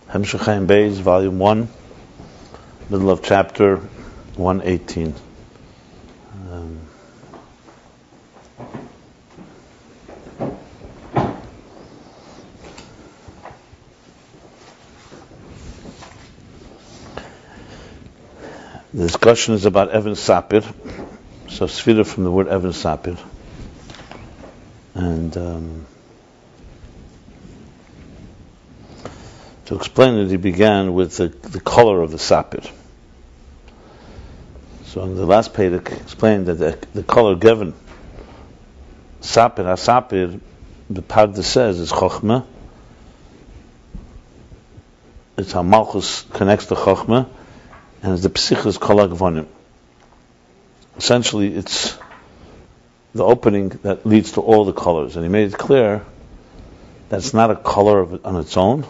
Beis, Volume 1, middle of chapter 118. The discussion is about Evan Sapir, so Sfira from the word Evan Sapir. And to explain it, he began with the color of the sapir. So in the last page, he explained that the color given, sapir, the Pagda says, is chokhmah. It's how Malchus connects to chokhmah, and it's the psichas kol hagvonim. Essentially, it's the opening that leads to all the colors. And he made it clear that it's not a color on its own.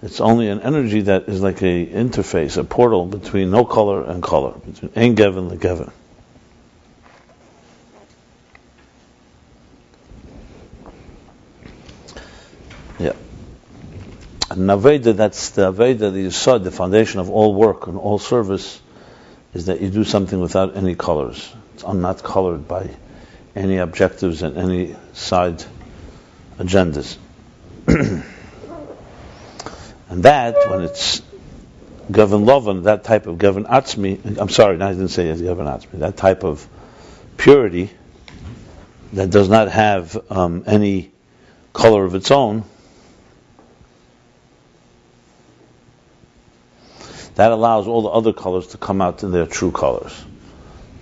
It's only an energy that is like a interface, a portal between no color and color, between ein gevin and gevin. Yeah. And Aveda, that's the Aveda, the Yesod, the foundation of all work and all service, is that you do something without any colors. It's not colored by any objectives and any side agendas. And that, when it's Gavin Lovan, that type of Gavin Atzmi, I'm sorry, I didn't say Gavin Atzmi, that type of purity that does not have any color of its own, that allows all the other colors to come out in their true colors,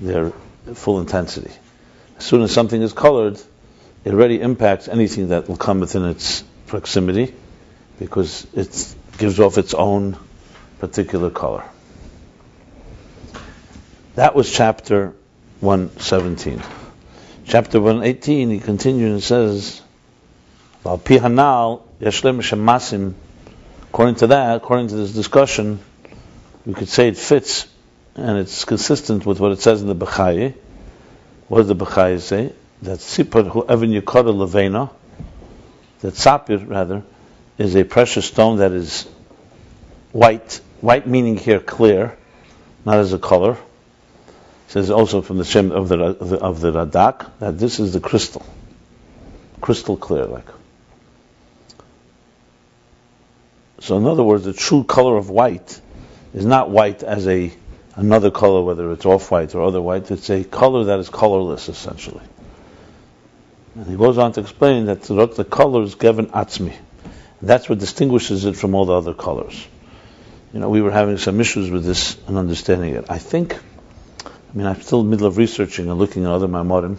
their full intensity. As soon as something is colored, it already impacts anything that will come within its proximity, because it gives off its own particular color. That was chapter 117. Chapter 118, he continues and says, according to that, according to this discussion, we could say it fits and it's consistent with what it says in the Bechai. What does the Bechai say? That Sipar hu even yikara levena, that Sapir rather, is a precious stone that is white meaning here clear, not as a color. It says also from the Shem of the Radak that this is the crystal clear, like. So in other words, the true color of white is not white as another color, whether it's off-white or other white. It's a color that is colorless, essentially. And he goes on to explain that the color is given atzmi. That's what distinguishes it from all the other colors. We were having some issues with this and understanding it. I'm still in the middle of researching and looking at other Maimorim,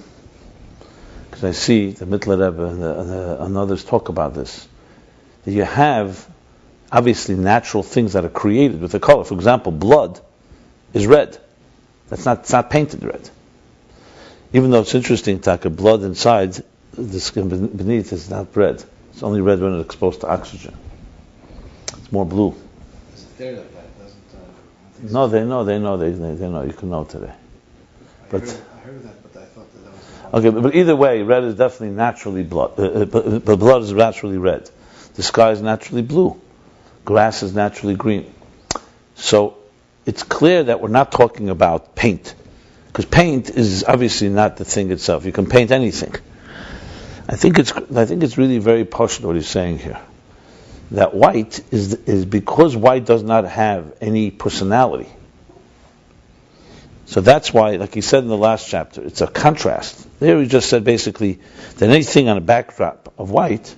because I see the Mittler Rebbe and others talk about this. That you have obviously natural things that are created with a color. For example, blood is red. It's not painted red. Even though it's interesting, Taka, blood inside the skin beneath is not red. It's only red when it's exposed to oxygen. It's more blue. There's a theory like that, doesn't? No, they know. You can know today. I heard of that, but I thought that was... Okay, but either way, red is definitely naturally blood. But blood is naturally red. The sky is naturally blue. Grass is naturally green. So it's clear that we're not talking about paint, because paint is obviously not the thing itself. You can paint anything. I think it's really very posh what he's saying here. That white is because white does not have any personality. So that's why, like he said in the last chapter, it's a contrast. There he just said basically that anything on a backdrop of white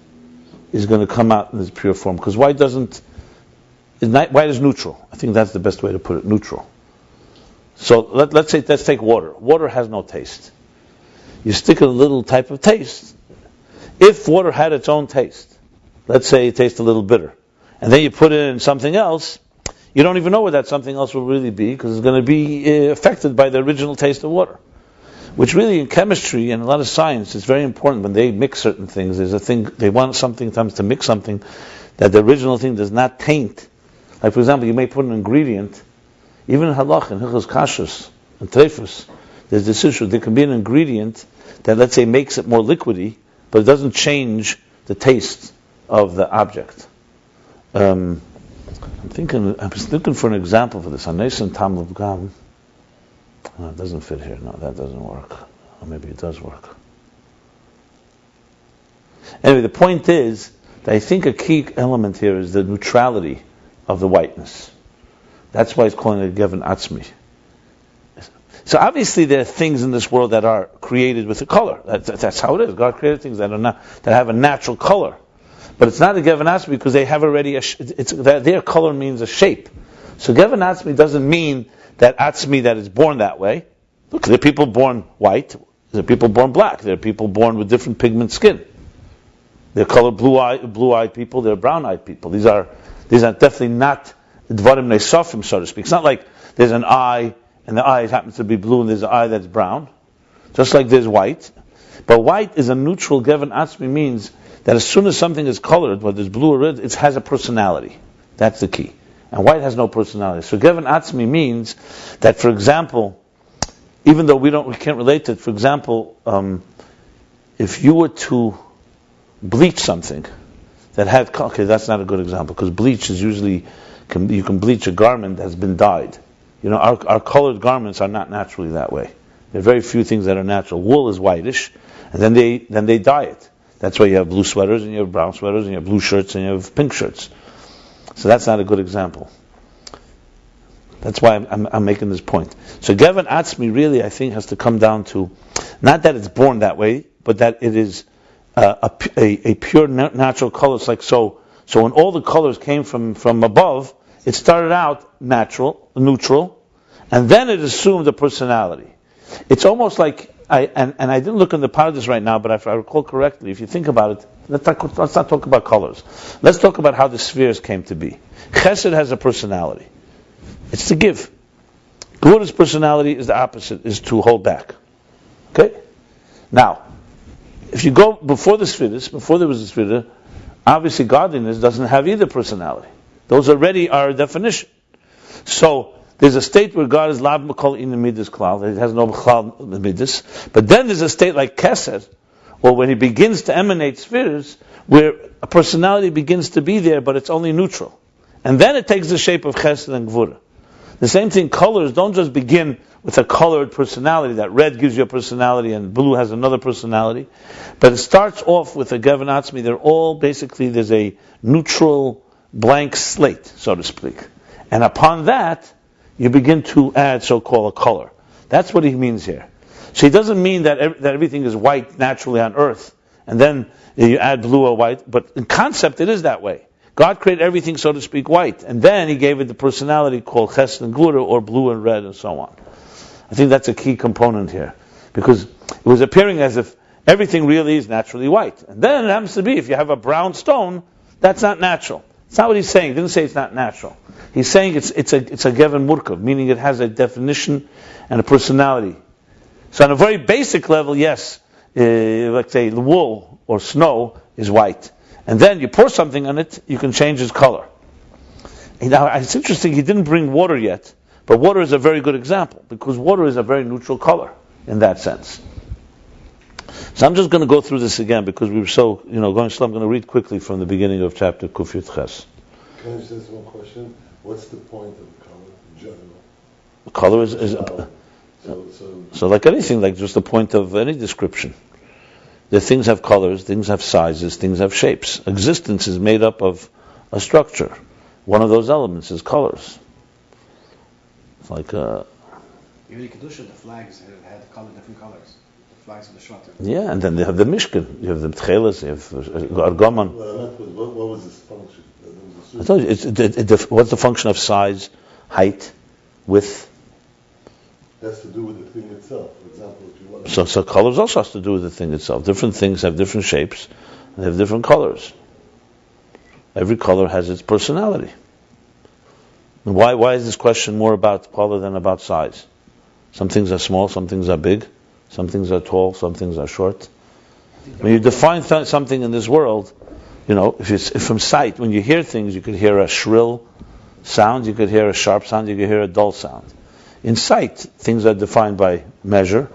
is going to come out in its pure form, because white is neutral. I think that's the best way to put it, neutral. So let's take water. Water has no taste. You stick a little type of taste. If water had its own taste, let's say it tastes a little bitter, and then you put it in something else, you don't even know what that something else will really be, because it's going to be affected by the original taste of water. Which really in chemistry and a lot of science is very important. When they mix certain things, there's a thing, they want sometimes to mix something that the original thing does not taint. Like for example, you may put an ingredient, even in halach, in hilchos kashrus, and treifus, there's this issue, there can be an ingredient that, let's say, makes it more liquidy, but it doesn't change the taste of the object. I was looking for an example for this. Anesan Tam Lev Gam. No, it doesn't fit here. No, that doesn't work. Or maybe it does work. Anyway, the point is that I think a key element here is the neutrality of the whiteness. That's why it's calling it a Geven Atzmi. So obviously there are things in this world that are created with a color. That's how it is. God created things that have a natural color. But it's not a Geven Atzmi because they have already their color means a shape. So Geven Atzmi doesn't mean that Atzmi that is born that way. Look, there are people born white, there are people born black, there are people born with different pigment skin. There are color blue-eyed people, there are brown-eyed people. These are definitely not Dvarim Neisofim, so to speak. It's not like there's an eye and the eye happens to be blue and there's an eye that's brown. Just like there's white. But white is a neutral. Geven Atzmi means that as soon as something is colored, whether it's blue or red, it has a personality. That's the key. And white has no personality. So Geven Atzmi means that, for example, even though we can't relate to it, for example, if you were to bleach something that had, okay, that's not a good example, because bleach is usually, you can bleach a garment that has been dyed. You know, our colored garments are not naturally that way. There are very few things that are natural. Wool is whitish, and then they dye it. That's why you have blue sweaters, and you have brown sweaters, and you have blue shirts, and you have pink shirts. So that's not a good example. That's why I'm making this point. So Geven Atzmi really, I think, has to come down to, not that it's born that way, but that it is a pure natural color. It's like so when all the colors came from above, it started out neutral, and then it assumed a personality. It's almost like, I didn't look in the Pardes right now, but if I recall correctly, if you think about it, let's not talk about colors. Let's talk about how the spheres came to be. Chesed has a personality. It's to give. Gvura's personality is the opposite, is to hold back. Okay? Now, if you go before there was the Sfira, obviously godliness doesn't have either personality. Those already are a definition. So, there's a state where God is Lab Makol in the Midas Klal, it has no Klal Midas. But then there's a state like Kesed, or when he begins to emanate spheres, where a personality begins to be there, but it's only neutral. And then it takes the shape of Chesed and Gvura. The same thing, colors don't just begin with a colored personality, that red gives you a personality and blue has another personality. But it starts off with a Geven Atzmi, they're all basically, there's a neutral blank slate, so to speak. And upon that, you begin to add so-called a color. That's what he means here. So he doesn't mean that everything is white naturally on earth, and then you add blue or white, but in concept it is that way. God created everything, so to speak, white, and then he gave it the personality called Chesed and Gvura, or blue and red, and so on. I think that's a key component here, because it was appearing as if everything really is naturally white. And then it happens to be, if you have a brown stone, that's not natural. It's not what he's saying. He didn't say it's not natural. He's saying it's a Geven Murkav, meaning it has a definition and a personality. So on a very basic level, yes, let's say the wool or snow is white. And then you pour something on it, you can change its color. Now, it's interesting, he didn't bring water yet, but water is a very good example, because water is a very neutral color in that sense. So I'm just going to go through this again, because we were so, going slow. I'm going to read quickly from the beginning of chapter Kuf Yud Ches. Can I just ask one question? What's the point of color in general? Color is so like anything, like just the point of any description. The things have colors, things have sizes, things have shapes. Existence is made up of a structure. One of those elements is colors. It's like Even in Kedusha, the flags had different colors. The flags of the Shvatim. Yeah, and then they have the Mishkan. You have the Tcheles, you have Argoman. What was this function? I told you, what's the function of size, height, width? It has to do with the thing itself. For example, if you want So colors also has to do with the thing itself. Different things have different shapes, and they have different colors. Every color has its personality. And why is this question more about color than about size? Some things are small, some things are big, some things are tall, some things are short. When you define something in this world, if from sight, when you hear things, you could hear a shrill sound, you could hear a sharp sound, you could hear a dull sound. In sight, things are defined by measure,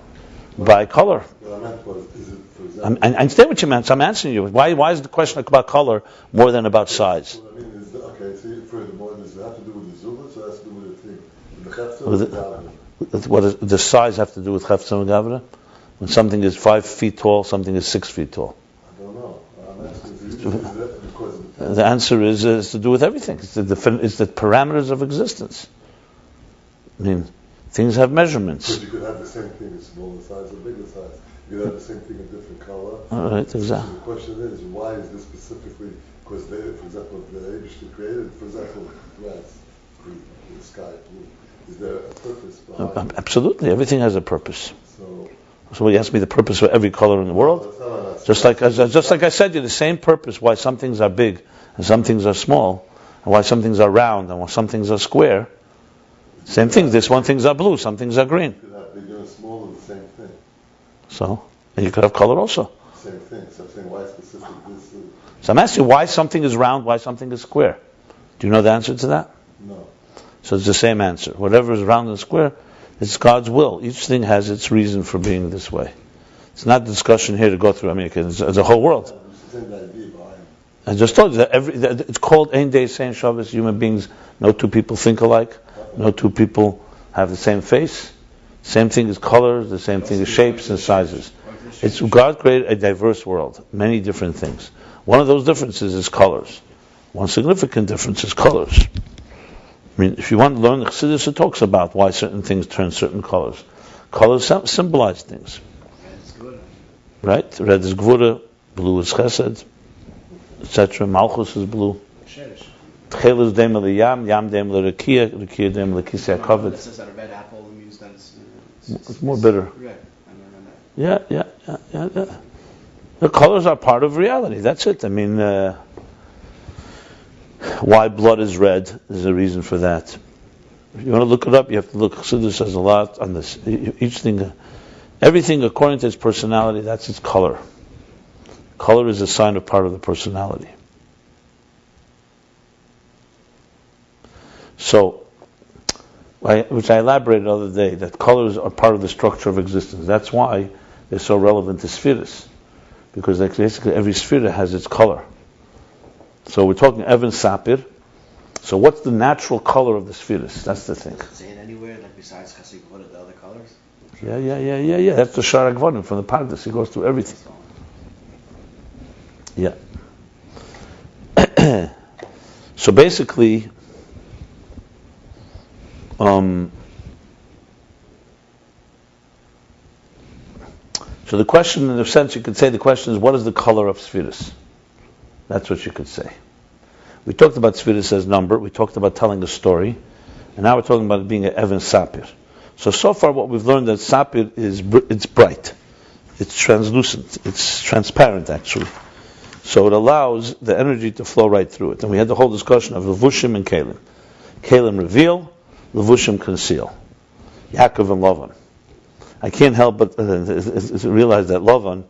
by color. what I meant was, is it, for example... I understand what you meant, so I'm answering you. Why is the question about color more than about size? What I mean is, okay, so furthermore, there's What does the size have to do with Chafetz Gavra? When something is 5 feet tall, something is 6 feet tall. I don't know. I'm asking, is that because The answer is to do with everything. It's the parameters of existence. I mean, things have measurements. because you could have the same thing in smaller size or bigger size. You could have the same thing in different color. All right, exactly. So the question is, why is this specifically? Because they, for example, the Abishter created, for example, grass, green, the sky, blue. Is there a purpose behind it? Absolutely, everything has a purpose. So So you ask me the purpose for every color in the world? that's not what I'm asking. Just like I said, the same purpose why some things are big and some things are small, and why some things are round and why some things are square. Same thing. This one things are blue, some things are green. You could have bigger and smaller, the same thing. So, and you could have color also. Same thing. So I'm saying, why specific this? So I'm asking you why something is round, why something is square. Do you know the answer to that? No. So it's the same answer. Whatever is round and square, it's God's will. Each thing has its reason for being this way. It's not a discussion here to go through. I mean, it's a whole world. It's the same idea behind it. I just told you that it's called Ein Day Sein Shabbos. Human beings, no two people think alike. No two people have the same face. Same thing as colors. The same thing as shapes and sizes. It's God created a diverse world, many different things. One of those differences is colors. One significant difference is colors. I mean, if you want to learn the Chassidus, it talks about why certain things turn certain colors. Colors symbolize things. Right? Red is Gvura, blue is Chesed, etc. Malchus is blue. Tchel is Dem Yam, Yam Dem Rekia, Rekia Dem Lekisya Kavod. It says that a red apple means that It's more bitter. red. I don't know that. Yeah. The colors are part of reality. That's it. I mean, why blood is red is a reason for that. If you want to look it up, you have to look. Chassidus says a lot on this. Each thing, everything according to its personality, that's its color. Color is a sign of part of the personality. So, which I elaborated the other day, that colors are part of the structure of existence. That's why they're so relevant to spheres, because basically every sphere has its color. So we're talking Evan Sapir. So what's the natural color of the spheres? That's the thing. Does it say it anywhere, like besides Chasik, what are the other colors? Yeah. That's the Shara Gvanim from the Pardes. He goes through everything. Yeah. So basically, so the question, in a sense, you could say the question is, what is the color of spheres? That's what you could say. We talked about spheres as number. We talked about telling a story, and now we're talking about it being an Evan Sapir. So far, what we've learned that Sapir it's bright, it's translucent, it's transparent actually. So it allows the energy to flow right through it. And we had the whole discussion of Levushim and Kalim. Kalim reveal, Levushim conceal. Yaakov and Lavan. I can't help but realize that Lavan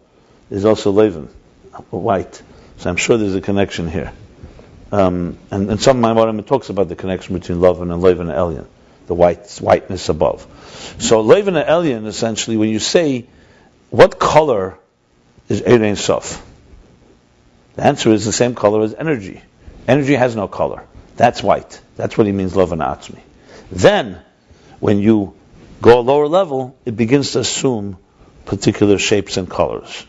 is also Lavan, white. So I'm sure there's a connection here. And some of my Maimonides talks about the connection between Lavan and Lavan and Elyon, the whiteness above. So Lavan and Elyon, essentially, when you say, what color is Ein Sof? The answer is the same color as energy. Energy has no color. That's white. That's what he means, Lavan Atzmi. Then, when you go a lower level, it begins to assume particular shapes and colors.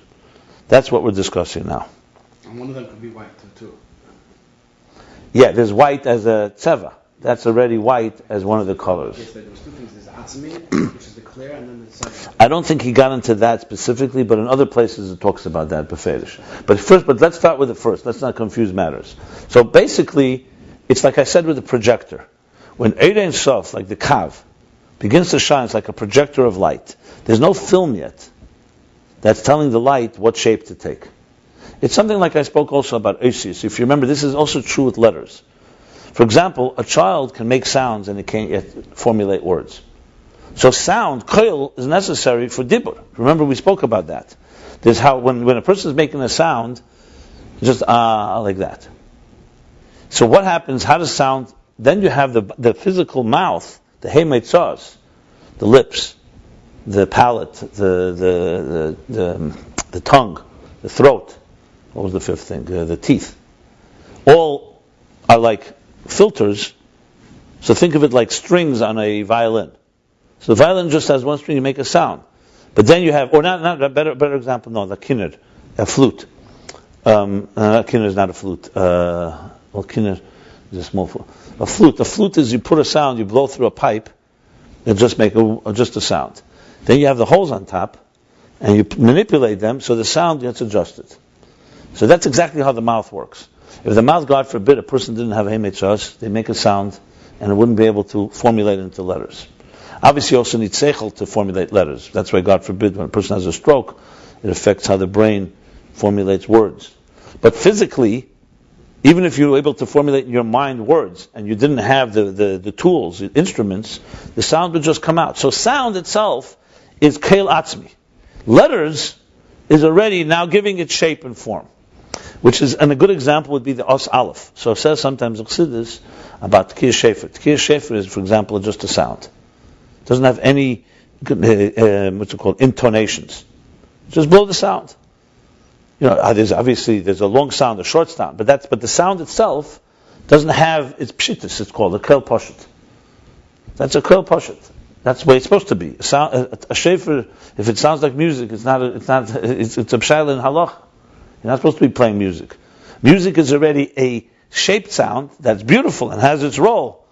That's what we're discussing now. And one of them could be white too. Yeah, there's white as a tzeva. That's already white as one of the colors. Yes, there was two things. There's Atzmi, which is the clear, and then the tzeva. I don't think he got into that specifically, but in other places it talks about that, beferish. But let's start with it first. Let's not confuse matters. So basically, it's like I said with the projector. When Ein Sof, like the Kav, begins to shine, it's like a projector of light. There's no film yet that's telling the light what shape to take. It's something like I spoke also about Oisius. If you remember, this is also true with letters. For example, a child can make sounds and it can't yet formulate words. So sound, koil, is necessary for dibur. Remember, we spoke about that. There's how, when a person is making a sound, just like that. So what happens, how does sound, then you have the physical mouth, the heimetzos, the lips, the palate, the tongue, the throat. What was the fifth thing? The teeth. All are like filters So think of it like strings on a violin. So the violin just has one string, you make a sound. But then you have, or not a better example, no, the kinnur, a flute. Kinnur is not a flute. Kinnur is a small flute. A flute. A flute is you put a sound, you blow through a pipe, and just make just a sound. Then you have the holes on top, and you manipulate them so the sound gets adjusted. So that's exactly how the mouth works. If the mouth, God forbid, a person didn't have hemichas, they make a sound, and it wouldn't be able to formulate into letters. Obviously, you also need seichel to formulate letters. That's why, God forbid, when a person has a stroke, it affects how the brain formulates words. But physically, even if you were able to formulate in your mind words, and you didn't have the tools, the instruments, the sound would just come out. So sound itself is keil atzmi. Letters is already now giving it shape and form. Which is, and a good example would be the os aleph. So it says sometimes in Chassidus about Tkiyah Shefer. Tkiyah Shefer is, for example, just a sound. It doesn't have any, intonations. Just blow the sound. There's a long sound, a short sound, but the sound itself doesn't have its pshitis. It's called a kel poshet. That's a kel poshet. That's the way it's supposed to be. A shefer, if it sounds like music, it's a pshayla in halach. You're not supposed to be playing music. Music is already a shaped sound that's beautiful and has its role.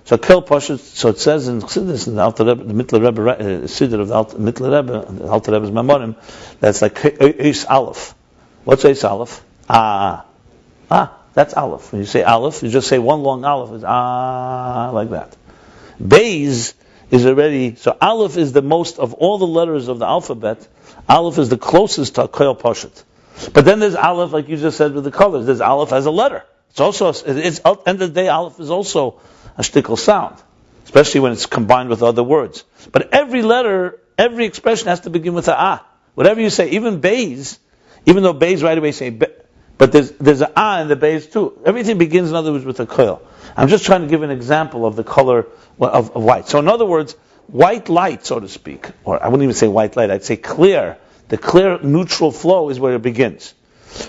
So kel poshet. So it says in Chassidus, in the Alter Rebbe, the Mittler Rebbe, Siddur of the Mittler Rebbe, the Alter Rebbe's Mamorim, that's like Eis Aleph. What's Eis Aleph? That's Aleph. When you say Aleph, you just say one long Aleph. It's like that. Beis is already, so Aleph is the most of all the letters of the alphabet. Aleph is the closest to kel poshet. But then there's Aleph, like you just said with the colors. There's Aleph as a letter. It's also, at the end of the day, Aleph is also a shtickle sound, especially when it's combined with other words. But every letter, every expression has to begin with a Whatever you say, even Beis, even though Beis right away say, but there's an in the Beis too. Everything begins, in other words, with a koil. I'm just trying to give an example of the color of white. So in other words, white light, so to speak, or I wouldn't even say white light, I'd say clear. The clear neutral flow is where it begins.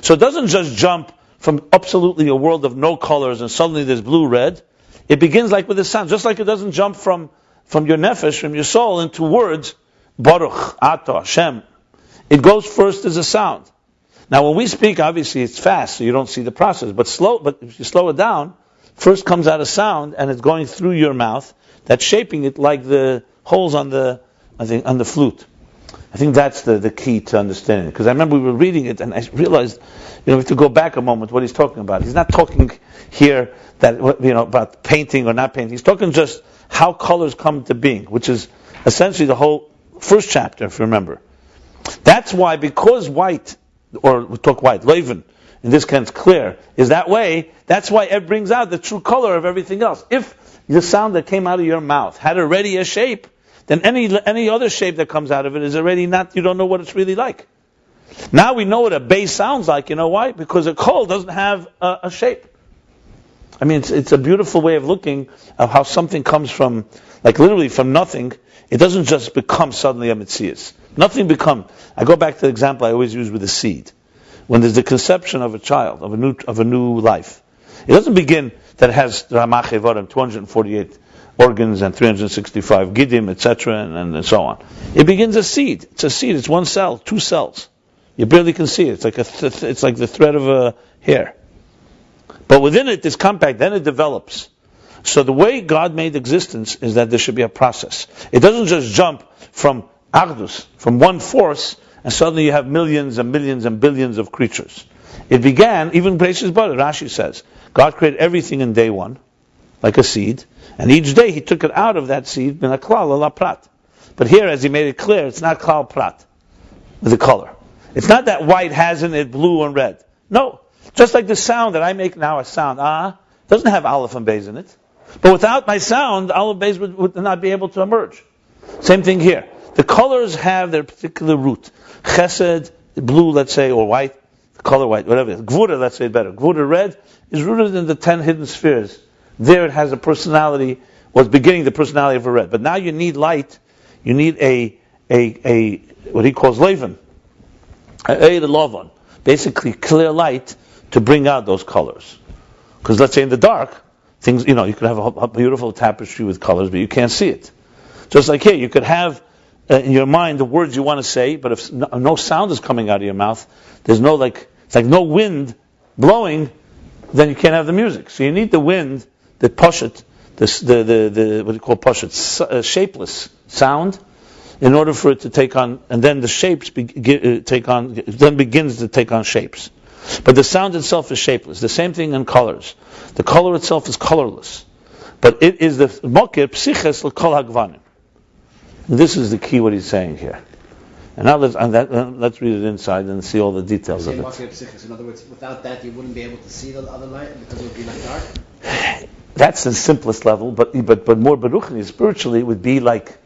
So it doesn't just jump from absolutely a world of no colors and suddenly there's blue, red. It begins like with a sound, just like it doesn't jump from your nefesh, from your soul, into words, Baruch, Ata, Hashem. It goes first as a sound. Now when we speak, obviously it's fast, so you don't see the process, but if you slow it down, first comes out a sound and it's going through your mouth, that's shaping it like the holes on the flute. I think that's the key to understanding. Because I remember we were reading it and I realized, we have to go back a moment what he's talking about. He's not talking here that, about painting or not painting. He's talking just how colors come to being, which is essentially the whole first chapter, if you remember. That's why, because white, or we talk white, Leuven, in this sense clear, is that way, that's why it brings out the true color of everything else. If the sound that came out of your mouth had already a shape, then any other shape that comes out of it is already not, you don't know what it's really like. Now we know what a bass sounds like. You know why? Because a kol doesn't have a shape. I mean, it's a beautiful way of looking at how something comes from, like literally from nothing. It doesn't just become suddenly a metzias. Nothing become. I go back to the example I always use with a seed. When there's the conception of a child, of a new life, it doesn't begin that it has Ramach Evarim, 248 organs and 365 gidim, etc., and so on. It begins a seed. It's a seed. It's one cell, two cells. You barely can see it. It's like the thread of a hair. But within it is compact. Then it develops. So the way God made existence is that there should be a process. It doesn't just jump from Agdus, from one force, and suddenly you have millions and millions and billions of creatures. It began, even Beis Bara, Rashi says, God created everything in day one, like a seed, and each day he took it out of that seed, min haklal ala prat. But here, as he made it clear, it's not klal prat, the color. It's not that white has in it blue and red. No. Just like the sound that I make now, a sound, doesn't have aleph and beis in it. But without my sound, aleph beis would not be able to emerge. Same thing here. The colors have their particular root. Chesed, blue, let's say, or white, the color white, whatever. Gvura, let's say better. Gvura, red, is rooted in the 10 hidden spheres. There it has a personality, was beginning the personality of a red. But now you need light, you need a what he calls leuven, a lovan, basically clear light to bring out those colors. Because let's say in the dark, things. You could have a beautiful tapestry with colors, but you can't see it. Just like here, you could have in your mind the words you want to say, but if no sound is coming out of your mouth, there's no it's like no wind blowing, then you can't have the music. So you need the wind, the poshet, the what do you call poshet, shapeless sound, in order for it to take on, and then the shapes begins to take on shapes. But the sound itself is shapeless. The same thing in colors. The color itself is colorless, but it is the mokir psiches l'kol hagvanim. This is the key, what he's saying here. And now let's read it inside and see all the details of it. In other words, without that, you wouldn't be able to see the other light because it would be like dark. That's the simplest level, but more baruchni, spiritually, it would be like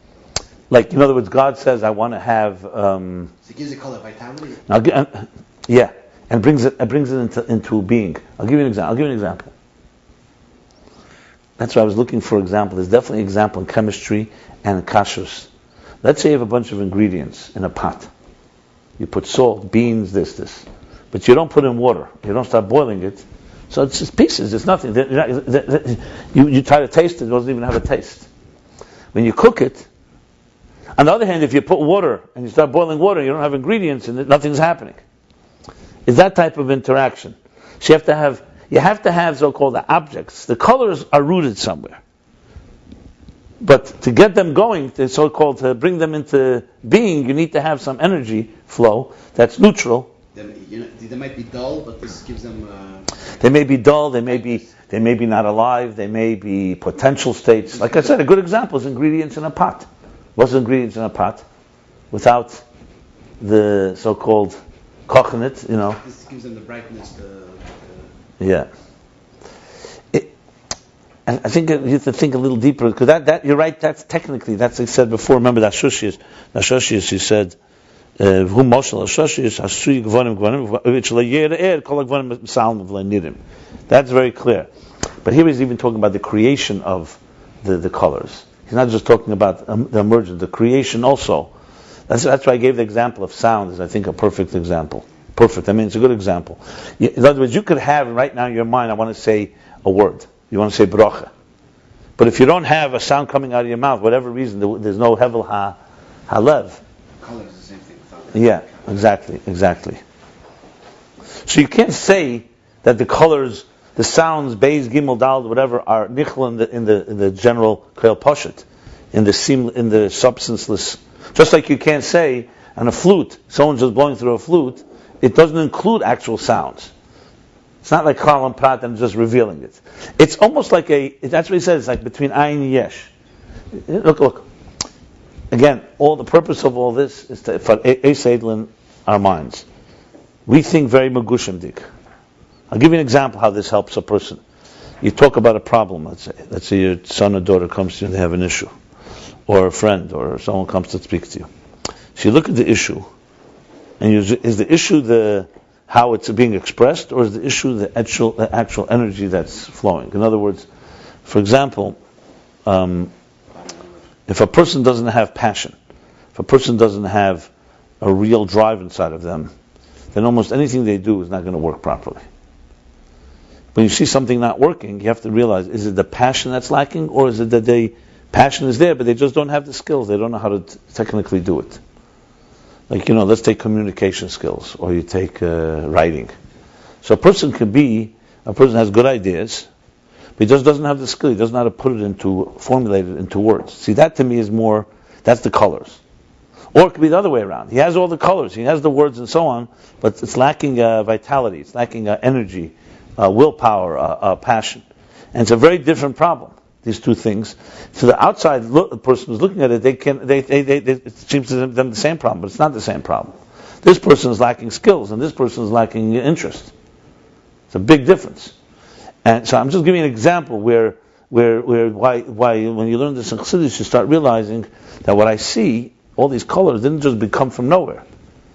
in other words, God says, I want to have. So it gives it color vitality. Yeah, and brings it into being. I'll give you an example. That's why I was looking for example. There's definitely an example in chemistry and in kashrus. Let's say you have a bunch of ingredients in a pot. You put salt, beans, this. But you don't put in water. You don't start boiling it. So it's just pieces. It's nothing. You try to taste it. It doesn't even have a taste. When you cook it, on the other hand, if you put water and you start boiling water, you don't have ingredients and nothing's happening. It's that type of interaction. So you have to have so-called objects. The colors are rooted somewhere. But to get them going, to bring them into being, you need to have some energy flow that's neutral. They might be dull, but this gives them. They may be dull. They may be not alive. They may be potential states. Like I said, a good example is ingredients in a pot. What's ingredients in a pot without the so-called kochanet? This gives them the brightness. Yeah. And I think you have to think a little deeper, because that you're right. That's technically, that's like I said before. Remember that Shoshius, he said, "Who moshel Shoshius hasui gvonim gvonim v'chlayir kol gvonim salm v'lenirim." That's very clear. But here he's even talking about the creation of the colors. He's not just talking about the emergence, the creation also. That's why I gave the example of sound. Is I think a perfect example. Perfect. I mean, it's a good example. In other words, you could have right now in your mind, I want to say a word. You want to say bracha. But if you don't have a sound coming out of your mouth, whatever reason, there's no hevel halev. Color is the same thing. Yeah, exactly. So you can't say that the colors, the sounds, Beis, Gimel, Dal, whatever, are nichel in the general kreil poshet, in the substanceless. Just like you can't say on a flute, someone's just blowing through a flute, it doesn't include actual sounds. It's not like Chal and Prat and just revealing it. It's almost like that's what he says, it's like between Ayin and Yesh. Look. Again, the purpose of all this is for Esedlin our minds. We think very Megushim dik. I'll give you an example how this helps a person. You talk about a problem, let's say your son or daughter comes to you and they have an issue. Or a friend or someone comes to speak to you. So you look at the issue, and is the issue how it's being expressed, or is the issue the actual energy that's flowing? In other words, for example, if a person doesn't have passion, if a person doesn't have a real drive inside of them, then almost anything they do is not going to work properly. When you see something not working, you have to realize, is it the passion that's lacking, or is it that passion is there, but they just don't have the skills, they don't know how to technically do it. Like, let's take communication skills, or you take writing. So a person has good ideas, but he just doesn't have the skill, he doesn't know how to formulate it into words. See, that to me is more, that's the colors. Or it could be the other way around. He has all the colors, he has the words and so on, but it's lacking vitality, it's lacking energy, willpower, passion. And it's a very different problem, these two things. So the outside person who's looking at it, it seems to them the same problem, but it's not the same problem. This person is lacking skills, and this person is lacking interest. It's a big difference. And so I'm just giving an example why when you learn this in Chassidus, you start realizing that what I see, all these colors, didn't just come from nowhere.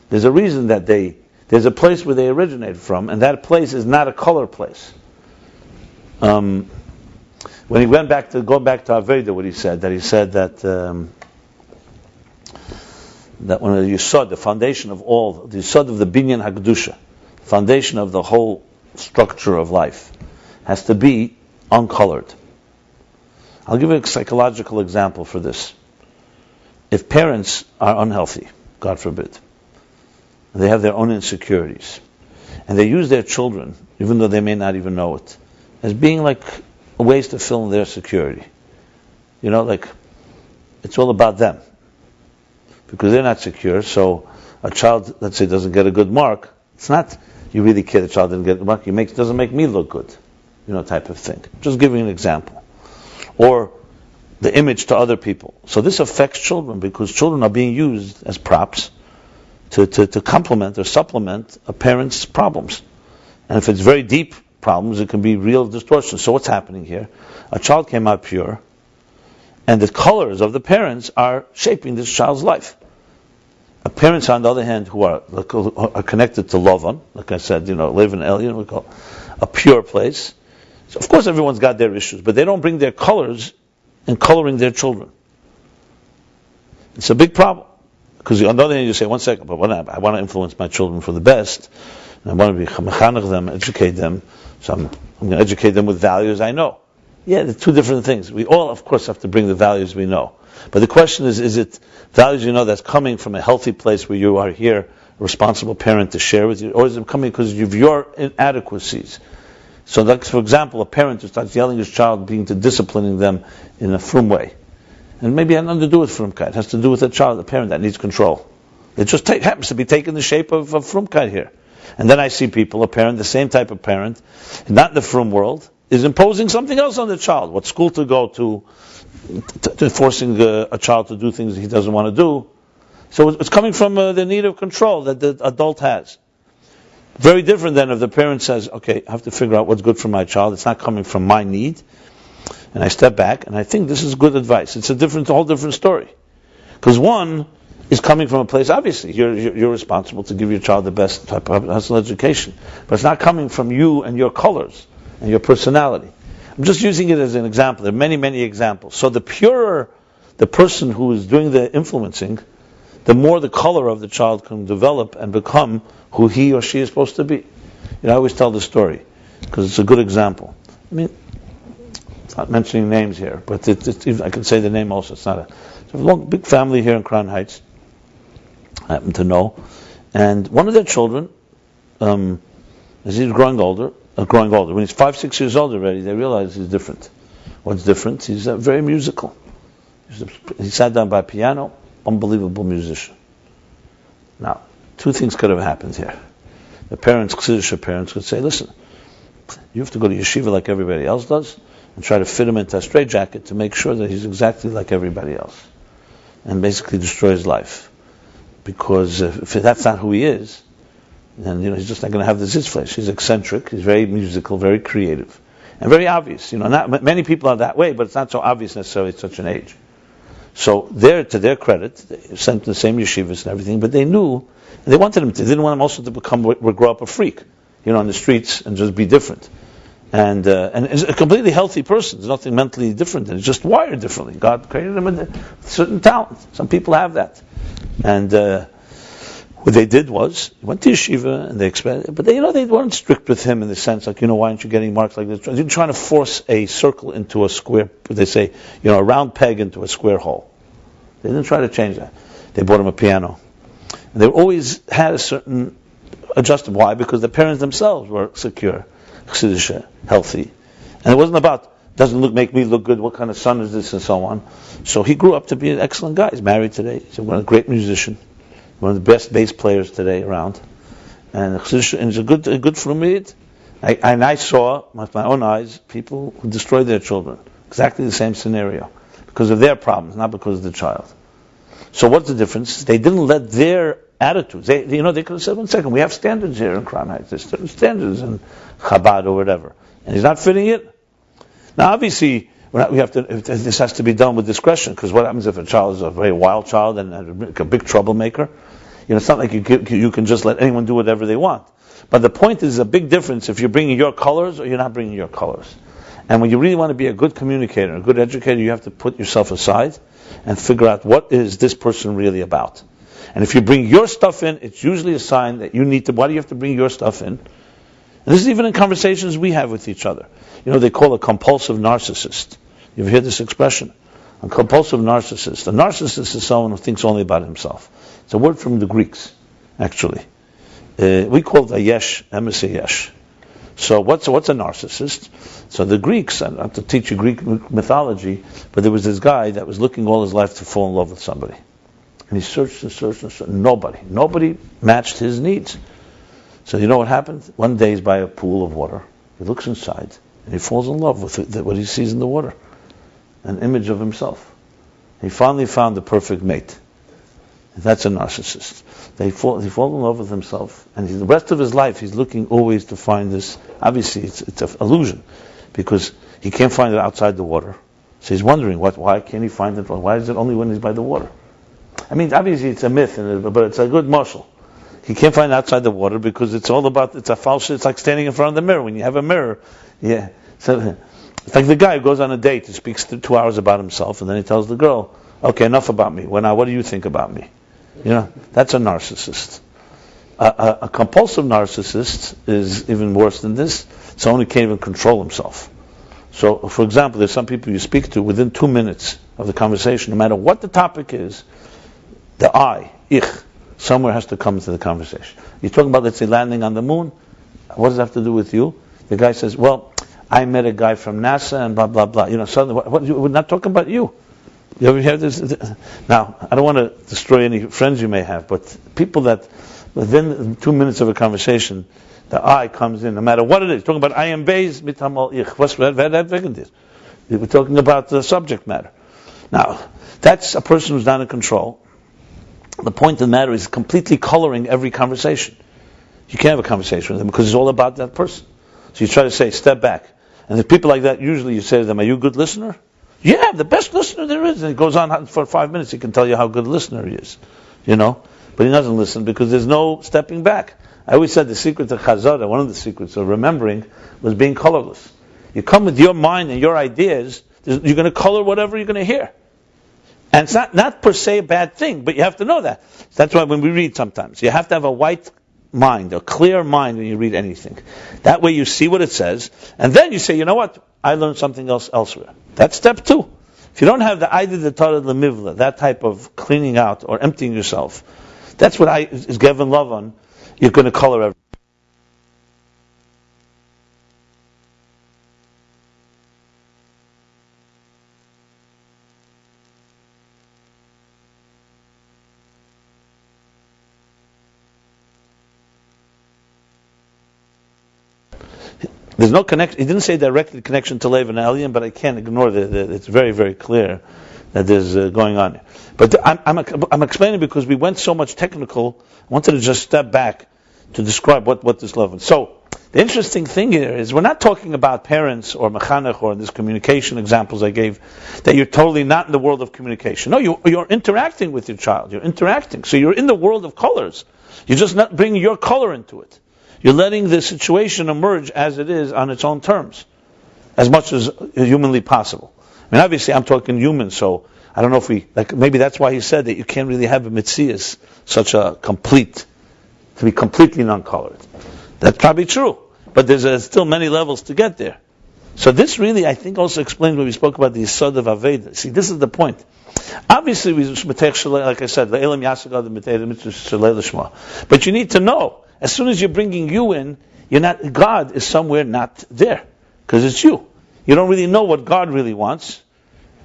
There's a reason that there's a place where they originated from, and that place is not a color place. When he going back to Aveda, what he said that when the Yisod, the foundation of the Yisod of the Binyan HaKedusha, foundation of the whole structure of life, has to be uncolored. I'll give you a psychological example for this. If parents are unhealthy, God forbid, they have their own insecurities, and they use their children, even though they may not even know it, as being like ways to fill in their security. Like it's all about them. Because they're not secure, so a child, let's say, doesn't get a good mark, it's not, you really care the child didn't get a mark, it doesn't make me look good, type of thing. Just giving an example. Or the image to other people. So this affects children, because children are being used as props to complement or supplement a parent's problems. And if it's very deep problems, it can be real distortion. So what's happening here? A child came out pure, and the colors of the parents are shaping this child's life. Parents, on the other hand, who are connected to Lovan, like I said, live in Ayin, we call a pure place. So of course everyone's got their issues, but they don't bring their colors in coloring their children. It's a big problem. Because on the other hand, you say, one second, but I want to influence my children for the best, and I want to be mechanech them, educate them, so I'm going to educate them with values I know. Yeah, they're two different things. We all, of course, have to bring the values we know. But the question is it values that's coming from a healthy place where you are here, a responsible parent to share with you, or is it coming because of your inadequacies? So, like, for example, a parent who starts yelling at his child, disciplining them in a frum way. And maybe it has nothing to do with frumkeit. It has to do with a child, a parent that needs control. It just happens to be taking the shape of frumkeit here. And then I see people, a parent, the same type of parent, not in the frum world, is imposing something else on the child. What school to go to forcing a child to do things he doesn't want to do. So it's coming from the need of control that the adult has. Very different than if the parent says, okay, I have to figure out what's good for my child. It's not coming from my need. And I step back, and I think this is good advice. It's a whole different story. Because one is coming from a place, obviously, you're responsible to give your child the best type of personal education. But it's not coming from you and your colors and your personality. I'm just using it as an example. There are many, many examples. So the purer the person who is doing the influencing, the more the color of the child can develop and become who he or she is supposed to be. I always tell the story, because it's a good example. It's not mentioning names here, but I can say the name also. It's a big family here in Crown Heights, I happen to know. And one of their children, as he's growing older, when he's 5-6 years old already, they realize he's different. What's different? He's very musical. He sat down by a piano, unbelievable musician. Now, two things could have happened here. The parents, Chassidish parents, could say, listen, you have to go to yeshiva like everybody else does, and try to fit him into a straitjacket to make sure that he's exactly like everybody else, and basically destroy his life. Because if that's not who he is, then he's just not going to have this flesh. He's eccentric, he's very musical, very creative, and very obvious. Not many people are that way, but it's not so obvious necessarily at such an age. So to their credit, they sent to the same yeshivas and everything, but they knew, they didn't want him also to grow up a freak, on the streets and just be different. And is a completely healthy person. There's nothing mentally different. He's just wired differently. God created him with a certain talent. Some people have that. And what they did was, he went to yeshiva and they expanded, but they weren't strict with him in the sense like, why aren't you getting marks like this? They're trying to force a circle into a square. They say, a round peg into a square hole. They didn't try to change that. They bought him a piano. And they always had a certain adjustment. Why? Because the parents themselves were secure, Chassidish, healthy. And it wasn't about, make me look good, what kind of son is this, and so on. So he grew up to be an excellent guy. He's married today. He's a great musician. One of the best bass players today around. And it's a good frumid. I saw, with my own eyes, people who destroyed their children. Exactly the same scenario. Because of their problems, not because of the child. So what's the difference? They didn't let their attitudes. They could have said, one second, we have standards here in Crown Heights. There's certain standards in Chabad or whatever. And he's not fitting it. Now, obviously, this has to be done with discretion, because what happens if a child is a very wild child and a big troublemaker? It's not like you can just let anyone do whatever they want. But the point is a big difference if you're bringing your colors or you're not bringing your colors. And when you really want to be a good communicator, a good educator, you have to put yourself aside and figure out what is this person really about. And if you bring your stuff in, it's usually a sign that you need to. Why do you have to bring your stuff in? And this is even in conversations we have with each other. They call a compulsive narcissist. You ever hear this expression? A compulsive narcissist. A narcissist is someone who thinks only about himself. It's a word from the Greeks, actually. We call it a yesh, yesh. So what's a narcissist? So the Greeks, I don't have to teach you Greek mythology, but there was this guy that was looking all his life to fall in love with somebody. And he searched and searched and searched. Nobody matched his needs. So you know what happened? One day he's by a pool of water. He looks inside and he falls in love with what he sees in the water. An image of himself. He finally found the perfect mate. That's a narcissist. He falls in love with himself, and the rest of his life he's looking always to find this. Obviously, it's an illusion, because he can't find it outside the water. So he's wondering, why can't he find it? Why is it only when he's by the water? I mean, obviously it's a myth, but it's a good marshal. He can't find it outside the water because it's a false. It's like standing in front of the mirror. When you have a mirror, yeah. So it's like the guy who goes on a date. He speaks 2 hours about himself, and then he tells the girl, "Okay, enough about me. Now, what do you think about me?" That's a narcissist. A compulsive narcissist is even worse than this. Someone who can't even control himself. So, for example, there's some people you speak to within 2 minutes of the conversation, no matter what the topic is, the I, ich, somewhere has to come into the conversation. You're talking about, let's say, landing on the moon. What does that have to do with you? The guy says, well, I met a guy from NASA and blah, blah, blah. Suddenly, we're not talking about you. You ever hear this? Now, I don't want to destroy any friends you may have, but people that within 2 minutes of a conversation, the I comes in, no matter what it is. Talking about Ayin Beis mitamal ich. We're talking about the subject matter. Now, that's a person who's not in control. The point of the matter is completely coloring every conversation. You can't have a conversation with them because it's all about that person. So you try to say, step back. And there's people like that, usually you say to them, are you a good listener? Yeah, the best listener there is. And he goes on for 5 minutes, he can tell you how good a listener he is. But he doesn't listen because there's no stepping back. I always said the secret to Chazara, one of the secrets of remembering, was being colorless. You come with your mind and your ideas, you're going to color whatever you're going to hear. And it's not per se a bad thing, but you have to know that. That's why when we read sometimes, you have to have a white mind, a clear mind when you read anything. That way you see what it says, and then you say, you know what, I learned something else elsewhere. That's step 2. If you don't have the Aida the Torah Lemivla, that type of cleaning out or emptying yourself, that's what is given love on, you're going to color everything. There's no connection. He didn't say directly connection to Lev and Elyon, but I can't ignore it's very, very clear that there's going on. But I'm explaining because we went so much technical. I wanted to just step back to describe what this love is. So the interesting thing here is we're not talking about parents or mechanech or this communication examples I gave, that you're totally not in the world of communication. No, you're interacting with your child. You're interacting. So you're in the world of colors. You're just not bringing your color into it. You're letting the situation emerge as it is on its own terms, as much as humanly possible. I mean, obviously, I'm talking human, so I don't know if maybe that's why he said that you can't really have a mitzias, to be completely non-colored. That's probably true, but there's still many levels to get there. So this really, I think, also explains when we spoke about the Yisod of Aveda. See, this is the point. Obviously, like I said, but you need to know, as soon as you're bringing you in, God is somewhere not there, because it's you. You don't really know what God really wants.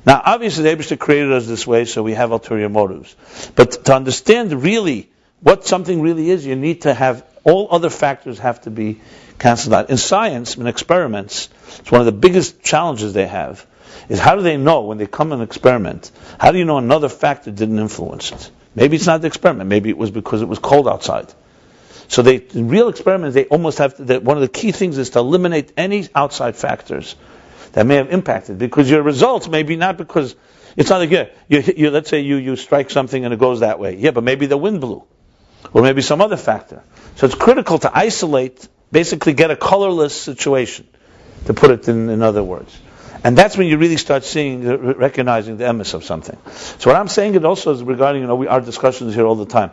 Now, obviously, the Eibishter created us this way, so we have ulterior motives. But to understand really what something really is, you need to have all other factors have to be cancelled out. In science, in experiments, it's one of the biggest challenges they have, is how do they know when they come in an experiment, how do you know another factor didn't influence it? Maybe it's not the experiment, maybe it was because it was cold outside. So in real experiments, they almost have to, one of the key things is to eliminate any outside factors that may have impacted, because your results may be not because, it's not like you let's say you strike something and it goes that way. Yeah, but maybe the wind blew, or maybe some other factor. So it's critical to isolate, basically get a colorless situation, to put it in other words. And that's when you really start recognizing the emes of something. So what I'm saying it also is regarding, our discussions here all the time.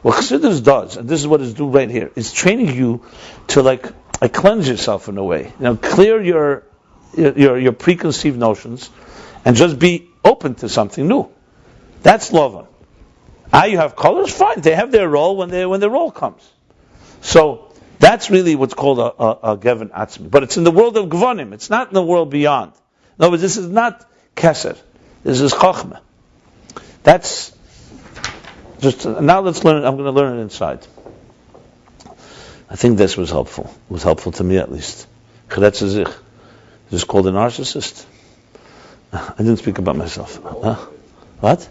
What Chassidus does, and this is what it's do right here, is training you to like cleanse yourself in a way. Clear your preconceived notions, and just be open to something new. That's lovan. You have colors, fine. They have their role when the role comes. So that's really what's called a Gevin Atzmi. But it's in the world of Gvanim. It's not in the world beyond. In other words, this is not Keser. This is Chochmah. That's just, now let's learn. I'm going to learn it inside. I think this was helpful. It was helpful to me at least. Is this called a narcissist? I didn't speak about myself. Huh? What?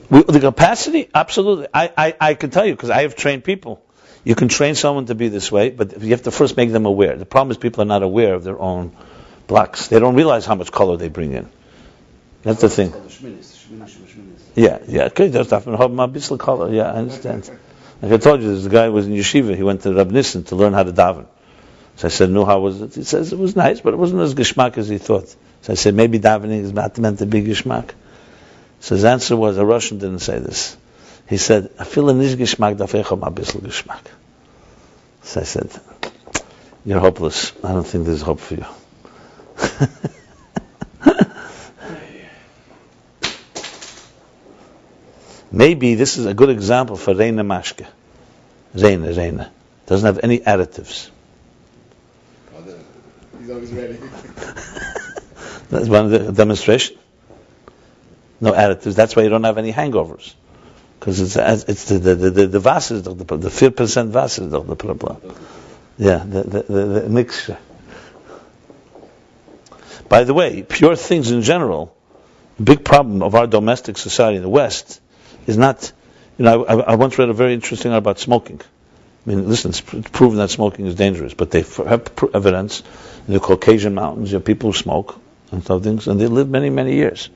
The capacity? Absolutely. I can tell you, because I have trained people. You can train someone to be this way, but you have to first make them aware. The problem is people are not aware of their own blocks. They don't realize how much color they bring in. That's the thing. Yeah. Okay, just have to have a bit of color. Yeah, I understand. Like I told you, this guy was in yeshiva. He went to Rabbi Nissen to learn how to daven. So I said, "No, how was it?" He says, "It was nice, but it wasn't as geschmack as he thought." So I said, "Maybe davening is not meant to be geschmack." So his answer was, a Russian didn't say this. He said, "I feel a nish geschmack, dafecho ma bisl geschmack." So I said, "You're hopeless. I don't think there's hope for you." Maybe this is a good example for Reina Mashke. Reina. Doesn't have any additives. He's always ready. That's one of the demonstration. No additives. That's why you don't have any hangovers. Because it's the Wasser, the 4% Wasser is the problem. Yeah, the mixture. By the way, pure things in general, the big problem of our domestic society in the West is not, I once read a very interesting article about smoking. I mean, listen, it's proven that smoking is dangerous, but they have evidence in the Caucasian mountains, people who smoke and stuff things, and they live many, many years.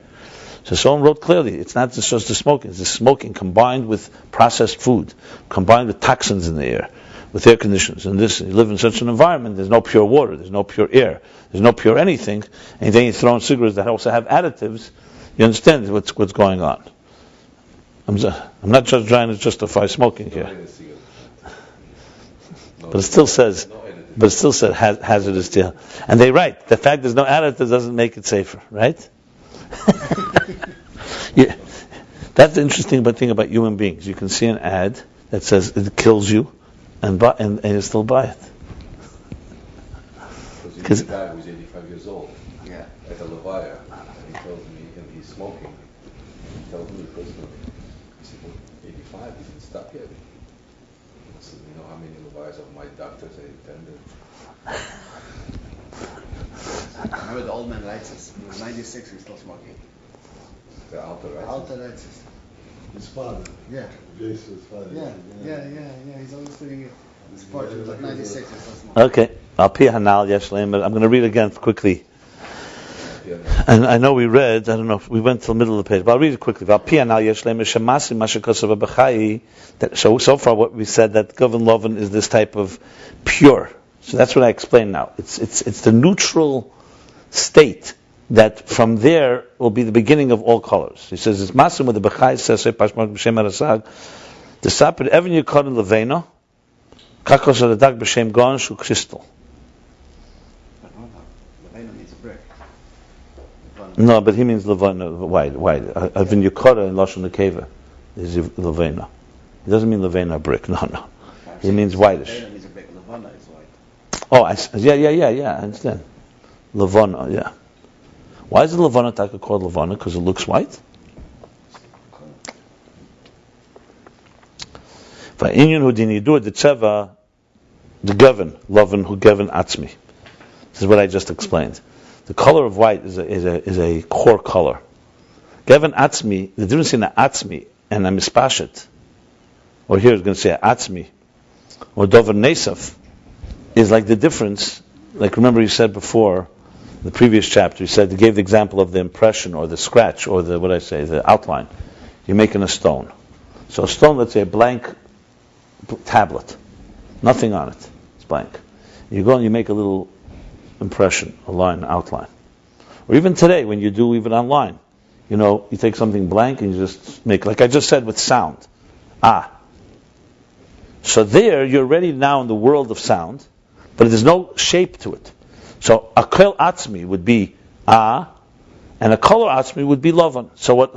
So someone wrote clearly, it's not just the smoking, it's the smoking combined with processed food, combined with toxins in the air, with air conditions. And you live in such an environment, there's no pure water, there's no pure air, there's no pure anything, and then you throw in cigarettes that also have additives, you understand what's going on. I'm not just trying to justify smoking here. But it still says hazardous deal. And they write, the fact there's no additives doesn't make it safer, right? Yeah. That's the interesting thing about human beings. You can see an ad that says it kills you, and you still buy it. Because the guy who's 85 years old, Yeah. at a Levaya, and he tells me, and he's smoking. He tells me personally, he said, well, 85, he didn't stop yet. I said, you know how many Levayas of my doctors I attended? I remember the old man lights us. He was 96, he was still smoking. The Alta, right? Alta lights us. His father. Yeah. Jason's father. Yeah. He's always doing it. His part, he was like 96, he's still smoking. Okay. Al pi hanal yesh leimer. I'm going to read again quickly. And I know we read, I don't know if we went to the middle of the page, but I'll read it quickly. Al pi hanal yesh leimer shemasi mashakasav b'chai. So far what we said, that Govan Lovan is this type of pure. So that's what I explained now. It's the neutral state that from there will be the beginning of all colors. He says it's masim with the b'chai sesei pashmak b'shem arasag. The sapid even yikon leveno kakos adadak b'shem gon shu crystal. Levena means a brick. No, but he means levena wide. Even yikora in lashon nekeva is levena. He doesn't mean levena brick. No. He means whitish. Levena means a brick. Levana is white. Oh, yeah. I understand. Levana, yeah. Why is the Levana taka called Levana? Because it looks white? Va'inyan hu dinidu the tzeva, the Gevin, Lovan hu Gevin atzmi. This is what I just explained. The color of white is a core color. Gevin atzmi, the difference in a atzmi and a mispashet, or here it's going to say atzmi, or dover nesaf, is like the difference. Like remember you said before, the previous chapter, he gave the example of the impression or the scratch or the outline. You're making a stone. So a stone, let's say a blank tablet, nothing on it, it's blank. You go and you make a little impression, a line, an outline. Or even today, when you do even online, you take something blank and you just make, like I just said with sound, So there, you're already now in the world of sound, but there's no shape to it. So a kel atzmi would be ah, and a color atzmi would be lovan. So what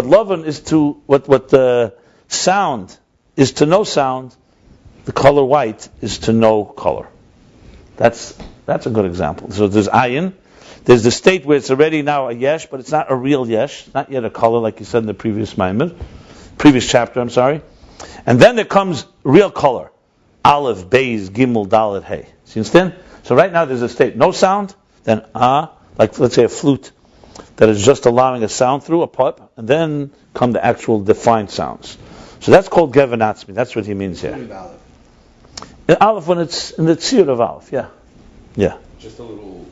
lovan is to what sound is to no sound, the color white is to no color. That's a good example. So there's ayin. There's the state where it's already now a yesh, but it's not a real yesh, not yet a color like you said in the previous chapter. I'm sorry. And then there comes real color, aleph, beis, gimel, dalet, hey. See, understand? So right now there's a state, no sound, then like let's say a flute that is just allowing a sound through a pipe, and then come the actual defined sounds. So that's called geven atzmi. That's what he means here. Aleph when it's in the tzir of aleph, yeah. Just a little.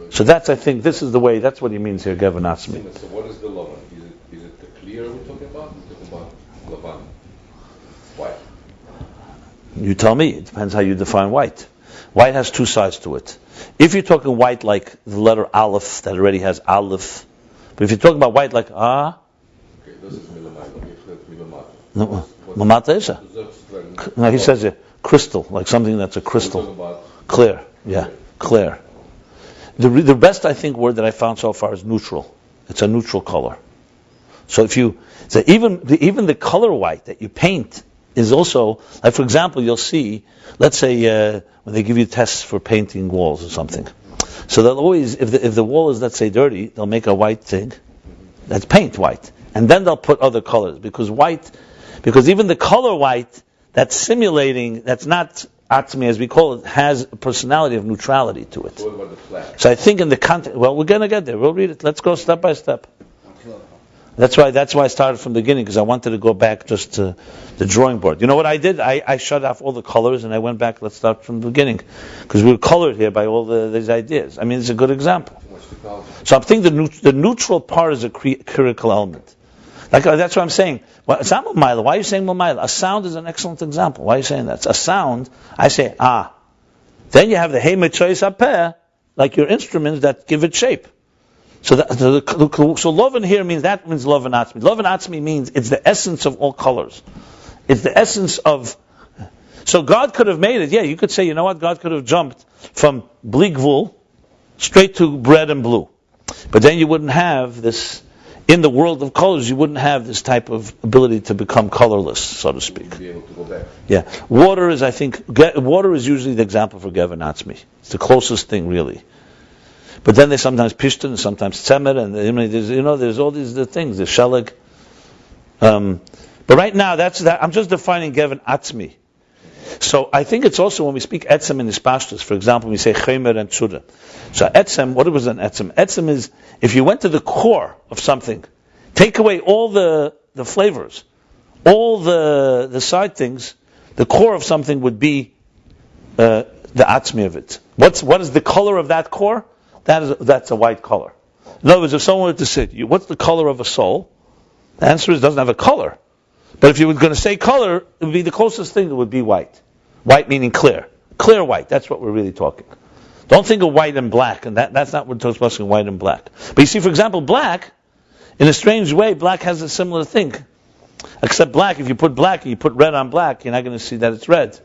So that's, I think, this is the way. That's what he means here, geven atzmi. So what is the lovan? Is it the clear we're talking about? We're talking about lavan, white. You tell me. It depends how you define white. White has two sides to it. If you're talking white like the letter aleph that already has aleph, but if you're talking about white like okay, this is milamata. No, mamata is a. No, he says it. Crystal, like something that's a crystal. Clear, yeah, clear. The best, I think, word that I found so far is neutral. It's a neutral color. So even the color white that you paint is also, like for example, you'll see, let's say when they give you tests for painting walls or something. So they'll always, if the wall is, let's say, dirty, they'll make a white thing, that's paint white, and then they'll put other colors because even the color white that's simulating, that's not atzmi as we call it, has a personality of neutrality to it. What about the flag? So I think in the context, well, we're going to get there. We'll read it. Let's go step by step. That's why I started from the beginning, because I wanted to go back just to the drawing board. You know what I did? I shut off all the colors and I went back. Let's start from the beginning, because we were colored here by all these ideas. I mean, it's a good example. So I'm thinking the neutral part is a critical element. Like that's what I'm saying. Well, it's not Mumayla. Why are you saying Mumayla? A sound is an excellent example. Why are you saying that? It's a sound. I say Then you have the hey mechois apeh, like your instruments that give it shape. So lovan here means lovan atzmi. Lovan atzmi means it's the essence of all colors. It's the essence of. So God could have made it. Yeah, you could say, you know what? God could have jumped from bleak wool straight to red and blue, but then you wouldn't have this. In the world of colors, you wouldn't have this type of ability to become colorless, so to speak. Be able to go back. Yeah, water is usually the example for geven atzmi. It's the closest thing, really. But then there's sometimes pishtan, and sometimes tzemer, and there's all these things. There's sheleg. But right now, I'm just defining geven atzmi. So I think it's also when we speak etzem in Hispashtus, for example, we say chemer and tzura. So etzem, what was an etzem? Etzem is if you went to the core of something, take away all the flavors, all the side things, the core of something would be the atzmi of it. What is the color of that core? That's a white color. In other words, if someone were to say to you, what's the color of a soul? The answer is it doesn't have a color. But if you were going to say color, it would be the closest thing that would be white. White meaning clear. Clear white. That's what we're really talking. Don't think of white and black, and that's not what we're talking about, white and black. But you see, for example, black, in a strange way, black has a similar thing. Except black, if you put black and you put red on black, you're not going to see that it's red.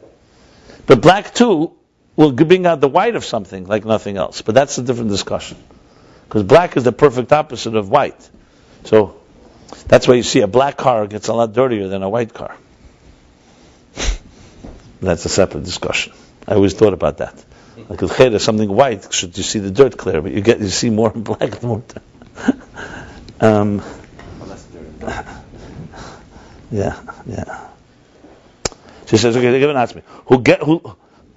But black, too, will bring out the white of something like nothing else. But that's a different discussion. Because black is the perfect opposite of white. So that's why you see a black car gets a lot dirtier than a white car. That's a separate discussion. I always thought about that. Like if there's something white, should you see the dirt clear? But you see more in black. Yeah. She says, okay, Gavin asked me,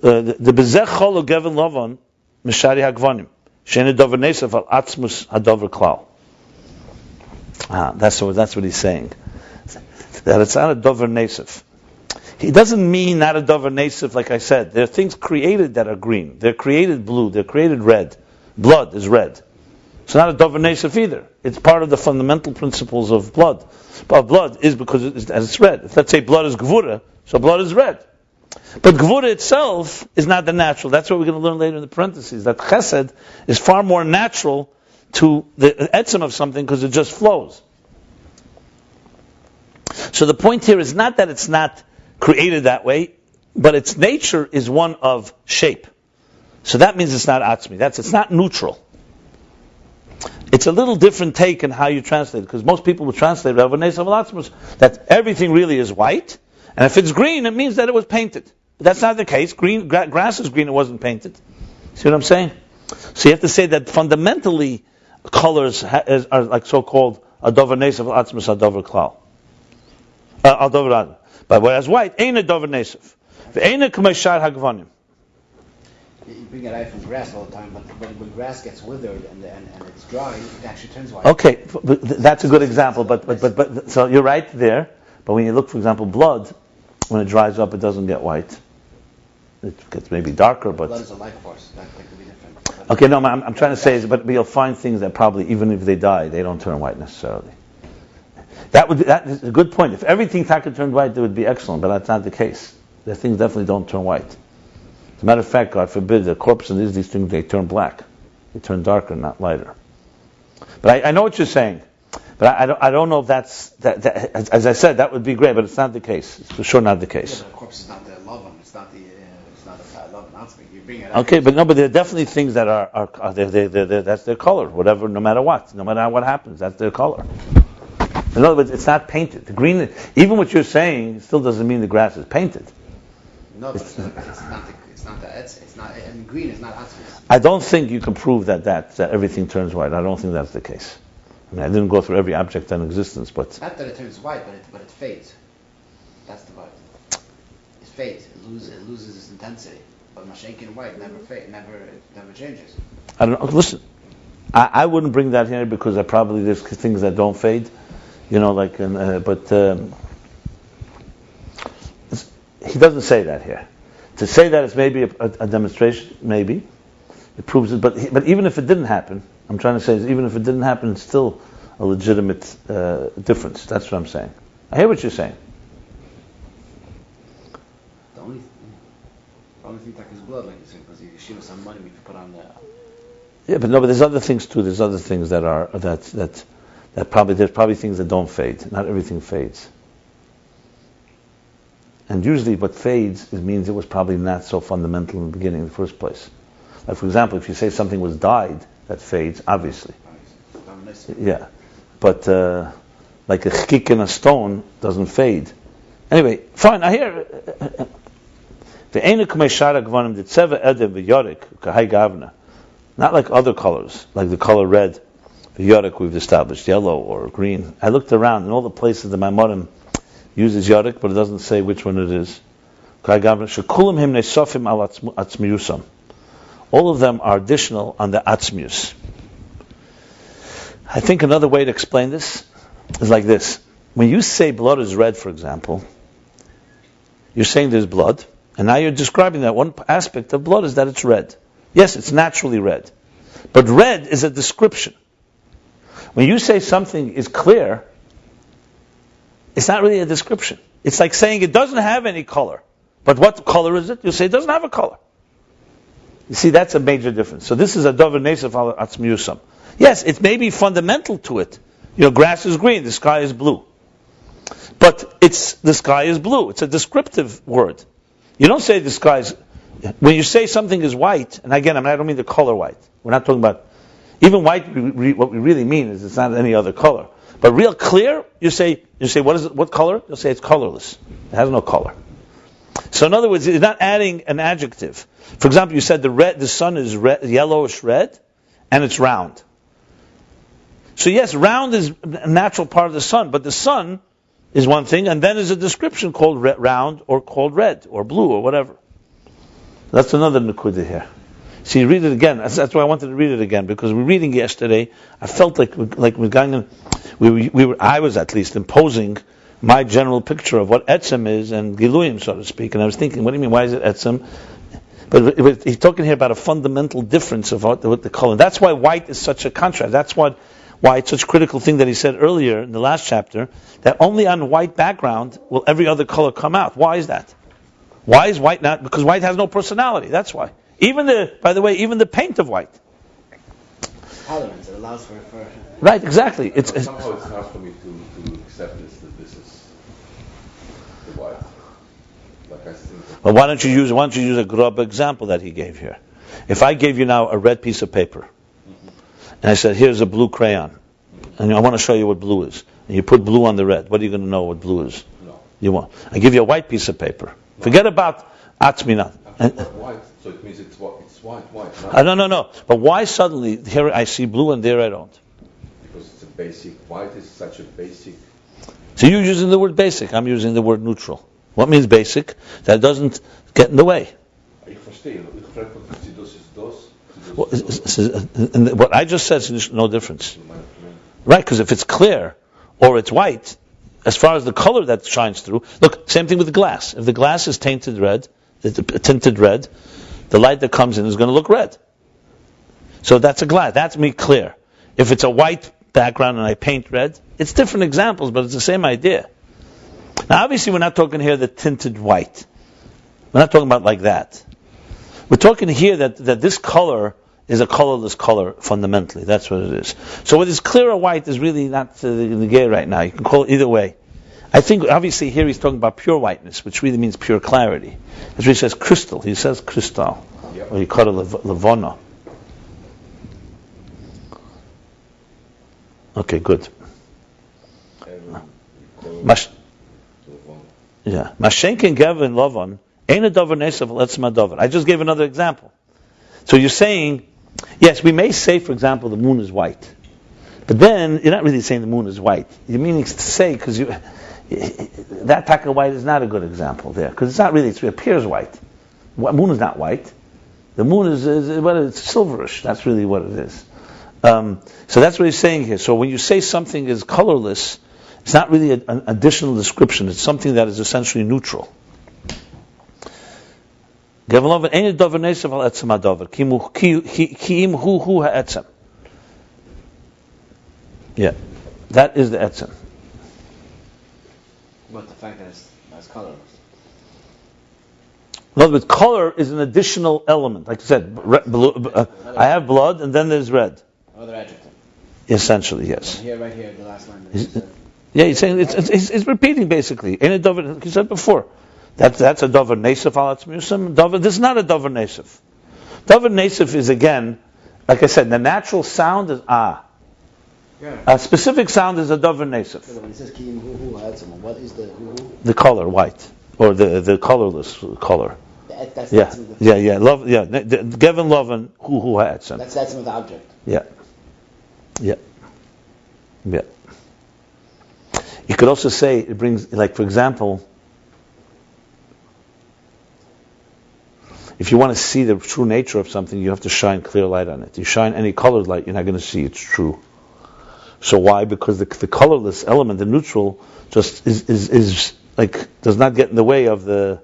the bezech chol Gavin Lovon mishari hagvanim she'ene dover nesef al atzmus hadover klal. That's what he's saying. That it's not a dover nesef. He doesn't mean not a dover nesef, like I said. There are things created that are green. They're created blue. They're created red. Blood is red. It's not a dover nesef either. It's part of the fundamental principles of blood. But blood is because it's red. If let's say blood is gvura, so blood is red. But gvura itself is not the natural. That's what we're going to learn later in the parentheses. That chesed is far more natural to the etzem of something because it just flows. So the point here is not that it's not created that way, but its nature is one of shape. So that means it's not atzmi. It's not neutral. It's a little different take in how you translate it, because most people would translate that everything really is white, and if it's green, it means that it was painted. But that's not the case. Grass is green, it wasn't painted. See what I'm saying? So you have to say that fundamentally, colors are like so-called adover nesef atzmus adover klal. But whereas white ain't adover nesef. Ain't a k'meshar hagvanim. You bring it out from grass all the time, but when grass gets withered and it's dry, it actually turns white. Okay, that's a good example. But so you're right there. But when you look, for example, blood, when it dries up, it doesn't get white. It gets maybe darker, but blood is a life force. That could be different. Okay, no, I'm trying to say is, but you'll find things that probably, even if they die, they don't turn white necessarily. That is a good point. If everything could turn white, that would be excellent. But that's not the case. The things definitely don't turn white. As a matter of fact, God forbid, the corpse and these things, they turn black. They turn darker, not lighter. But I know what you're saying. But I don't know if that's as I said, that would be great, but it's not the case. It's for sure not the case. Yeah, but the corpse is not the love, it's not the love announcement. You bring it out. Okay, but there are definitely things that are that's their color, whatever, no matter what happens, that's their color. In other words, it's not painted. The green, even what you're saying, still doesn't mean the grass is painted. No, but it's not the it's not. I mean, green is not atzmus. I don't think you can prove that everything turns white. I don't think that's the case. I mean, I didn't go through every object in existence, but not that it turns white, but it fades. That's the part. It fades. It loses its intensity. But mashenkin white never changes. I don't know. Listen, I wouldn't bring that here because there's things that don't fade. He doesn't say that here. To say that it's maybe a demonstration, maybe it proves it. But even if it didn't happen, I'm trying to say is even if it didn't happen, it's still a legitimate difference. That's what I'm saying. I hear what you're saying. The only thing that is blood, like you said, because you shoot some money we could put on the. Yeah, but there's other things too. There's other things that probably there's probably things that don't fade. Not everything fades. And usually what fades means it was probably not so fundamental in the beginning in the first place. Like for example, if you say something was dyed, that fades, obviously. Yeah. But like a chkik in a stone doesn't fade. Anyway, fine, I hear not like other colors, like the color red, the yorik we've established, yellow or green. I looked around in all the places the Maimorim uses yorik, but it doesn't say which one it is. All of them are additional on the atzmius. I think another way to explain this is like this. When you say blood is red, for example, you're saying there's blood, and now you're describing that one aspect of blood is that it's red. Yes, it's naturally red. But red is a description. When you say something is clear, it's not really a description. It's like saying it doesn't have any color. But what color is it? You'll say it doesn't have a color. You see, that's a major difference. So this is a dover nesef al atzmiyusam. Yes, it may be fundamental to it. Grass is green, the sky is blue. But the sky is blue. It's a descriptive word. You don't say the sky is... When you say something is white, and again, I don't mean the color white. We're not talking about... Even white, what we really mean is it's not any other color. But real clear, you say, what is it? What color? You'll say it's colorless. It has no color. So in other words, you're not adding an adjective. For example, you said the sun is red, yellowish red, and it's round. So yes, round is a natural part of the sun, but the sun is one thing, and then there's a description called round, or called red, or blue, or whatever. That's another nekuda here. See, read it again. That's why I wanted to read it again, because we're reading yesterday. I felt like we're going. I was at least imposing my general picture of what etzem is and giluyim, so to speak. And I was thinking, what do you mean? Why is it etzem? But he's talking here about a fundamental difference of what the color. That's why white is such a contrast. That's why it's such a critical thing that he said earlier in the last chapter, that only on white background will every other color come out. Why is that? Why is white not? Because white has no personality. That's why. By the way, even the paint of white. Tolerance, it allows for Right, exactly. Somehow it's hard for me to accept this, that this is the white. Like I think. But why don't you use a grub example that he gave here? If I gave you now a red piece of paper, and I said, here's a blue crayon, and I want to show you what blue is, and you put blue on the red, what are you going to know what blue is? No. You won't. I give you a white piece of paper. Forget about atzmina. White, so it means it's white. No. But why suddenly here I see blue and there I don't? Because it's a basic. White is such a basic. So you're using the word basic. I'm using the word neutral. What means basic? That doesn't get in the way. Ik verstehe. Ik begrijp wat je dus is dos. And what I just said is no difference. Right, because if it's clear or it's white, as far as the color that shines through, look, same thing with the glass. If the glass is tinted red, the light that comes in is going to look red. So that's a glass. That's me clear. If it's a white background and I paint red, it's different examples, but it's the same idea. Now, obviously, we're not talking here the tinted white. We're not talking about like that. We're talking here that this color is a colorless color fundamentally. That's what it is. So what is clear or white is really not in the gay right now. You can call it either way. I think obviously here he's talking about pure whiteness, which really means pure clarity. That's why he says crystal. He says crystal. Yep. Or you call it lavona. Okay, good. Mashenkin Gavin Lovon ain't a dover nesav letzma dover. I just gave another example. So you're saying, yes, we may say, for example, the moon is white, but then you're not really saying the moon is white. You're meaning to say because that type of white is not a good example there because it's not really. It appears white. The moon is not white. The moon is it's silverish. That's really what it is. So that's what he's saying here. So when you say something is colorless, it's not really an additional description. It's something that is essentially neutral. Yeah, that is the etzem. But the fact that it's colorless. In other words, color is an additional element. Like I said, I have blood and then there's red. Another adjective. Essentially, yes. Right here, the last line. Yeah, he's saying it's repeating basically. Ain't a dover, like you said before. That's a dover nesef al atzmusam. This is not a dover nesef. Dover nesef is again, like I said, the natural sound is ah. Yeah. A specific sound is a dover nesef. So when it says ki what is the hu? The color white or the colorless color. That's yeah. Love. Yeah. Gavin Loven hu ha'etzem. That's with the object. Yeah. You could also say it brings, like for example, if you want to see the true nature of something, you have to shine clear light on it. You shine any colored light, you're not going to see it's true. So why? Because the colorless element, the neutral, just is like does not get in the way of the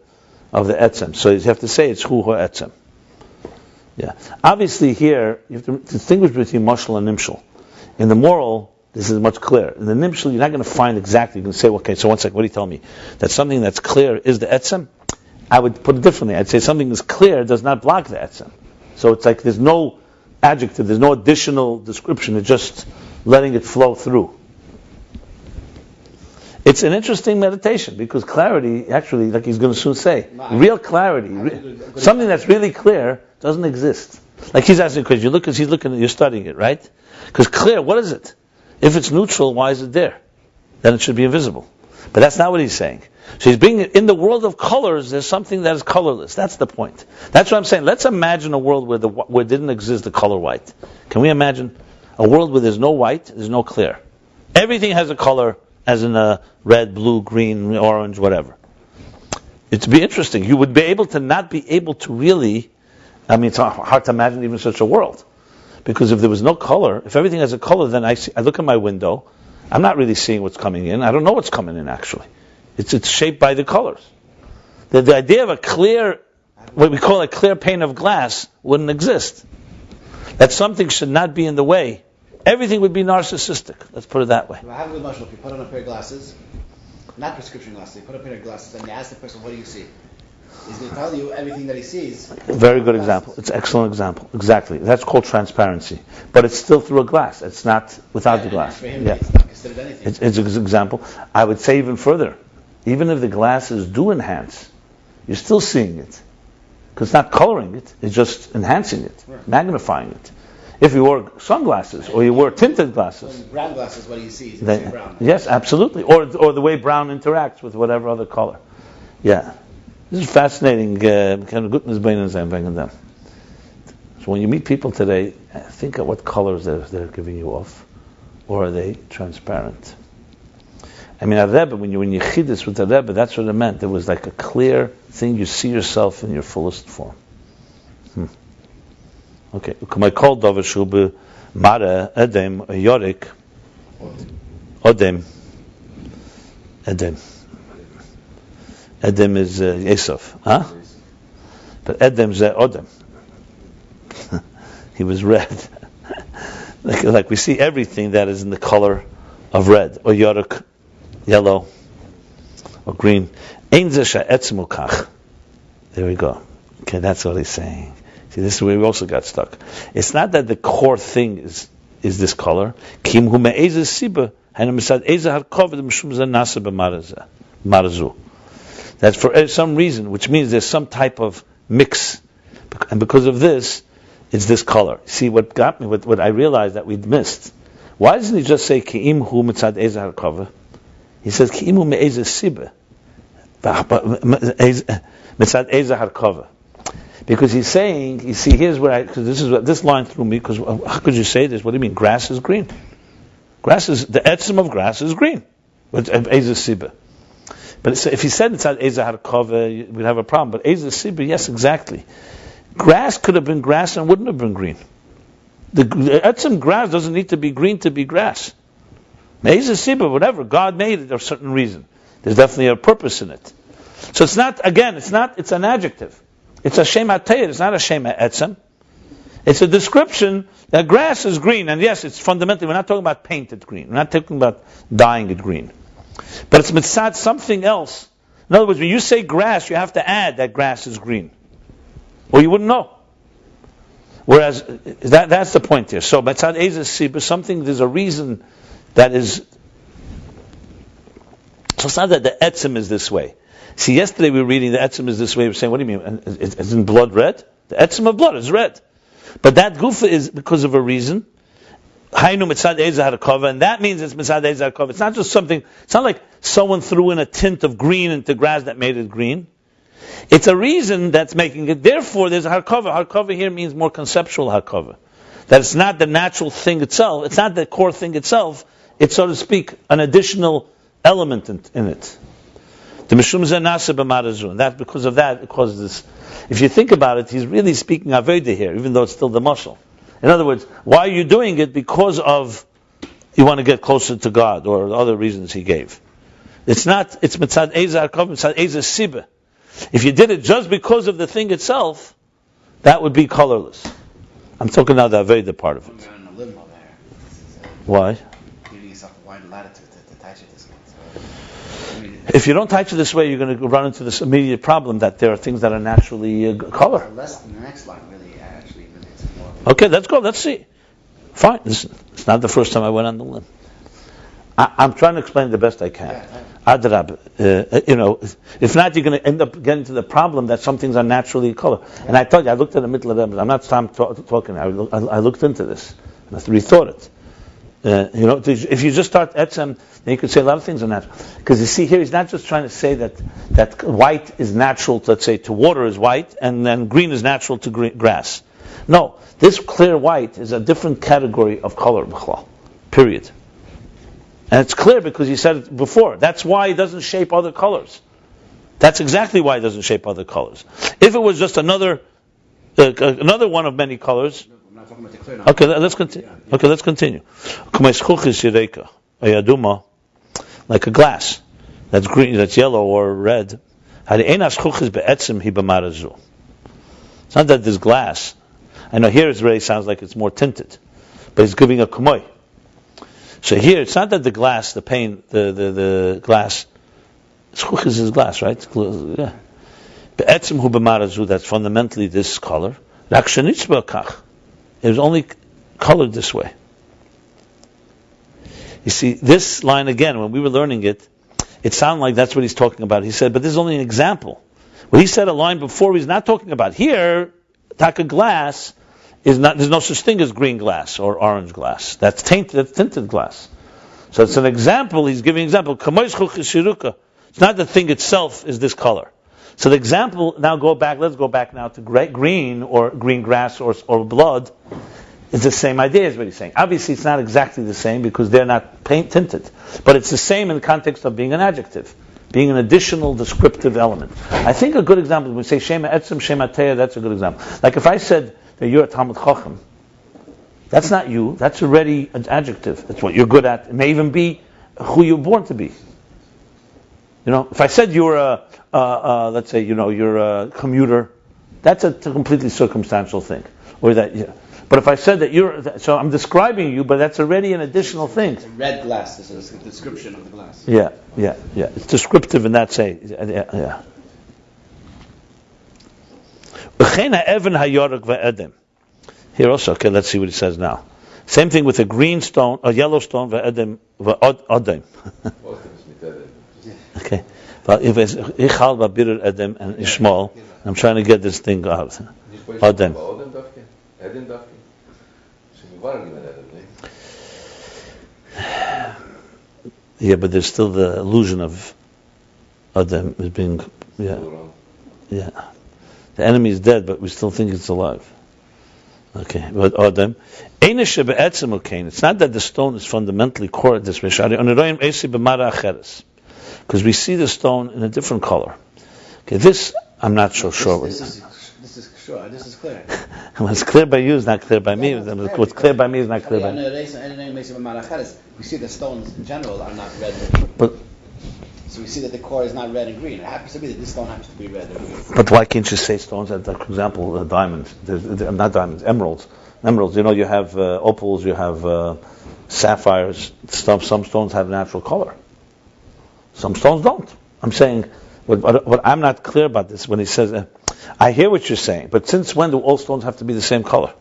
etzem. So you have to say it's hu ha'etzem. Yeah. Obviously here you have to distinguish between mashal and nimshal. In the moral, this is much clearer. In the nimshal, you're not going to find exactly. You can say, okay, so one second, what do you tell me? That something that's clear is the etzem? I would put it differently. I'd say something that's clear does not block the etzem. So it's like there's no adjective, there's no additional description. It's just letting it flow through. It's an interesting meditation because clarity, actually, like he's going to soon say, real clarity, something that's really clear doesn't exist. Like he's asking a question, you're studying it, right? Because clear, what is it? If it's neutral, why is it there? Then it should be invisible. But that's not what he's saying. So he's being in the world of colors. There's something that is colorless. That's the point. That's what I'm saying. Let's imagine a world where didn't exist the color white. Can we imagine a world where there's no white, there's no clear? Everything has a color, as in a red, blue, green, orange, whatever. It'd be interesting. You would be able to not be able to really. I mean, it's hard to imagine even such a world. Because if there was no color, if everything has a color, then I look at my window, I'm not really seeing what's coming in. I don't know what's coming in, actually. It's shaped by the colors. The idea of a clear, what we call a clear pane of glass, wouldn't exist. That something should not be in the way. Everything would be narcissistic. Let's put it that way. I have a good marshal. If you put on a pair of glasses, not prescription glasses, you put on a pair of glasses and you ask the person, what do you see? He's going to tell you everything that he sees. Very good example. It's an excellent example. Exactly. That's called transparency. But it's still through a glass. It's not without the glass. For him, it's not considered anything. It's an example. I would say even further. Even if the glasses do enhance, you're still seeing it. Because it's not coloring it, it's just enhancing it, magnifying it. If you wore sunglasses or you wore tinted glasses. Brown glasses, what do you see? You see brown. Yes, absolutely. Or the way brown interacts with whatever other color. Yeah. This is fascinating. So when you meet people today, think of what colors they're giving you off. Or are they transparent? I mean, a Rebbe, when you chiddush with the Rebbe, that's what it meant. There was like a clear thing, you see yourself in your fullest form. Okay. U'kamay kol davar shu b'mara edem yorik odem edem is Yosef, huh? But edem is odem. He was red. like we see everything that is in the color of red or yorik, yellow or green. Ein ze she'etzem ukach. There we go. Okay, that's what he's saying. See, this is where we also got stuck. It's not that the core thing is this color. Kim hu me'ezeh siba, hainu misad ezeh harkoved mishum zeh nasa b'marazu. That's for some reason, which means there's some type of mix. And because of this, it's this color. See, what got me, what I realized that we'd missed. Why doesn't he just say Ki'im hu mitzad ezeh harkoved? He says Ki'im hu me'ezeh siba. Mitzad ezeh harkoved. Because he's saying, you see, here's what this line threw me, because how could you say this? What do you mean? Grass is green. The etzem of grass is green. But ezeh siba. But if he said it's not ezeh harkova, we'd have a problem. But ezeh siba, yes, exactly. Grass could have been grass and wouldn't have been green. The etzem grass doesn't need to be green to be grass. Ezeh siba, whatever, God made it for a certain reason. There's definitely a purpose in it. So it's an adjective. It's a shem hatayir, it's not a shem ha'etzem. It's a description that grass is green, and yes, it's fundamentally, we're not talking about painted green. We're not talking about dyeing it green. But it's mitzad something else. In other words, when you say grass, you have to add that grass is green. Or you wouldn't know. Whereas, that's the point here. So, mitzad ezeh siba, there's a reason that is, so it's not that the etzem is this way. See, yesterday we were reading the etzem is this way. We're saying, what do you mean? Isn't blood red? The etzem of blood is red. But that gufa is because of a reason. Hainu mitzad ezeh harkova, and that means it's mitzad ezeh harkova. It's not just something, it's not like someone threw in a tint of green into grass that made it green. It's a reason that's making it. Therefore, there's a harkova. Harkova here means more conceptual harkova. That it's not the natural thing itself. It's not the core thing itself. It's, so to speak, an additional element in it. The mishum zeh nasa b'marazu, and that because of that it causes this. If you think about it, he's really speaking avodah here, even though it's still the mashal. In other words, why are you doing it? Because of you want to get closer to God, or other reasons he gave. It's not. It's mitzad ezeh harkov, mitzad ezeh siba. If you did it just because of the thing itself, that would be colorless. I'm talking now the avodah part of it. You're on a limb over here. Why? Giving yourself a wide latitude to touch it this way. If you don't touch it this way, you're going to run into this immediate problem that there are things that are naturally color. Less than the next line, really, actually, it's more. Okay, let's go. Let's see. Fine. Listen, it's not the first time I went on the limb. I'm trying to explain the best I can. Adrab, if not, you're going to end up getting to the problem that some things are naturally color. Yeah. And I told you, I looked at the middle of them. I'm not talking. I looked into this and I rethought it. If you just start etzem, then you could say a lot of things are natural. Because you see here, he's not just trying to say that white is natural, let's say, to water is white, and then green is natural to grass. No, this clear white is a different category of color, period. And it's clear because he said it before. That's why it doesn't shape other colors. That's exactly why it doesn't shape other colors. If it was just another one of many colors. I'm not talking about the clear now. Okay, let's continue. Okay, let's continue. Like a glass that's green, that's yellow or red. It's not that this glass. I know here it really sounds like it's more tinted, but it's giving a kumoy. So here, it's not that the glass, the glass, schuchis is glass, right? Yeah. Be'etzem hu b'marazu, that's fundamentally this color. Rak shenitzba kach. It was only colored this way. You see, this line again, when we were learning it, it sounded like that's what he's talking about. He said, but this is only an example. What he said a line before, he's not talking about. Here, taka glass is not. There's no such thing as green glass or orange glass. That's tainted. That's tinted glass. So it's an example. He's giving an example. It's not the thing itself is this color. So the example. Now let's go back now to green or green grass or blood. It's the same idea as what he's saying. Obviously, it's not exactly the same because they're not tinted, but it's the same in the context of being an adjective, being an additional descriptive element. I think a good example is when we say Shema Etzem, Shema Teya, that's a good example. Like if I said that you're a Talmud Chacham, that's not you, that's already an adjective. That's what you're good at. It may even be who you're born to be. If I said you're let's say, you're a commuter, that's a completely circumstantial thing. Or that, yeah. But if I said that so I'm describing you, but that's already an additional thing. It's a red glass. This is a description of the glass. Yeah. It's descriptive in that say. Yeah. Here also, okay, let's see what he says now. Same thing with a green stone, a yellow stone, ve'edem. Okay. But if it's Ichal, Babir, Edem, and Ishmael, I'm trying to get this thing out. Adem. Yeah, but there's still the illusion of Adam is being, yeah. The enemy is dead, but we still think it's alive. Okay, but Adam, it's not that the stone is fundamentally core at this because we see the stone in a different color. Okay, this I'm not so sure. This is sure. This is clear. What's clear by you is not clear by me. What's clear by me is not clear by me. We see the stones in general are not red. So we see that the core is not red and green. It happens to be that this stone happens to be red or green. But why can't you say stones? For example, diamonds. Not diamonds. Emeralds. Emeralds. You have opals. You have sapphires. Some stones have natural color. Some stones don't. I'm saying. What I'm not clear about this when he says, I hear what you're saying, but since when do all stones have to be the same color?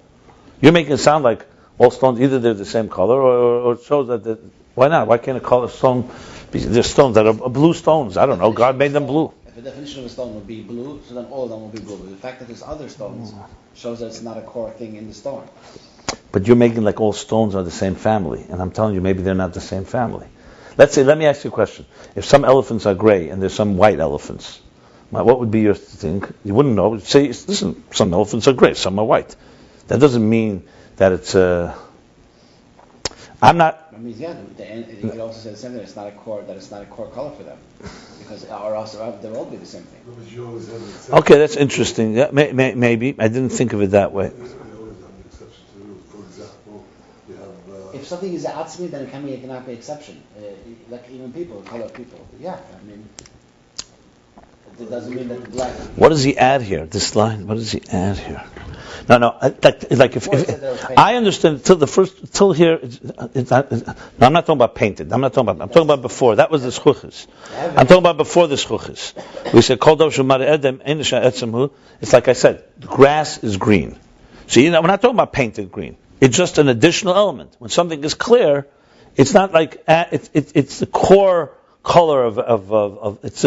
You're making it sound like all stones, either they're the same color or it shows that, why not? Why can't a color stone be, there's stones that are blue stones, I don't know, God made them blue. If the definition of a stone would be blue, so then all of them will be blue. But the fact that there's other stones shows that it's not a core thing in the stone. But you're making like all stones are the same family, and I'm telling you maybe they're not the same family. Let me ask you a question. If some elephants are gray and there's some white elephants, what would be your thing? You wouldn't know. You'd say, listen, some elephants are gray, some are white. That doesn't mean that it's I'm not. I mean, yeah, you could also say the same thing. It's not a core color for them, because or else they'll all be the same thing. Okay, that's interesting. Yeah, maybe I didn't think of it that way. If something is atzmi, then it cannot be exception. Like even people, color people. Yeah, I mean, it doesn't mean that black. What does he add here? This line. What does he add here? No. Like if I understand till here. It's not, no, I'm not talking about painted. I'm talking about before. That was the schuches. I'm talking about before the schuches. We said kol davar shemar edem enisha etzemhu. It's like I said, the grass is green. So we're not talking about painted green. It's just an additional element. When something is clear, it's not like it's the core color of it's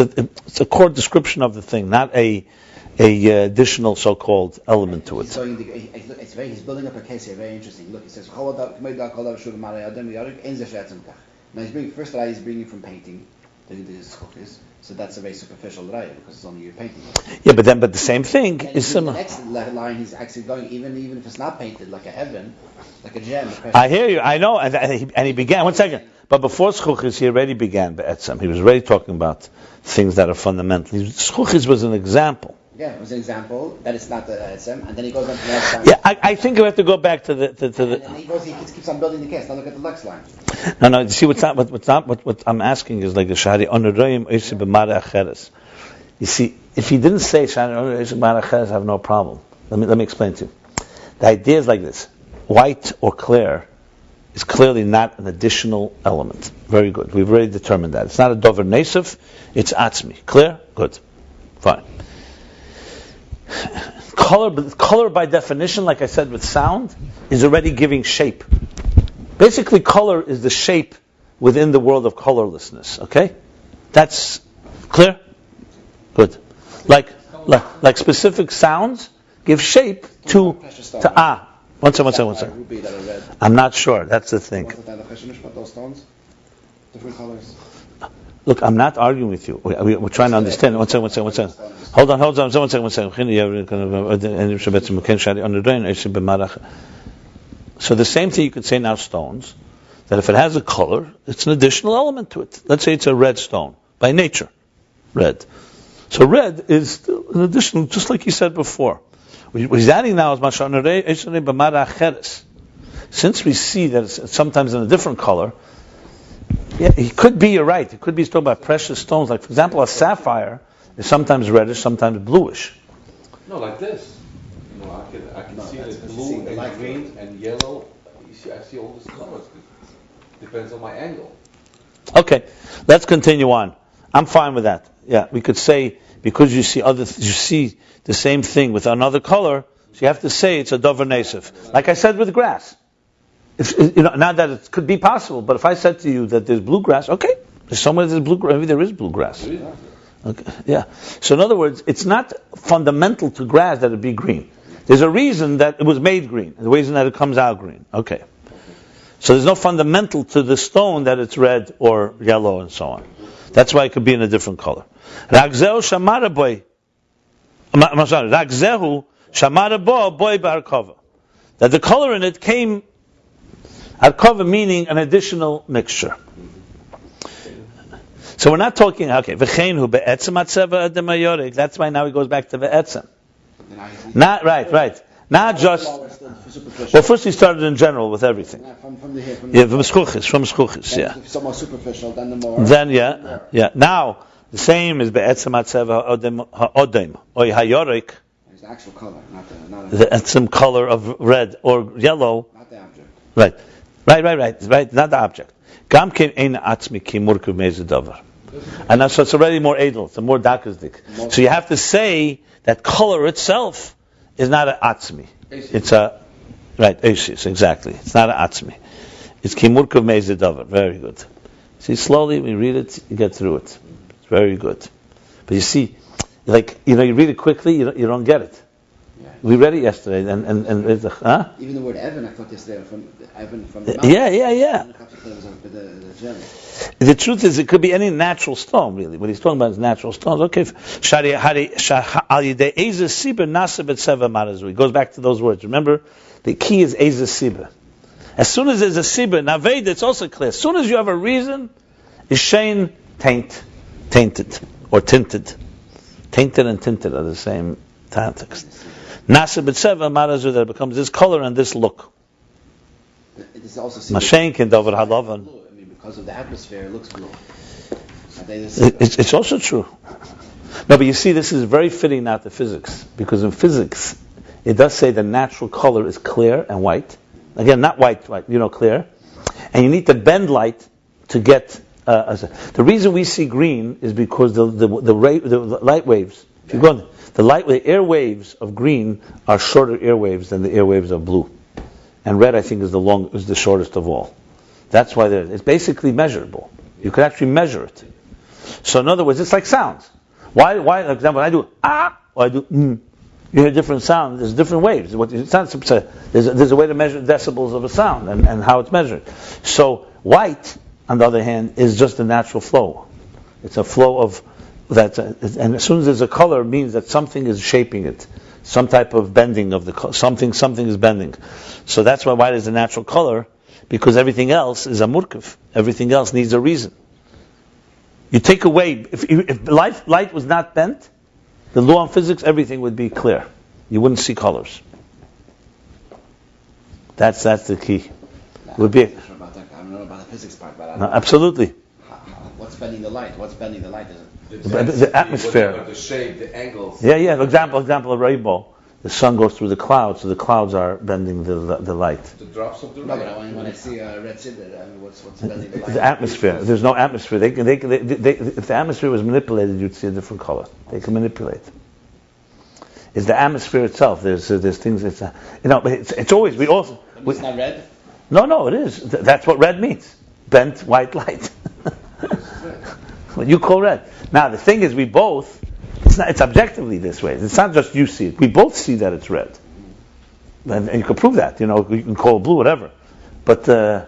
a core description of the thing, not a additional so-called element to it. He's building up a case here. Very interesting. Look, he says now he's bringing from painting. So that's a very superficial raya because it's only you're painting. Yeah, but the same thing is similar. The next line he's actually going even if it's not painted like a heaven, like a gem. I hear you. I know, and he began. 1 second. But before Schuchis, he already began be'etzem. He was already talking about things that are fundamental. Schuchis was an example. Yeah, it was an example that it's not the etzem, and then he goes on to the next line. Yeah, I think we have to go back to the. And he keeps on building the case. Now look at the next line. No. You see, what I'm asking is like the shari onodoyim oisi b'mara acheres. You see, if he didn't say shari onodoyim oisi b'mara acheres, I have no problem. Let me explain to you. The idea is like this: white or clear is clearly not an additional element. Very good. We've already determined that it's not a dover nesef. It's atzmi. Clear? Good. Fine. Color by definition, like I said with sound, is already giving shape. Basically, color is the shape within the world of colorlessness. Okay? That's clear? Good. Like, like specific sounds give shape to ah. One second. Ruby that are red. I'm not sure. That's the thing. Wasn't that the question about those stones? Different colors. Look, I'm not arguing with you. We're trying to understand. One second. Hold on. One second. So the same thing you could say now stones, that if it has a color, it's an additional element to it. Let's say it's a red stone, by nature, red. So red is an additional, just like you said before. What he's adding now is since we see that it's sometimes in a different color, yeah, it could be, you're right, it could be talking about precious stones. Like, for example, a sapphire is sometimes reddish, sometimes bluish. No, like this. I can see the blue and green and yellow. I see all these colors. Depends on my angle. Okay, let's continue on. I'm fine with that. Yeah, we could say, because you see you see the same thing with another color, so you have to say it's a dover nesif. Like I said with grass. Not that it could be possible, but if I said to you that there's bluegrass, okay, there's somewhere there's bluegrass, maybe there is bluegrass. Okay, yeah. So in other words, it's not fundamental to grass that it be green. There's a reason that it was made green, the reason that it comes out green. Okay. So there's no fundamental to the stone that it's red or yellow and so on. That's why it could be in a different color. Ragzehu shamara boy barkova. That the color in it came arkova, meaning an additional mixture. So we're not talking, okay, v'cheinu be'etzem atzeva adam hayorek. That's why now he goes back to ve'etzem. Not right. Not just. Well, first he started in general with everything. From schuchis, yeah. If it's more superficial, then the more. Then yeah. Now the same is be'etzem atzeva ha'odem oy hayorek. It's the actual color, not the etzem color of red or yellow. Not the object. Right. Not the object. Gam kein ein atzmi ki murkav meiz davar. And so it's already more edel, it's a more dakazdik. So you have to say that color itself is not an atzmi. It's a, right, eishis, exactly. It's not an atzmi. It's ki murkav meiz davar. Very good. See, slowly we read it, you get through it. It's very good. But you see, like, you read it quickly, you don't get it. Yeah. We read it yesterday, and Even the word Evan, I thought yesterday from Evan from the Yeah. The The truth is, it could be any natural stone, really. What he's talking about is natural stones. Okay, he goes back to those words. Remember, the key is Eza Siba. As soon as there's a Siba, Naved, it's also clear. As soon as you have a reason, is Shane tainted, or tinted. Tainted and tinted are the same context. Nasa b'tzeva marazu, that it becomes this color and this look. It is also Mashenkin dover halavan. Because of the atmosphere, it looks blue. It's also true. No, but you see, this is very fitting now to physics, because in physics, it does say the natural color is clear and white. Again, not white, clear. And you need to bend light to get. The reason we see green is because the light waves. If you go, the air waves of green are shorter air waves than the air waves of blue, and red, I think, is the shortest of all. That's why it's basically measurable. You can actually measure it. So in other words, it's like sounds. Why? For example, when I do or I do you hear different sounds. There's different waves. There's a way to measure decibels of a sound and how it's measured. So white, on the other hand, is just a natural flow. It's a flow of that, and as soon as there's a color, it means that something is shaping it. Some type of bending of the color. Something is bending. So that's why white is a natural color, because everything else is a murkav. Everything else needs a reason. You take away, if light was not bent, the law of physics, everything would be clear. You wouldn't see colors. That's the key. I don't know about the physics part, but absolutely. What's bending the light? The atmosphere. The shape, the angles. Yeah. Example of rainbow. The sun goes through the clouds, so the clouds are bending the light. The drops of the rain. No, but when I see a red cinder, what's bending the light? The atmosphere. There's no atmosphere. They if the atmosphere was manipulated, you'd see a different color. They can manipulate. It's the atmosphere itself. There's things. It's always It's not red. No, it is. That's what red means. Bent white light. What you call red. Now the thing is, it's not. It's objectively this way. It's not just you see it. We both see that it's red, and you can prove that. You can call it blue, whatever. But Yeah,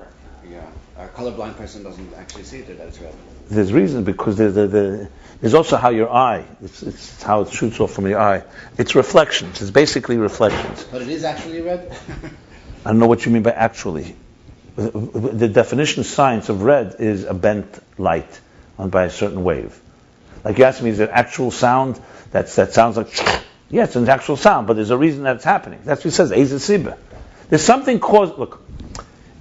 a colorblind person doesn't actually see it that it's red. there's reason because there's also how your eye. It's how it shoots off from your eye. It's reflections. It's basically reflections. But it is actually red. I don't know what you mean by actually. The definition of science of red is a bent light by a certain wave. Like you asked me, is it actual sound that sounds like? Yeah, it's an actual sound, but there's a reason that it's happening. That's what it says. Eiz Siba. There's something caused. Look,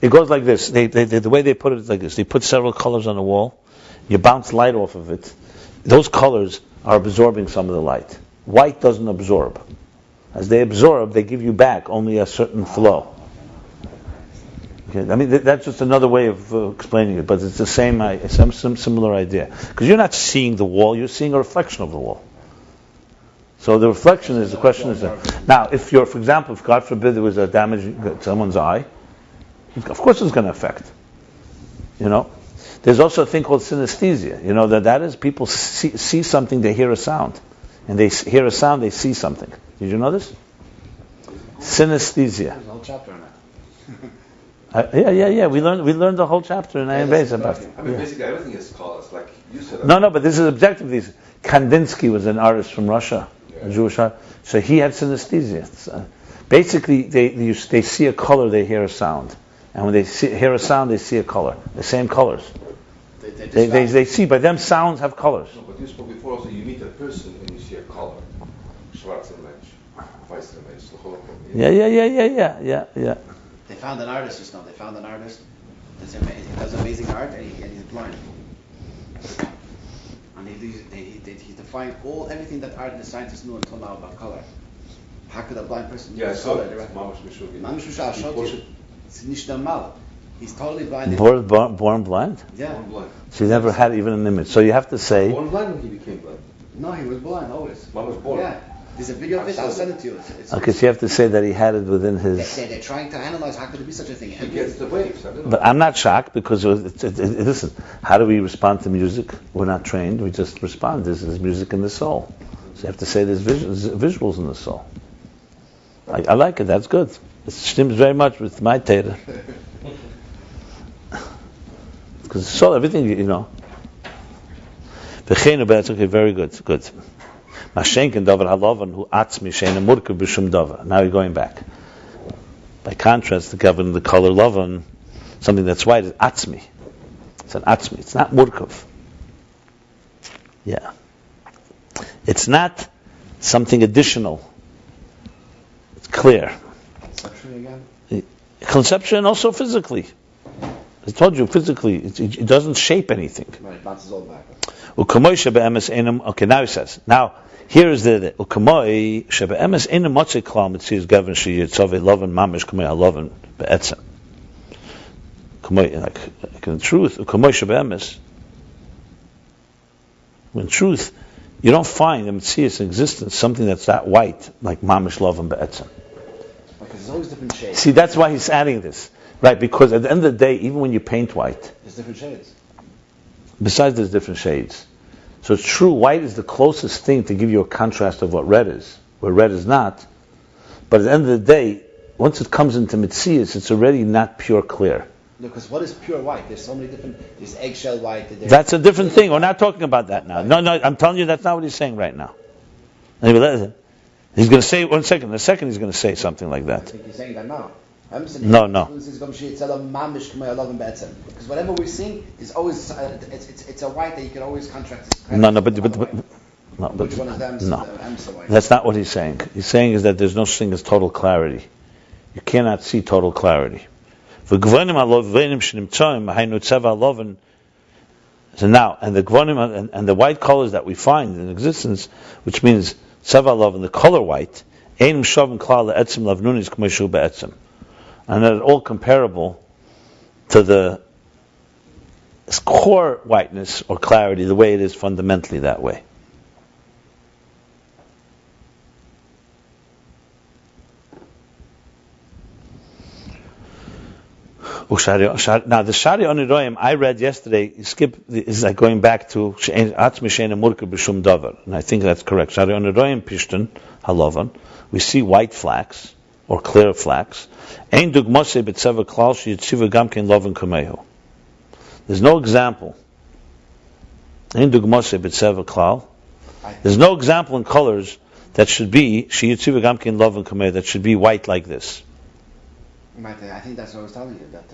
it goes like this. The way they put it is like this. They put several colors on the wall. You bounce light off of it. Those colors are absorbing some of the light. White doesn't absorb. As they absorb, they give you back only a certain flow. Okay, I mean that's just another way of explaining it, but it's the same, some similar idea. Because you're not seeing the wall; you're seeing a reflection of the wall. So the reflection is the question is now if for example, if God forbid there was a damage to someone's eye, of course it's going to affect. There's also a thing called synesthesia. That is people see something, they hear a sound, and they hear a sound, they see something. Did you know this? Synesthesia. There's a whole chapter on that. Yeah. We learned the whole chapter in Ayin Beis about it. I mean, basically everything is colors, like you said. No, but this is objective. Kandinsky was an artist from Russia, a Jewish artist. So he had synesthesia. Basically, they see a color, they hear a sound, and when they hear a sound, they see a color. The same colors. They see. By them, sounds have colors. No, but you spoke before also. You meet a person and you see a color. Schwarzer Mensch, weißer Mensch, the whole thing. Yeah. They found an artist just now. They found an artist he does amazing art and he's blind. And he defined everything that art and the scientists knew until now about color. How could a blind person use color? Mamish Mishugin. Mamish Mishugin, I'll show you. It's nicht normal. He's totally blind. Born blind? Yeah. Born blind. So he never had even an image. So you have to say... Born blind when he became blind. No, he was blind always. Mom was born. Yeah. There's a video of it. I'll send it to you. Okay, so you have to say that he had it within his... They're trying to analyze how could it be such a thing. He gets the waves. I don't know. But I'm not shocked because, listen, how do we respond to music? We're not trained. We just respond. There's music in the soul. So you have to say there's visuals in the soul. I like it. That's good. It stems very much with my Torah. Because the soul, everything, Okay, very good. Good. Now you're going back. By contrast, the color lavan, something that's white, is atzmi. It's an atzmi. It's not murkav. Yeah. It's not something additional. It's clear. Conceptually again? Conceptually and also physically. I told you, physically, it doesn't shape anything. Right, it bounces all back. Okay, now he says. Now, here is the ukamoi shebe'emes enu motzei klal mitzias gavin sheyitzavei loven mamish kamei haloven be'etzem. Like in truth, ukamoi shebe'emes. In truth, you don't find in mitzias existence something that's that white like mamish loven be'etzem. Because there's always different shades. See, that's why he's adding this, right? Because at the end of the day, even when you paint white, There's different shades. besides there's different shades. So it's true, white is the closest thing to give you a contrast of what red is, where red is not. But at the end of the day, once it comes into Metzias, it's already not pure clear. Because what is pure white? There's so many different. There's eggshell white. That's a different thing. We're not talking about that now. No, I'm telling you that's not what he's saying right now. Anyway, he's going to say, 1 second, in a second he's going to say something like I that. think he's saying that now. No. Because whatever we're seeing is always it's a white that you can always contrast. No, but Which one of them is no. the white? That's not what he's saying. He's saying is that there's no such thing as total clarity. You cannot see total clarity. So now, and the gvonim and the white colors that we find in existence, which means tzeva lov, the color white, and they're all comparable to the core whiteness or clarity, the way it is fundamentally that way. Now the Shari Oniroyim I read yesterday, is like going back to Atzmi Shein Murka B'Shum Davar, and I think that's correct. Shari Oniroyim Pishton Halavan. We see white flax or clear flax. Ein Dugmose B'Tzeva Klal Sheyitziva Gamkein Lovan Kamehu. There's no example. Ein Dugmose B'Tzeva Klal. There's no example in colors that should be Sheyitziva Gamkein Lovan Kamehu, that should be white like this. I think that's what I was telling you, that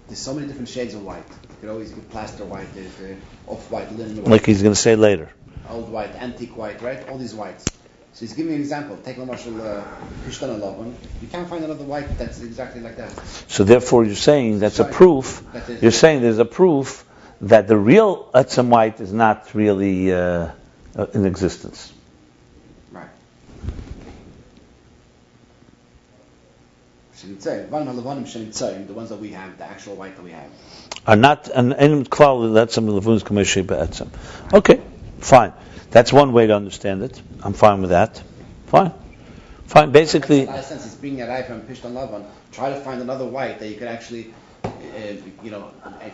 there's so many different shades of white. You get plaster white, there's off-white, linen white. Like he's going to say later. Old white, antique white, right? All these whites. So he's giving me an example. Take Lamashal Pishtana Lovan. You can't find another white that's exactly like that. So therefore you're saying that's a proof, you're saying there's a proof that the real Etzem white is not really in existence. Right. The ones that we have, the actual white that we have, are not an klal letzem levuns kameshei be'etzem. Okay, fine. That's one way to understand it. I'm fine with that. Fine. Basically, in a sense, it's bringing a eye from Pishtan Lavan. Try to find another white that you could actually, if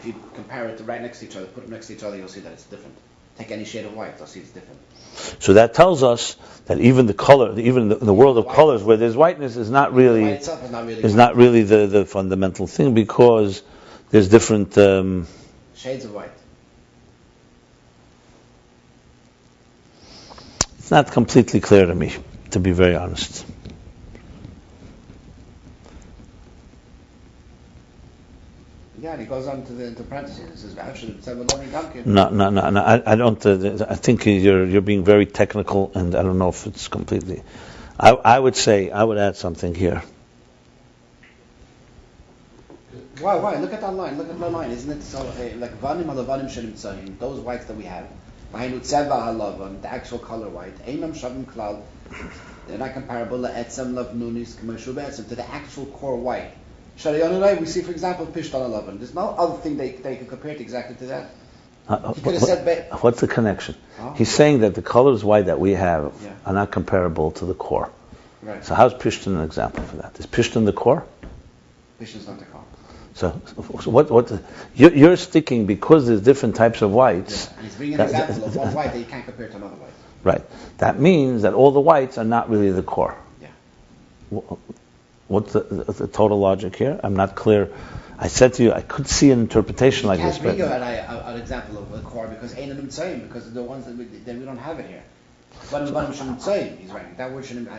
you compare it to right next to each other, put them next to each other, you'll see that it's different. Take any shade of white, you'll see it's different. So that tells us that even the color, even in the world of colors, where there's whiteness, is not really the fundamental thing, because there's different shades of white. It's not completely clear to me, to be very honest. Yeah, and he goes on to the parentheses. It says, No. I don't. I think you're being very technical, and I don't know if it's completely. I would add something here. Why? Look at that line. Look at the line. Isn't it so like vanim halavanim shenim tzayim? Those whites that we have. V'hainu tzeva halavan, the actual color white. Einam shavim klal. They're not comparable to etzem lavnunis k'moshu be'etzem, to the actual core white. We see, for example, Pishtan 11. There's no other thing they can compare it exactly to that. What's the connection? Huh? He's saying that the colors white that we have are not comparable to the core. Right. So how's Pishtan an example for that? Is Pishtan the core? Pishtan's not the core. So what? You're sticking because there's different types of whites. Yeah. And he's bringing an example of one white that you can't compare to another white. Right. That means that all the whites are not really the core. Yeah. What's the total logic here? I'm not clear. I said to you, I could see an interpretation like this. You can't bring an example of the core because ain't them saying, because the ones that we don't have it here. He's right. That word shouldn't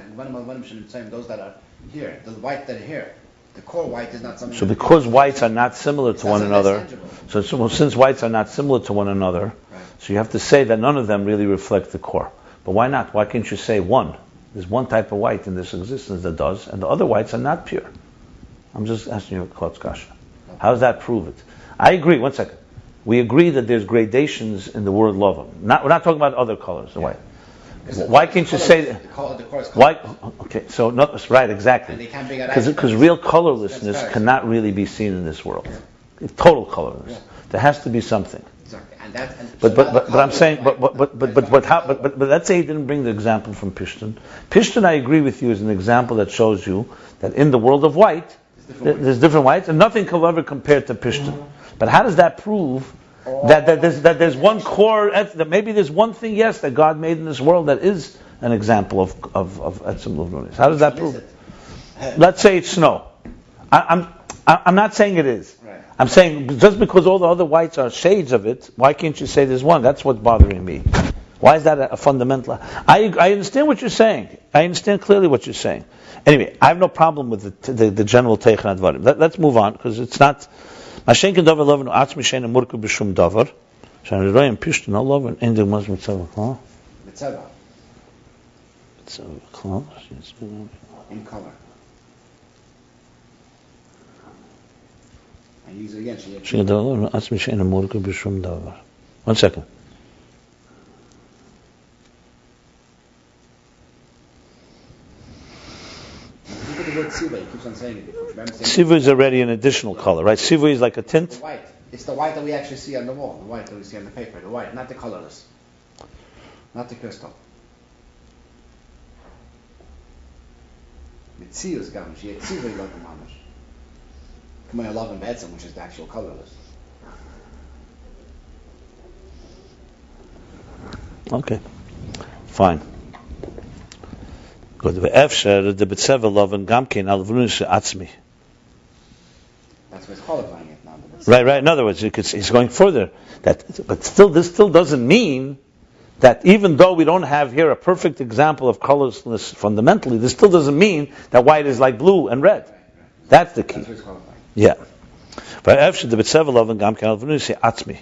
those that are here, the white that are here. The core white is not something. So because whites are not similar to one another, since whites are not similar to one another, right. So you have to say that none of them really reflect the core. But why not? Why can't you say one? There's one type of white in this existence that does, and the other whites are not pure. I'm just asking you a klotz kasha. How does that prove it? I agree. One second. We agree that there's gradations in the word love. We're not talking about other colors. White. Why can't you say that? Why? Okay, so not right, exactly. Because real colorlessness cannot really be seen in this world. Total colorlessness. There has to be something. But I'm saying, but let's say he didn't bring the example from Pishtan. Pishtan, I agree with you, is an example that shows you that in the world of white, there's different whites, and nothing can ever compare to Pishtan. But how does that prove that there's one core, that maybe there's one thing, yes, that God made in this world that is an example of Etzem Luvnunis? How does that prove it? Let's say it's snow. I'm not saying it is. Right. I'm saying just because all the other whites are shades of it, why can't you say there's one? That's what's bothering me. Why is that a fundamental? I understand what you're saying. I understand clearly what you're saying. Anyway, I have no problem with the general teichan advarim. Let's move on, because it's not. Mashenkin davar lovenu atzmi shein murku b'shum davar. Shani royim pishtan all over and the Muslim mitzvah. Mitzvah. Mitzvah. In color. I use it again. One second. Look at the word siva. He keeps on saying it. Siva is already an additional color, right? Siva is like a tint. The white. It's the white that we actually see on the wall. The white that we see on the paper. The white, not the colorless. Not the crystal. Mitzius gam. She yetziva ilot mamash. K'may Alavan Be'etzem, which is the actual colorless. Okay, fine. Good. Ve'efsher the b'tzeva loven gamkein al v'nunis atzmi. That's what's qualifying it now. Right. In other words, he's going further. But still, this still doesn't mean that even though we don't have here a perfect example of colorlessness fundamentally, this still doesn't mean that white is like blue and red. Right. That's the key. That's what's qualifying. Yeah. Ve'efsher the b'tzeva loven gamkein al v'nunis atzmi.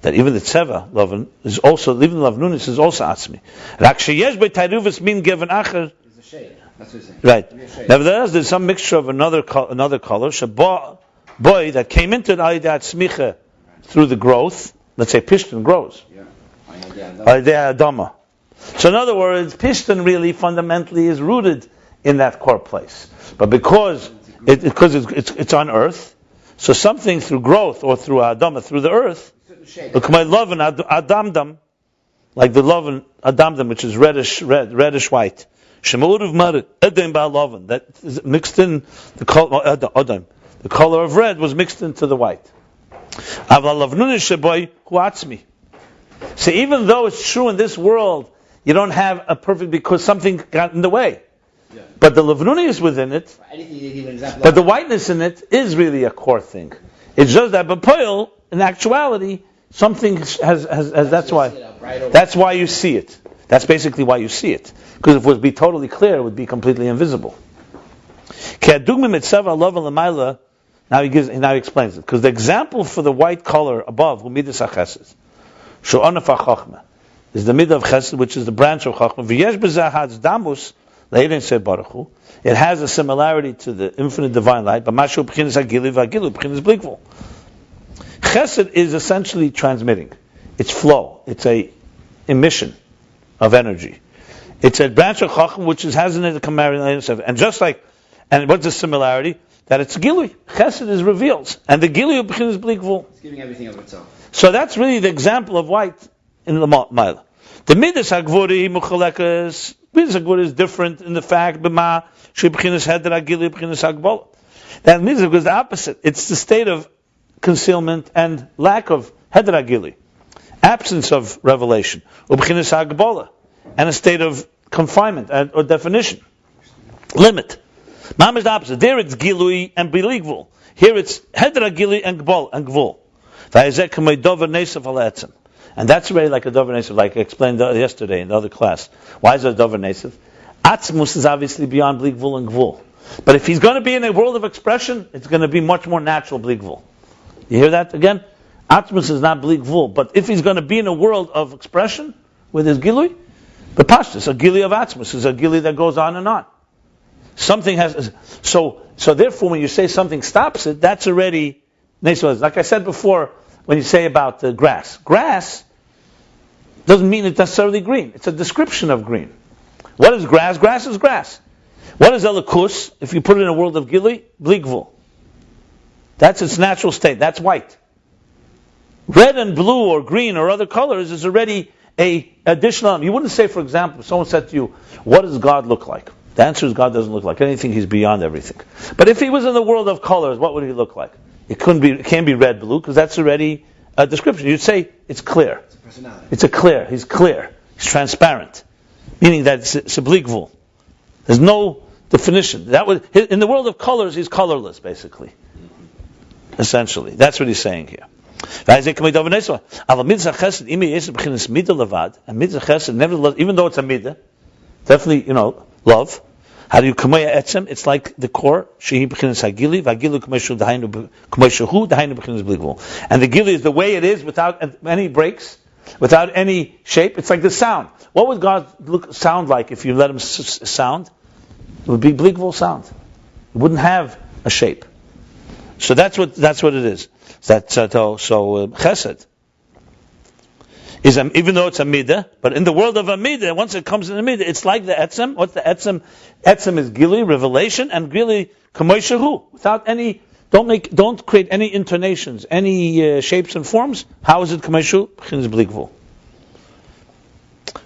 That even the tzeva loven is also, even the lavnunis is also atzmi. Rak sheyesh bei tayruvus min given acher. It's a shade. That's what he's saying. Right. Shade. Nevertheless, there's some mixture of another color. Shaba boy that came into al yedei tzmicha through the growth. Let's say pishton grows. Yeah. Al yedei adama. So in other words, pishton really fundamentally is rooted in that core place. But because it's on earth, so something through growth or through adama, through the earth. Look, my love and adamdam, like the love and adamdam, which is reddish white. Shemauruv mar edem ba'loven, that is mixed in the color adam. The color of red was mixed into the white. Aval lavnunis sheboy hu atzmi. So even though it's true in this world, you don't have a perfect because something got in the way. Yeah. But the lavnunis within it, but the whiteness in it is really a core thing. It's just that B'poil, in actuality, something has that's why you see it. That's basically why you see it. Because if it would be totally clear, it would be completely invisible. Now he explains it. Because the example for the white color above, Midas HaChesed, is the midah of Chesed, which is the branch of Chachma. It has a similarity to the infinite divine light, but Chesed is essentially transmitting. It's flow. It's a emission of energy. It's a branch of Chacham which has in it a command. And just like, and what's the similarity? That it's Gilui. Chesed is reveals. And the Gilui of B'chinas Blikvul. It's giving everything of itself. So that's really the example of white in the Maila. The Midas HaGvuri Muchalekas. Midas HaGvuri is different in the fact, B'ma, She B'chinas Hedra Gilui B'chinas HaGbola. That Midas HaGvuri is the opposite. It's the state of concealment and lack of hedra gili, absence of revelation, ubchinas hagbola, and a state of confinement or definition, limit. Mam is the opposite. There it's gilui and biligvul. Here it's hedra gili and gvul. And that's really like a dover nesav, like I explained yesterday in the other class. Why is it a dover nesav? Atzmus is obviously beyond bligvul and gvul. But if he's going to be in a world of expression, it's going to be much more natural bligvul. You hear that again? Atmos is not bleak vul, but if he's going to be in a world of expression with his gilui, the pashtus, a gili of Atmos, is a gili that goes on and on. Something has so therefore when you say something stops it, that's already like I said before when you say about the grass. Grass doesn't mean it's necessarily green. It's a description of green. What is grass? Grass is grass. What is elikus? If you put it in a world of gili, bleak vul. That's its natural state. That's white. Red and blue or green or other colors is already a additional. You wouldn't say, for example, if someone said to you, what does God look like? The answer is God doesn't look like anything. He's beyond everything. But if he was in the world of colors, what would he look like? It can't be red, blue, because that's already a description. You'd say it's clear. It's a personality. It's a clear. He's clear. He's transparent. Meaning that it's a bleak vul. There's no definition. In the world of colors, he's colorless, basically. Essentially, that's what he's saying here. And mitzvah chesed, nevertheless, even though it's a midah, definitely, love. How do you kamaya etzem? It's like the core. Shehi b'chinas hagili, v'hagilu k'meishu k'meishu dahainu b'chinas bligvul. And the gili is the way it is, without any breaks, without any shape. It's like the sound. What would God sound like if you let him sound? It would be bligvul sound. It wouldn't have a shape. So that's what it is. Chesed is even though it's a midah, but in the world of a midah, once it comes in a midah, it's like the etzem. What's the etzem? Etzem is gili, revelation, and gili kamoishahu. Without any, don't create any intonations, any shapes and forms. How is it kamoishu? B'chinas bligvul.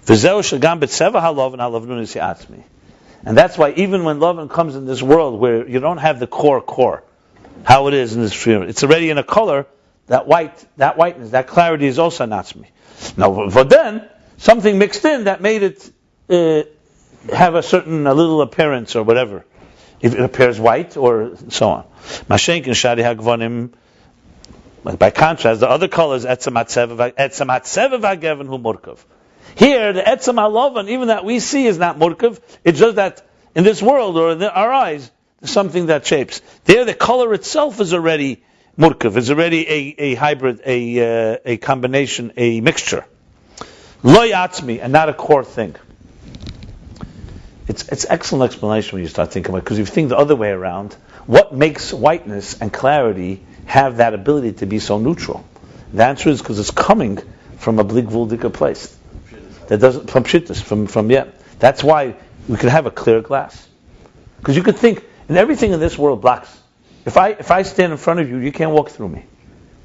V'zeu shagam b'tzeva halav and halav nunis yatzmi. And that's why even when love comes in this world where you don't have the core, how it is in this free. It's already in a color. That whiteness, that clarity is also natsmi. Now, but then something mixed in that made it have a little appearance or whatever. If it appears white or so on. Mashenk and shari hagvanim. By contrast, the other colors etzem hatzev hagevin hu murkav. Here, the etzem halavan, even that we see, is not murkav. It's just that in this world or in our eyes, there's something that shapes. There, the color itself is already murkav. It's already a hybrid, a combination, a mixture. Lo yatzmi, and not a core thing. It's excellent explanation when you start thinking about it, because if you think the other way around, what makes whiteness and clarity have that ability to be so neutral? The answer is because it's coming from a bligvuldica place. That doesn't from pshittus, from. That's why we can have a clear glass. Because you could think, and everything in this world blocks. If I stand in front of you, you can't walk through me.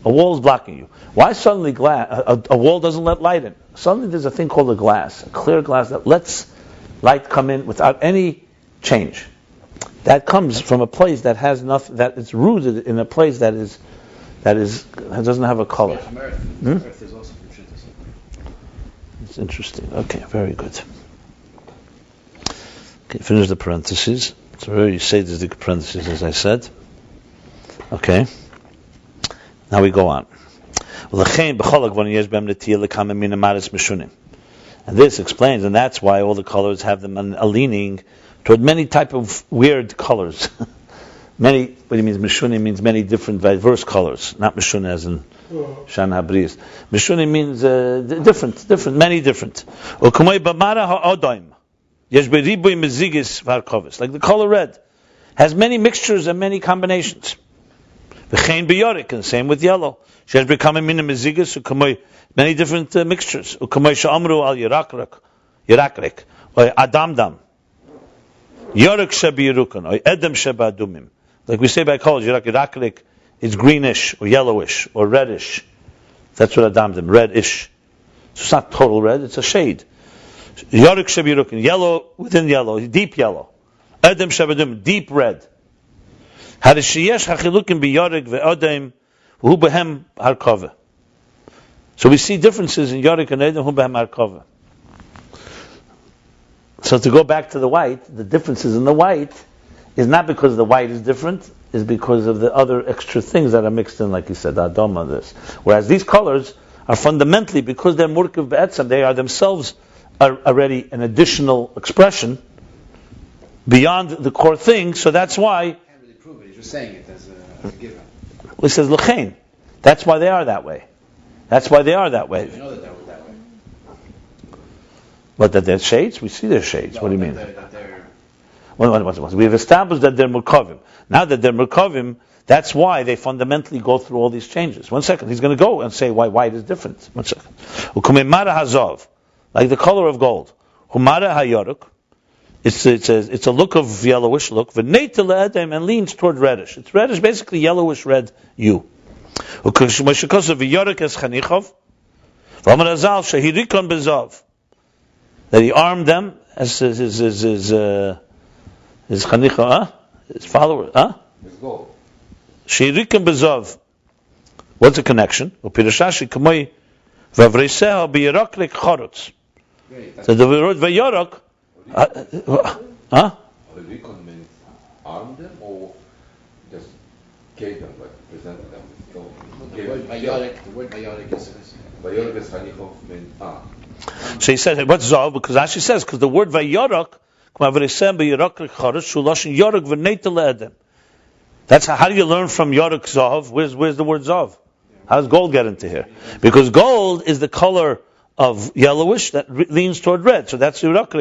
A wall is blocking you. Why suddenly a wall doesn't let light in? Suddenly there's a thing called a glass, a clear glass that lets light come in without any change. That comes from a place that has nothing, that is rooted in a place that doesn't have a color. Earth is also from Shittas. It's interesting. Okay, very good. Okay, finish the parentheses. So you say there's the parentheses, as I said. Okay. Now we go on. And this explains, and that's why all the colors have them a leaning toward many type of weird colors. Many, what he means, Mishunim means many different diverse colors, not Mishun as in Shan Habris. Mishunim means different, many different. Like the color red has many mixtures and many combinations. And same with yellow. Many different mixtures. Like we say by college, Yirakrik is greenish or yellowish or reddish. That's what adamdim, reddish. So it's not total red, it's a shade. Yorik Shabirukin, yellow within yellow, deep yellow. Edem Shabadum, deep red. Hadishiyesh hachilukim biyorik ve'odem hu behem harkova. So we see differences in yorik and edem hu behem harkova. So to go back to the white, the differences in the white is not because the white is different, is because of the other extra things that are mixed in, like you said, the adoma, this. Whereas these colors are fundamentally, because they're murkav be'etzem, they are themselves already an additional expression beyond the core thing, so that's why... You can't really prove it, he's just saying it as a given. Well, it says l'chein. That's why they are that way. That's why they are that way. You know that they're that way. What, that they're shades? We see their shades. No, what do you mean? That they're We've established that they're murkavim. Now that they're murkavim, that's why they fundamentally go through all these changes. 1 second, he's going to go and say why white is different. 1 second. Ukumemara hazov, like the color of gold. Humara hayoruk, it's a look of yellowish look. V'neita le'edem, and leans toward reddish. It's reddish, basically yellowish red hue. Ukumeshikosav v'yoruk es chanichov. V'amar hazal shehirikon bezov, that he armed them as his chanicha, his follower, His goal. Shirikim bezov. What's the connection? Upirashashi kamoi vavreiseha biyaraklik chorutz. So the word vayarak, Rikon means arm them or just gave them, like presented them with gold? the word bayorik is Vayorik is Hanichov means arm. So he says, what's zov? Because Rashi says, because the word vayarak, that's how do you learn from Yorik Zav? Where's the word Zav? How does gold get into here? Because gold is the color of yellowish that leans toward red. So that's Yorik,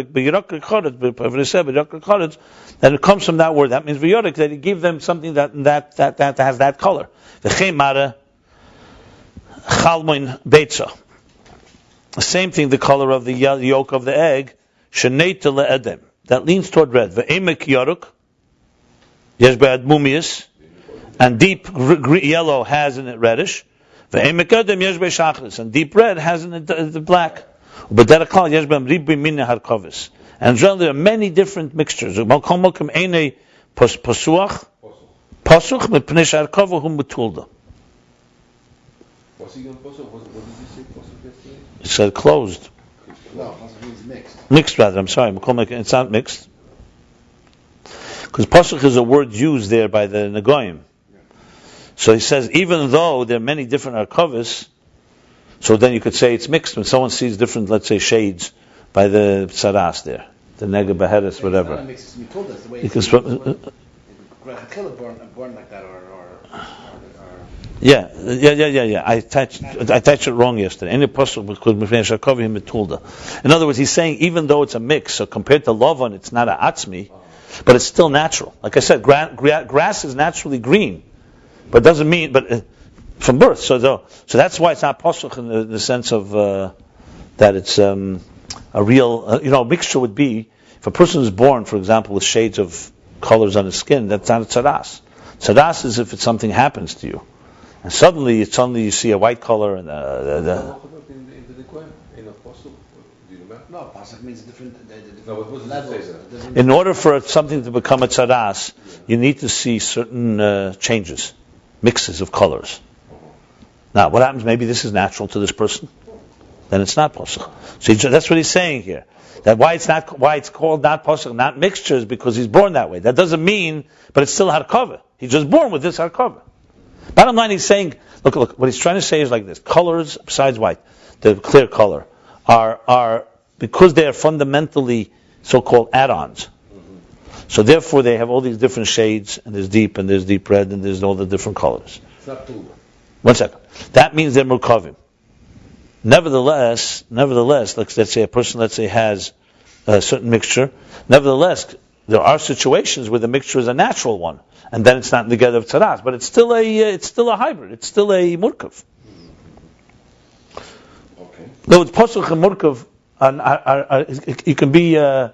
and it comes from that word. That means Yorik, that he gave them something that has that color. The same thing, the color of the yolk of the egg, Sheneita le'edem, that leans toward red. Ve'emek yoruk, yesh be'ad mumius, and deep yellow has in it reddish. Ve'emek edem yesh be'shachris, and deep red has in it the black. U'bederakal yesh be'am ribi minne harkovis. And generally there are many different mixtures. Posuach, Pasuch mepnei she'arkava hu metulda. What's he going to post? What did you say? Posuk yesterday? It said closed. No, pasuk means mixed. Mixed rather, I'm sorry. It's not mixed. Because Pasuch is a word used there by the Nagoyim. So he says, even though there are many different arkavas, so then you could say it's mixed. When someone sees different, let's say, shades by the tzaras there, the nega beheres, whatever. It's not mixed, it's the way You it's can born like that, or Yeah. I touched it wrong yesterday. Any possible because in other words, he's saying even though it's a mix, so compared to Lavan, it's not a atzmi, but it's still natural. Like I said, grass is naturally green, but doesn't mean from birth. So that's why it's not possible in the sense of that it's a real mixture would be if a person is born, for example, with shades of colors on his skin. That's not a tzaras. Tzaras is if something happens to you. And suddenly you see a white color and no, pasuk means different levels. In order for something to become a tzaras, you need to see certain changes, mixes of colors. Now, what happens? Maybe this is natural to this person, then it's not pasuk. So that's what he's saying here. That why it's called not pasuk, not mixtures, because he's born that way. That doesn't mean, but it's still harkava. He's just born with this harkava. Bottom line, he's saying, look, what he's trying to say is like this. Colors, besides white, the clear color, are because they are fundamentally so-called add-ons. So therefore they have all these different shades, and there's deep red, and there's all the different colors. It's not tulba. 1 second. That means they're murkavim. Nevertheless, let's say a person, has a certain mixture. Nevertheless, there are situations where the mixture is a natural one, and then it's not together of tzaras, but it's still a hybrid. It's still a murkav. Okay. No, it's pasuk and murkav. It can be. No,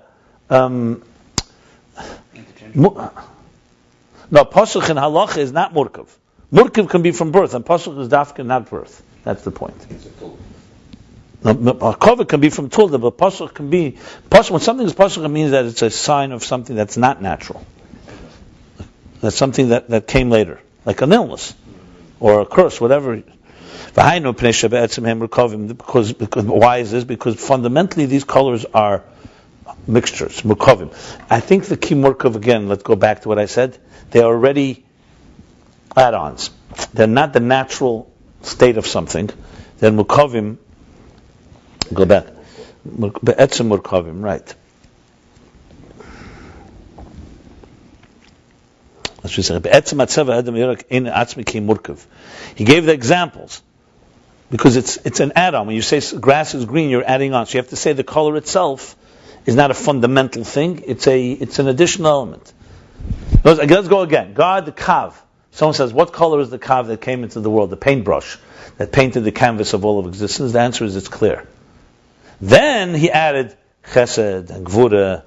pasuk and halacha is not murkav. Murkav can be from birth, and pasuk is dafka, not birth. That's the point. No, Kova can be from Tulda, but Pasuk can be Pasuk. When something is Pasuk, it means that it's a sign of something that's not natural. That's something that came later, like an illness or a curse, whatever. Because why is this? Because fundamentally these colors are mixtures, murkavim. I think the key murkav, again, let's go back to what I said. They are already add-ons. They're not the natural state of something. They're murkavim. Go back. Be'etzem murkavim, right. Let's just say Be'etzem atzeva adam yorak ein atzmi ki murkav. He gave the examples because it's an add-on. When you say grass is green, you're adding on. So you have to say the color itself is not a fundamental thing. It's an additional element. Let's go again. God, the kav. Someone says, what color is the kav that came into the world? The paintbrush that painted the canvas of all of existence. The answer is it's clear. Then he added chesed and gvura,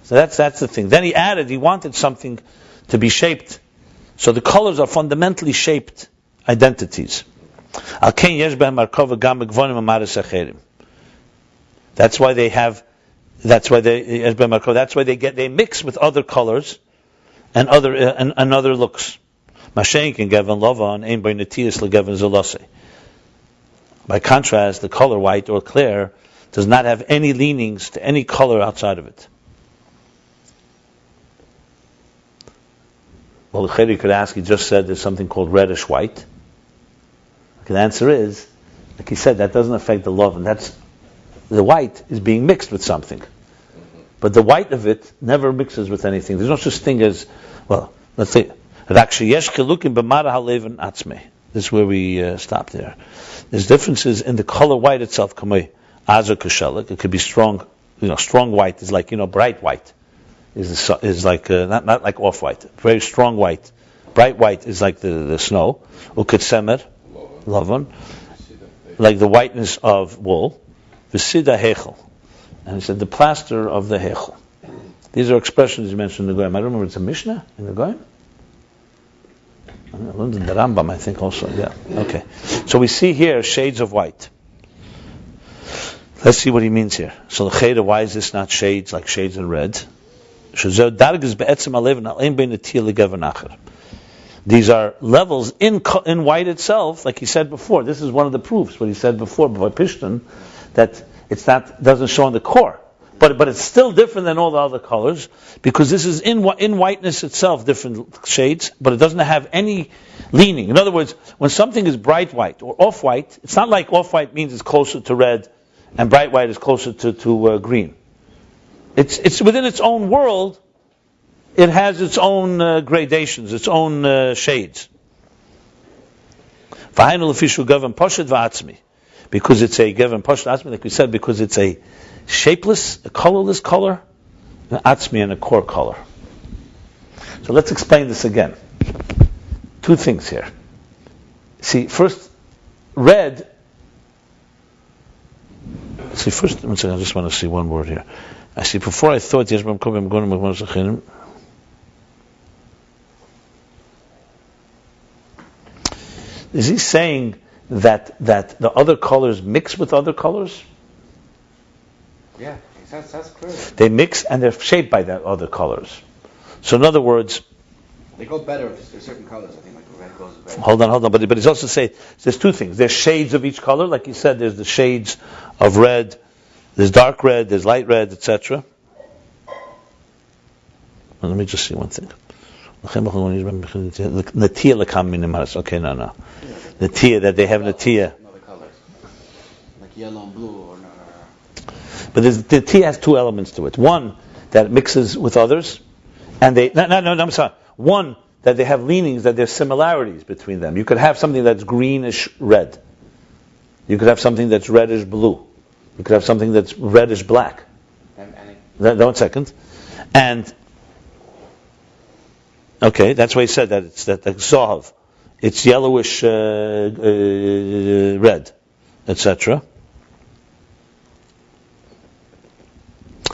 so that's the thing. Then he wanted something to be shaped. So the colors are fundamentally shaped entities. That's why they mix with other colors and other looks. By contrast, the color white or clear does not have any leanings to any color outside of it. Well, the Chedi could ask, he just said there's something called reddish white. The answer is, like he said, that doesn't affect the love, and the white is being mixed with something. But the white of it never mixes with anything. There's no such thing as, let's say, this is where we stop there. There's differences in the color white itself. It could be strong. Strong white is like bright white. Is like not like off white. Very strong white. Bright white is like the snow. Uketsemer, lavan, like the whiteness of wool. V'sida hechel, and he said the plaster of the hechel. These are expressions he mentioned in the Goyim. I don't remember. It's a Mishnah in the Goyim. I learned in the Rambam, I think, also. Yeah. Okay. So we see here shades of white. Let's see what he means here. So the Cheda, why is this not shades like shades in red? These are levels in white itself, like he said before. This is one of the proofs, what he said before by Pishton, that it's not, doesn't show in the core. But it's still different than all the other colors, because this is in whiteness itself, different shades, but it doesn't have any leaning. In other words, when something is bright white or off-white, it's not like off-white means it's closer to red and bright white is closer to green. It's within its own world. It has its own gradations, its own shades. Because it's a Gevin Poshet Atzmi, like we said, because it's a shapeless, a colorless color, an Atzmi and a core color. So let's explain this again. Two things here. See, first, red. See, first, one second, I just want to see one word here. I see, before I thought, is he saying that the other colors mix with other colors? Yeah, that's clear. They mix and they're shaped by the other colors. So in other words, they go better with certain colors. I think like red goes better. Hold on. But he's also saying there's two things. There's shades of each color, like you said. There's the shades of red. There's dark red. There's light red, etc. Well, let me just see one thing. Okay, no. Natia, that they have natia. Other colors, like yellow and blue, or no. But the natia has two elements to it. One, that it mixes with others, and they. No, I'm sorry. One, that they have leanings, that there's similarities between them. You could have something that's greenish red. You could have something that's reddish blue. You could have something that's reddish black. One second. And okay, that's why he said that it's that like Zohav. It's yellowish red, etc.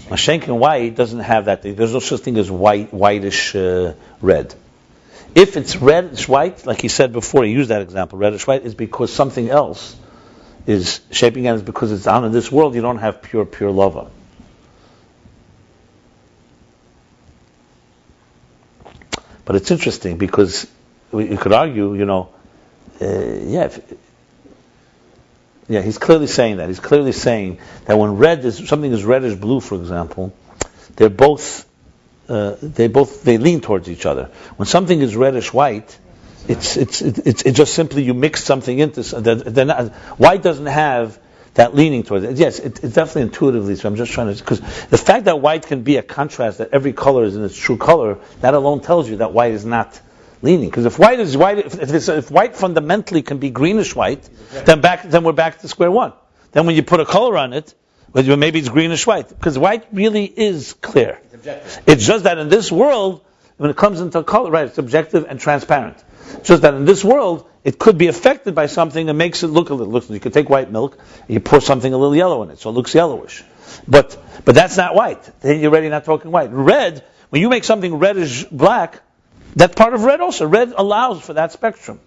Mashenk and white doesn't have that. There's no such thing as whitish red. If it's reddish white, like he said before, he used that example, reddish white, is because something else is shaping it. It's because it's on in this world. You don't have pure lava. But it's interesting because you could argue, he's clearly saying that. He's clearly saying that when something is reddish blue, for example, they lean towards each other. When something is reddish white, it's just simply you mix something into. White doesn't have that leaning towards it. Yes, it's definitely intuitively. So I'm just trying to, because the fact that white can be a contrast, that every color is in its true color, that alone tells you that white is not leaning. Because if white is white, if white fundamentally can be greenish white, then we're back to square one. Then when you put a color on it, maybe it's greenish white, because white really is clear. It's objective. It's just that in this world, when it comes into color, right, it's objective and transparent. Just that in this world, it could be affected by something that makes it look a little. You could take white milk, and you pour something a little yellow in it, so it looks yellowish. But that's not white. Then you're already not talking white. Red, when you make something reddish black, that's part of red also. Red allows for that spectrum.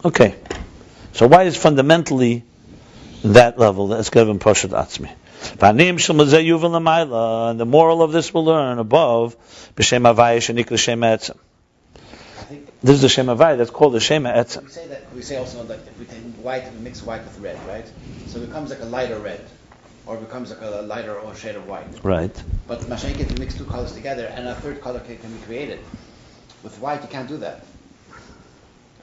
Okay. So white is fundamentally that level. That's Gevin Poshet Atzmi. And the moral of this we'll learn above. B'Shem Havaya shenikra Shem Etzem. This is the Shem Havaya that's called the Shem Etzem. We say also that if we take white and we mix white with red, right? So it becomes like a lighter red, or it becomes like a lighter or shade of white. Right. But Mashenk, if you mix two colors together, and a third color can be created. With white, you can't do that.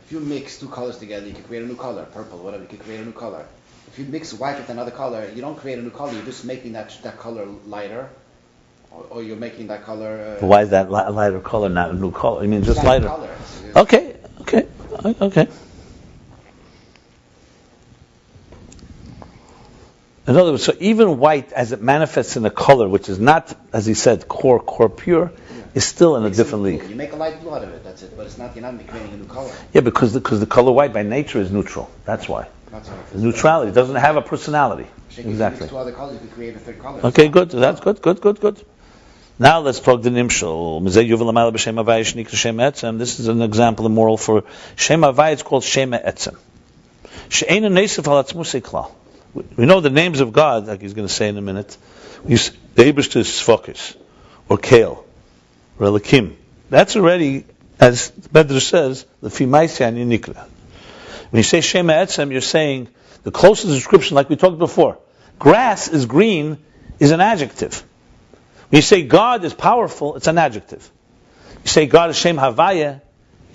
If you mix two colors together, you can create a new color, purple, whatever. You can create a new color. If you mix white with another color, you don't create a new color. You're just making that color lighter, or you're making that color. Why is that lighter color not a new color? I mean, just lighter. Color. Okay. In other words, so even white, as it manifests in a color which is not, as he said, core pure, is still in a different league. You make a light blue out of it, that's it. But it's not. You're not creating a new color. Yeah, because the color white by nature is neutral. That's why. Neutrality doesn't have a personality. Exactly. Two other colors, you can create a third color. Okay, good. That's good. Now let's talk the nimshal. This is an example, a moral for Shem Havaya. It's called Shem Etzem. We know the names of God, like he's going to say in a minute. The Eibishter is Sfokis, or Kale, or Elikim. That's already as Medrash says, Lefi Maisei Ani Nikra. When you say Shema Etzem, you're saying the closest description, like we talked before. Grass is green is an adjective. When you say God is powerful, it's an adjective. You say God is Shem Havaya,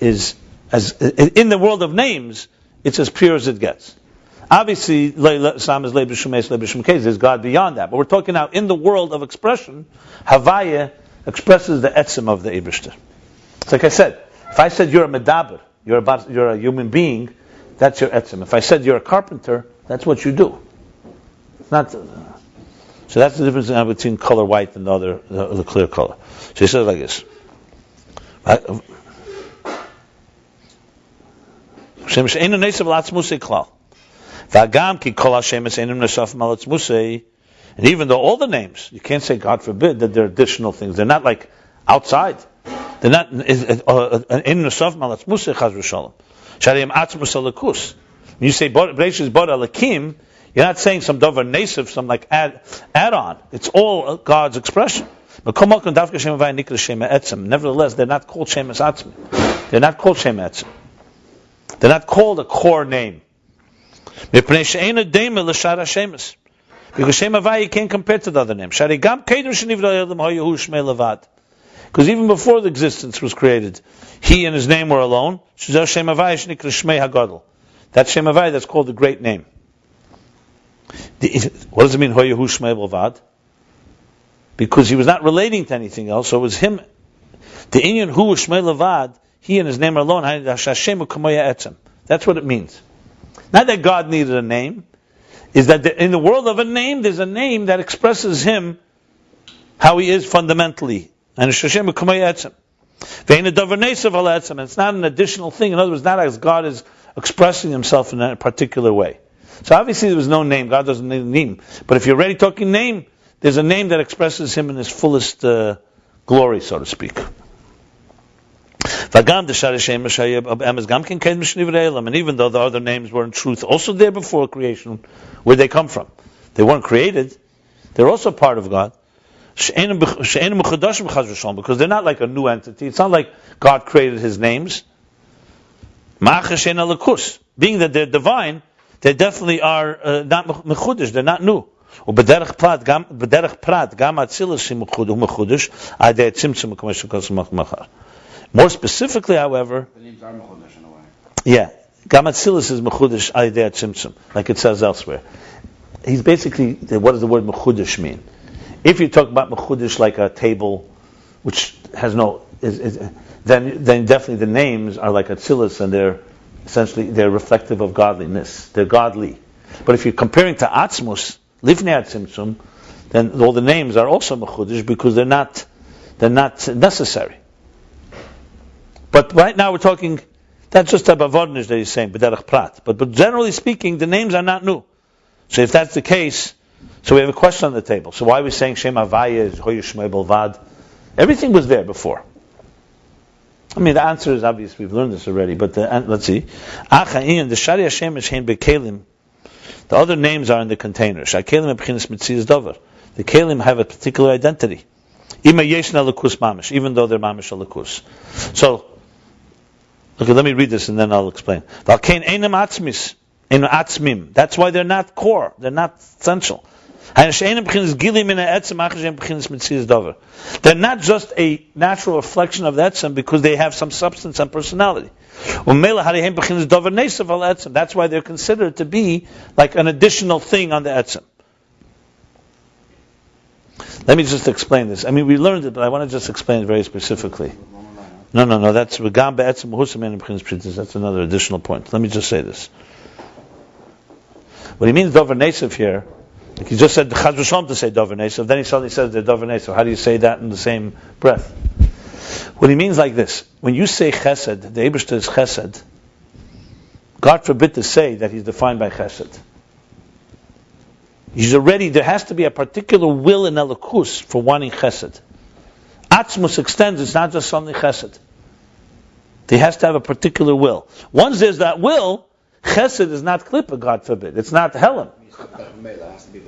is as in the world of names, it's as pure as it gets. Obviously, there's God beyond that. But we're talking now in the world of expression, Havaya expresses the etzem of the Eibishter. It's like I said, if I said you're a medaber, you're a human being, that's your etzem. If I said you're a carpenter, that's what you do. It's not. So that's the difference between color white and the clear color. So he says like this. And even though all the names, you can't say, God forbid, that they're additional things. They're not like outside. They're not when you say Bereishis bara Elokim, you're not saying some davar nesif, some like add on. It's all God's expression. Nevertheless, they're not called Shemes Atzmi. They're not called Shem Etzem. They're not called a core name. Because Shem Havai can't compare to the other names. Because even before the existence was created, he and his name were alone. That Shem Havai that's called the great name. What does it mean, Hoyahu Shmei Levad? Because he was not relating to anything else, so it was him. The Inyan Hu Shmei Levad, he and his name are alone. That's what it means. Not that God needed a name, is that in the world of a name, there's a name that expresses him how he is fundamentally. And it's not an additional thing. In other words, not as God is expressing himself in a particular way. So obviously there was no name. God doesn't need a name. But if you're already talking name, there's a name that expresses him in his fullest glory, so to speak. And even though the other names were in truth also there before creation, where they come from? They weren't created. They're also part of God. Because they're not like a new entity. It's not like God created his names. Being that they're divine, they definitely are not mechudesh. They're not new. More specifically, however, the names are mechudesh in a way. Yeah, Gam Atzilus is mechudesh aydei tzimtzum, like it says elsewhere. He's basically, what does the word mechudesh mean? If you talk about mechudesh like a table, which has no, then definitely the names are like Atzilus, and they're reflective of godliness. They're godly. But if you're comparing to Atzmus, Livnei Atzimtzum, then all the names are also mechudesh because they're not necessary. But right now we're talking, that's just a bavornish that he's saying, b'derech prat. But generally speaking, the names are not new. So if that's the case, so we have a question on the table. So why are we saying Shem Havaya is Hoyu Shmei Belvad? Everything was there before. I mean, the answer is obvious. We've learned this already. But let's see. Ayin, the Shari Hashem is Hein Bekelim. The other names are in the container. Shakelim Ebchinas Mitzias Dover. The Kelim have a particular identity. Ima Yeshna Lakus Mamish, even though they're Mamish Lakus. So, okay, let me read this and then I'll explain. That's why they're not core. They're not essential. They're not just a natural reflection of the etzem because they have some substance and personality. That's why they're considered to be like an additional thing on the etzem. Let me just explain this. I mean, we learned it, but I want to just explain it very specifically. No. That's another additional point. Let me just say this. What he means Dover Nesev here, like he just said Chaz v'Shalom to say Dover Nesev, then he suddenly says they're Dover Nesev. How do you say that in the same breath? What he means like this: when you say Chesed, the Eibishter is Chesed. God forbid to say that he's defined by Chesed. There has to be a particular will in Elokus for wanting Chesed. Atzmus extends, it's not just something Chesed. He has to have a particular will. Once there's that will, Chesed is not Klippa, God forbid. It's not Helen. It has to be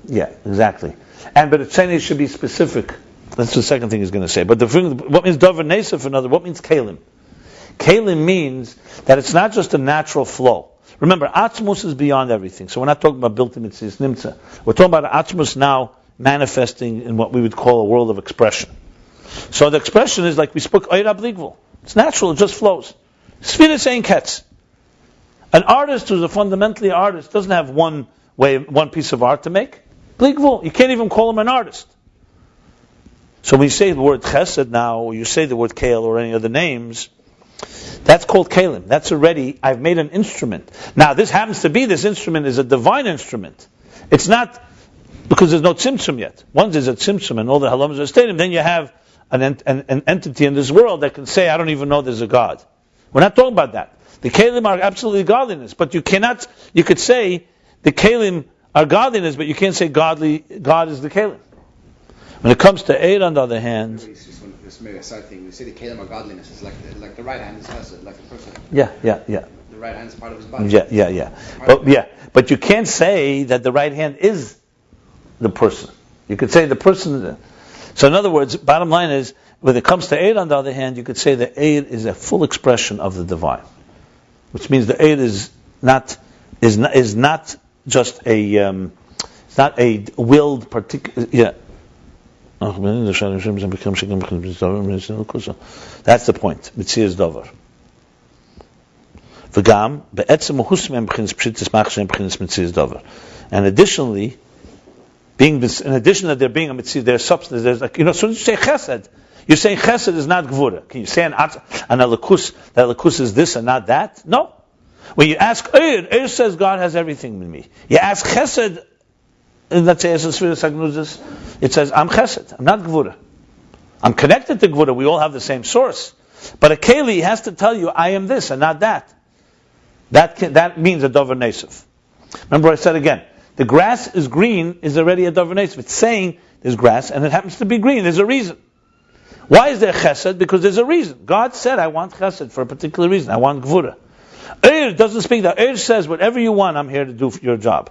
Yeah, exactly. But B'Tzena should be specific That's the second thing he's going to say. But what means davar nesef? Another. What means kalim? Kalim means that it's not just a natural flow. Remember, atzmus is beyond everything. So we're not talking about built-in mitzvahs nimtza. We're talking about atzmus now manifesting in what we would call a world of expression. So the expression is like we spoke, it's natural, it just flows. Sfiris ain't ketz. An artist who's a fundamentally artist doesn't have one piece of art to make. Bligvul. You can't even call him an artist. So when you say the word chesed now, or you say the word kale or any other names, that's called kalim. That's already, I've made an instrument. Now this instrument is a divine instrument. It's not, because there's no tzimtzum yet. Once there's a tzimtzum and all the halamas are stated, then you have an entity in this world that can say, I don't even know there's a God. We're not talking about that. The kalim are absolutely godliness, but you could say the kalim are godliness, but you can't say God is the kalim. When it comes to Eid, on the other hand, this maybe a side thing. We say the kalim are godliness. It's like the right hand is chesed, like the person. Yeah. The right hand is part of his body. Yeah. But you can't say that the right hand is the person. You could say the person. So in other words, bottom line is, when it comes to Eid, on the other hand, you could say that Eid is a full expression of the divine, which means the Eid is not just a it's not a willed particular. Yeah. That's the point. Mitzias davar. And additionally, in addition that there being a mitzvah, there's substance. There's like, so when you say chesed, you're saying chesed is not gvura. Can you say an alakus that alakus is this and not that? No. When you ask Eir says God has everything in me. You ask chesed, and let's say it says I'm chesed, I'm not gvura. I'm connected to gvura. We all have the same source, but a keli has to tell you I am this and not that. That means a davar nesef. Remember I said again. The grass is green is already a davar nesef. It's saying there's grass and it happens to be green. There's a reason. Why is there chesed? Because there's a reason. God said, I want chesed for a particular reason. I want gvura. Eir doesn't speak that. Eir says, whatever you want, I'm here to do your job.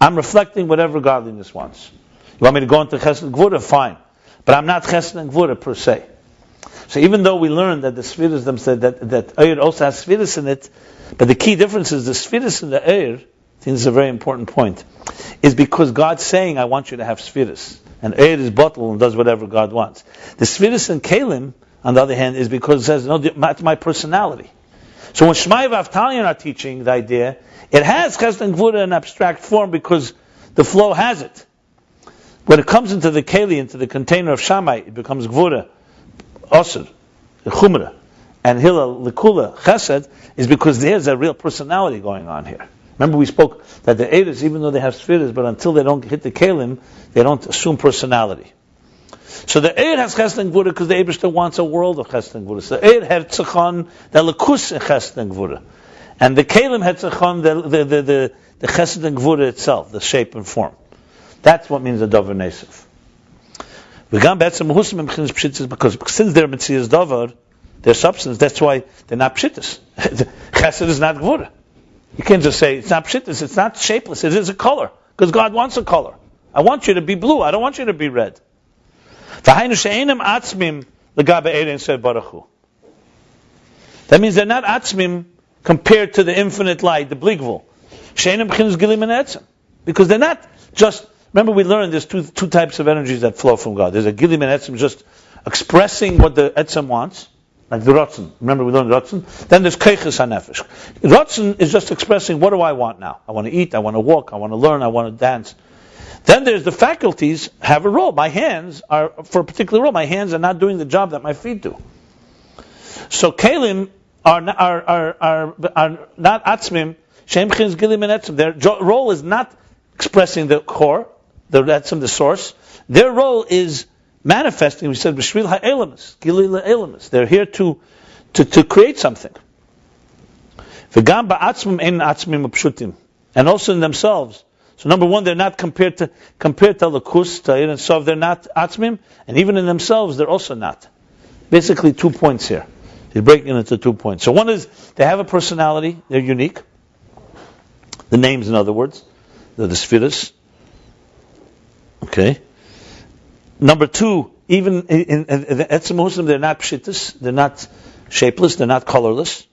I'm reflecting whatever godliness wants. You want me to go into chesed and gvura? Fine. But I'm not chesed and gvura per se. So even though we learned that the spheres them said that Eir also has spheres in it, but the key difference is the spheres in the Eir, I think this is a very important point, is because God's saying, I want you to have spheres. And Eir is bottle and does whatever God wants. The spheres and Kalim, on the other hand, is because it says, no, that's my personality. So when Shmai Vavtalion are teaching the idea, it has Chesed and Gvura in abstract form because the flow has it. When it comes into the Keli, into the container of Shammai, it becomes Gvura, Osir, Chumra, and Hillel, Likula, Chesed, is because there's a real personality going on here. Remember we spoke that the Eidos, even though they have spheres, but until they don't hit the Kalim, they don't assume personality. So the Eid has Chesed and Gvura because the Eibishter wants a world of Chesed and Gvura. So the Eid had Tzachon, the Lakus in Chesed and Gvura. And the Kalim had Tzachon, the Chesed and Gvura itself, the shape and form. That's what means a davar nesef. Because since they're Metzias davar, their substance, that's why they're not pshittas. Chesed is not Gvura. You can't just say, it's not pshittas, it's not shapeless, it is a color. Because God wants a color. I want you to be blue, I don't want you to be red. That means they're not atzmim compared to the infinite light, the bligvul. Because they're not just, remember we learned there's two types of energies that flow from God. There's a gilim and etzem, just expressing what the etzem wants, like the rotzen. Remember we learned rotzen? Then there's keiches hanefesh. Rotzen is just expressing, what do I want now? I want to eat, I want to walk, I want to learn, I want to dance. Then there's the faculties have a role. My hands are for a particular role. My hands are not doing the job that my feet do. So kalim are not atzmim. Shem chins gilim and etzim. Their role is not expressing the core, the etzim, the source. Their role is manifesting. We said b'shvil ha'elamus, gilil ha'elamus. They're here to create something. V'gam ba'atzmim ein atzmim upshutim, and also in themselves. So number one, they're not compared to Lakus, to Ayin and Sov, they're not Atzmim, and even in themselves, they're also not. Basically 2 points here. He's breaking it into 2 points. So one is, they have a personality, they're unique. The names, in other words, they're the Spheres. Okay. Number two, even in the Etzem Muslim, they're not pshittis, they're not shapeless, they're not colorless.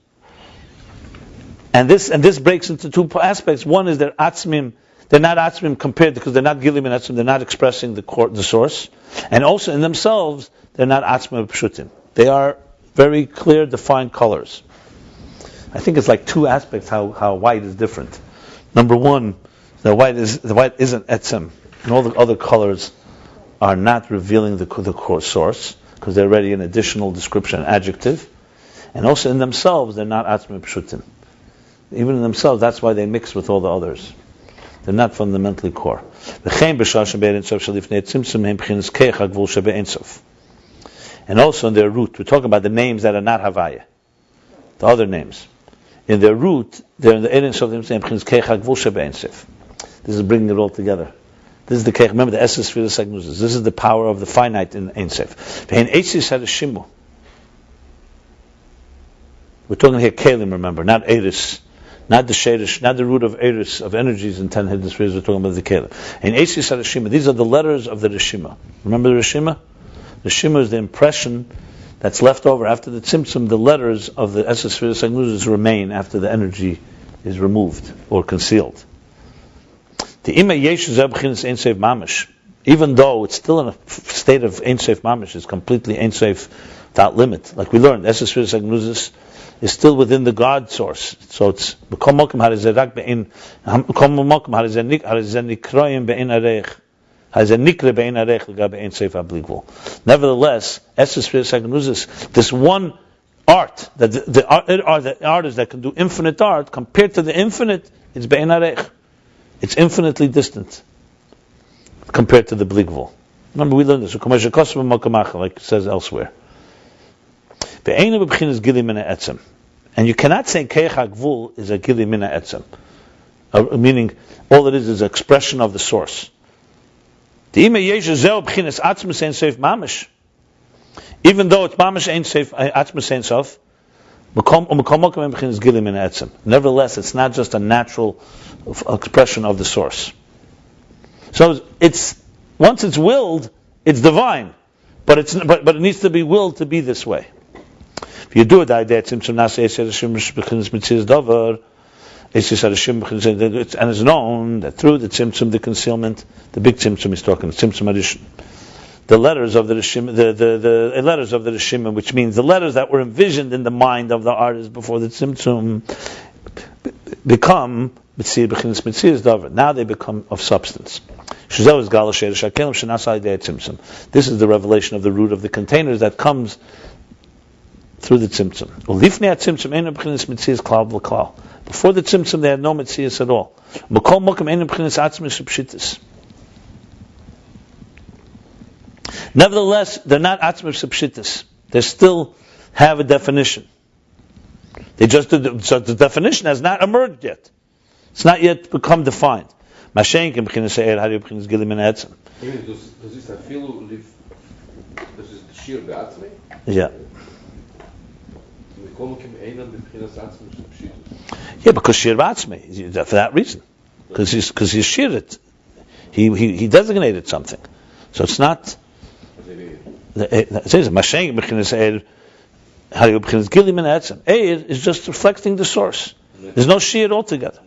And this breaks into two aspects. One is they're atzmim, they're not atzmim compared because they're not gilim and atzmim, they're not expressing the source. And also in themselves, they're not atzmim pshutim. They are very clear, defined colors. I think it's like two aspects how white is different. Number one, the white isn't etzem, and all the other colors are not revealing the core source because they're already an additional description, an adjective. And also in themselves, they're not atzmim pshutim. Even in themselves, that's why they mix with all the others. They're not fundamentally core. And also in their root, we're talking about the names that are not Havaya, the other names. In their root, they're in the Ein Sof. This is bringing it all together. This is the Keich. Remember the essence for the Sagnuzes. This is the power of the finite in Ein Sof. We're talking here Kalim, remember, not Eris. Not the shadish, not the root of Eris, of energies in 10 hidden spheres, we're talking about the Kalim. And Esis HaRishima, these are the letters of the Rishima. Remember the Rishima? The Rishima is the impression that's left over after the Tzimtzum. The letters of the Eses Spheres Sagnuzes remain after the energy is removed or concealed. The Ima Yesh Zebchinis Ein Sof Mamish, even though it's still in a state of Ein Sof Mamish, it's completely Ein Sof without limit. Like we learned, Eses Spheres Sagnuzes is still within the God source. So it's nevertheless, this one art, that the artist that can do infinite art, compared to the infinite, it's be'in arech. It's infinitely distant compared to the bligvul. Remember, we learned this, like it says elsewhere. And you cannot say Keich HaGvul is a Gili Mina Etzem, meaning all it is an expression of the source. Even though it's Mamish Ein Sof Atzmus Ein Sof, nevertheless, it's not just a natural expression of the source. So it's once it's willed, it's divine, but it needs to be willed to be this way. If you do it, and it's known that through the tzimtzum, the concealment, the big tzimtzum is talking, tzimtzum addition, the letters of the Rishima, the letters of the Rishima, which means the letters that were envisioned in the mind of the artist before the tzimtzum, become now they become of substance. This is the revelation of the root of the containers that comes through the tzimtzum. Before the tzimtzum, they had no metzias at all. Nevertheless, they're not atzmos pshitis. They still have a definition. So the definition has not emerged yet. It's not yet become defined. Even does this afilu live? This is the shir be'atzmei? Yeah. Yeah, because shir ba'atzmei, for that reason, because he's shirred, he designated something, so it's not. It says Masheng b'chinas eir, Hari b'chinas gili min ha'etzem. Eir is just reflecting the source. There's no shir altogether.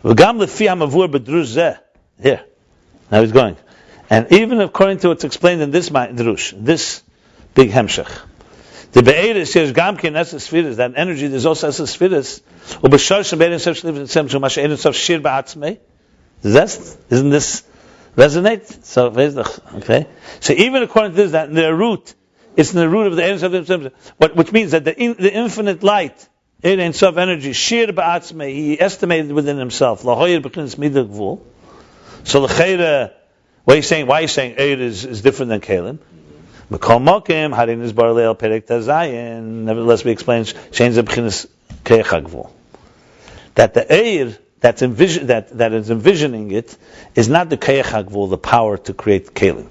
V'gam lefi ha'mavur b'drush zeh. Here, now he's going, and even according to what's explained in this drush, this big hemshech. The Be'eris says Gamkin Esses Spheres, that energy, there's also Esses Spheres. Ubeshar Be'eris Esses Spheres, Masha Eris of Shir Ba'atzmei. Doesn't this resonate? So, okay. So even according to this, that in their root, it's in the root of the Eris of the which means that the infinite light, Ein Sof energy, Shir Ba'atzmei, he estimated within himself. Lahoyer B'chinas Midah Gvul. So L'cheira, why are you saying Eir is different than Kalim? Nevertheless, we explain that the Eir that is envisioning it is not the Keich HaGvul, the power to create Kalim.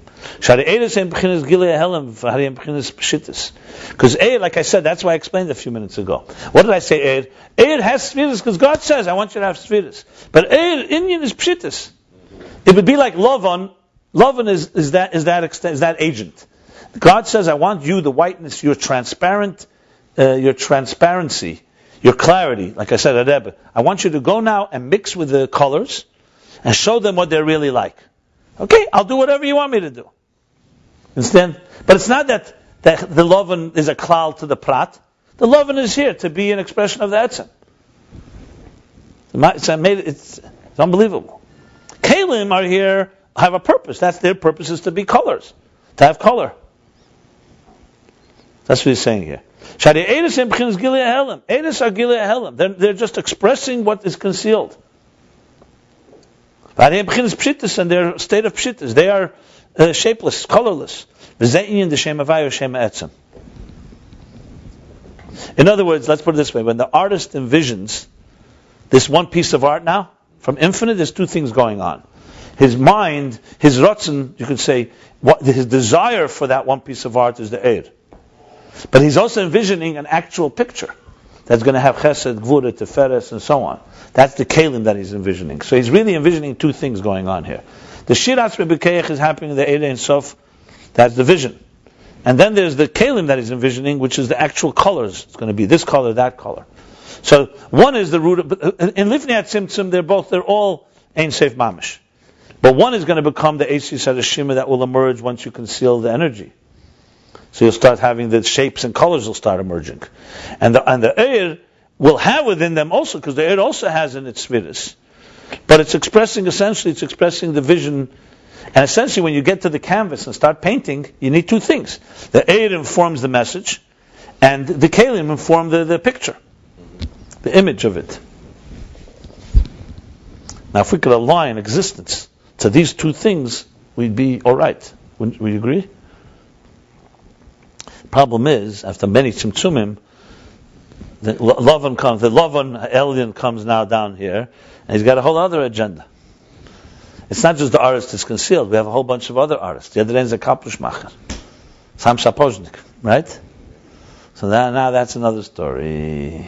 Because Eir, like I said, that's why I explained a few minutes ago. What did I say, Eir? Eir has Spheres because God says, I want you to have Spheres. But Eir, Inyan is Pshittis. It would be like Lovan Lovan is that agent. God says, I want you, the whiteness, your transparency, your clarity. Like I said at Rebbe, I want you to go now and mix with the colors and show them what they're really like. Okay, I'll do whatever you want me to do. Understand? But it's not that the Lovan is a klal to the prat. The Lovan is here to be an expression of the etzem. It's unbelievable. Kalim are here, have a purpose. That's their purpose, is to be colors, to have color. That's what he's saying here. Eidus are Gilei Helam. They're just expressing what is concealed. And their state of pshittas. They are shapeless, colorless. In other words, let's put it this way. When the artist envisions this one piece of art now, from infinite, there's two things going on. His mind, his rotzen, you could say, his desire for that one piece of art is the Eir. But he's also envisioning an actual picture that's going to have chesed, gvura, teferes, and so on. That's the kalim that he's envisioning. So he's really envisioning two things going on here. The shiratz b'bekeich is happening in the Eir Ein Sof. That's the vision. And then there's the kalim that he's envisioning, which is the actual colors. It's going to be this color, that color. So one is the root of, in Lifnei Tzimtzum, they're all Ein Sof Mamish. But one is going to become the Eisis HaReshima that will emerge once you conceal the energy. So you'll start having the shapes and colors will start emerging. And the Eir will have within them also, because the Eir also has in its Sfiris. But it's expressing the vision. And essentially when you get to the canvas and start painting, you need two things. The Eir informs the message, and the Kalim inform the picture, the image of it. Now if we could align existence to these two things, we'd be alright. Would you agree? Problem is, after many tzimtzumim, the Lovan alien comes now down here, and he's got a whole other agenda. It's not just the artist that's concealed. We have a whole bunch of other artists. The other end is a kapushmacher, Sam Sapoznik, right? So now that's another story.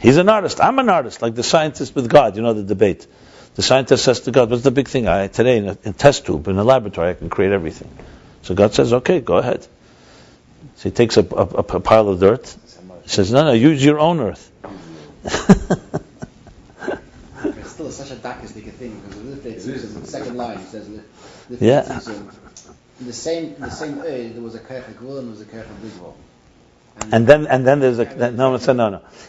He's an artist. I'm an artist, like the scientist with God. You know the debate. The scientist says to God, "What's the big thing? Today in a test tube in a laboratory, I can create everything." So God says, "Okay, go ahead." So he takes a pile of dirt. He says, "No, use your own earth." It's still such a darkistic thing, because in the second line it says, Yeah. in the same age there was a Kerech HaGvul and there was a Kerech HaBligvul. And then there's a no. In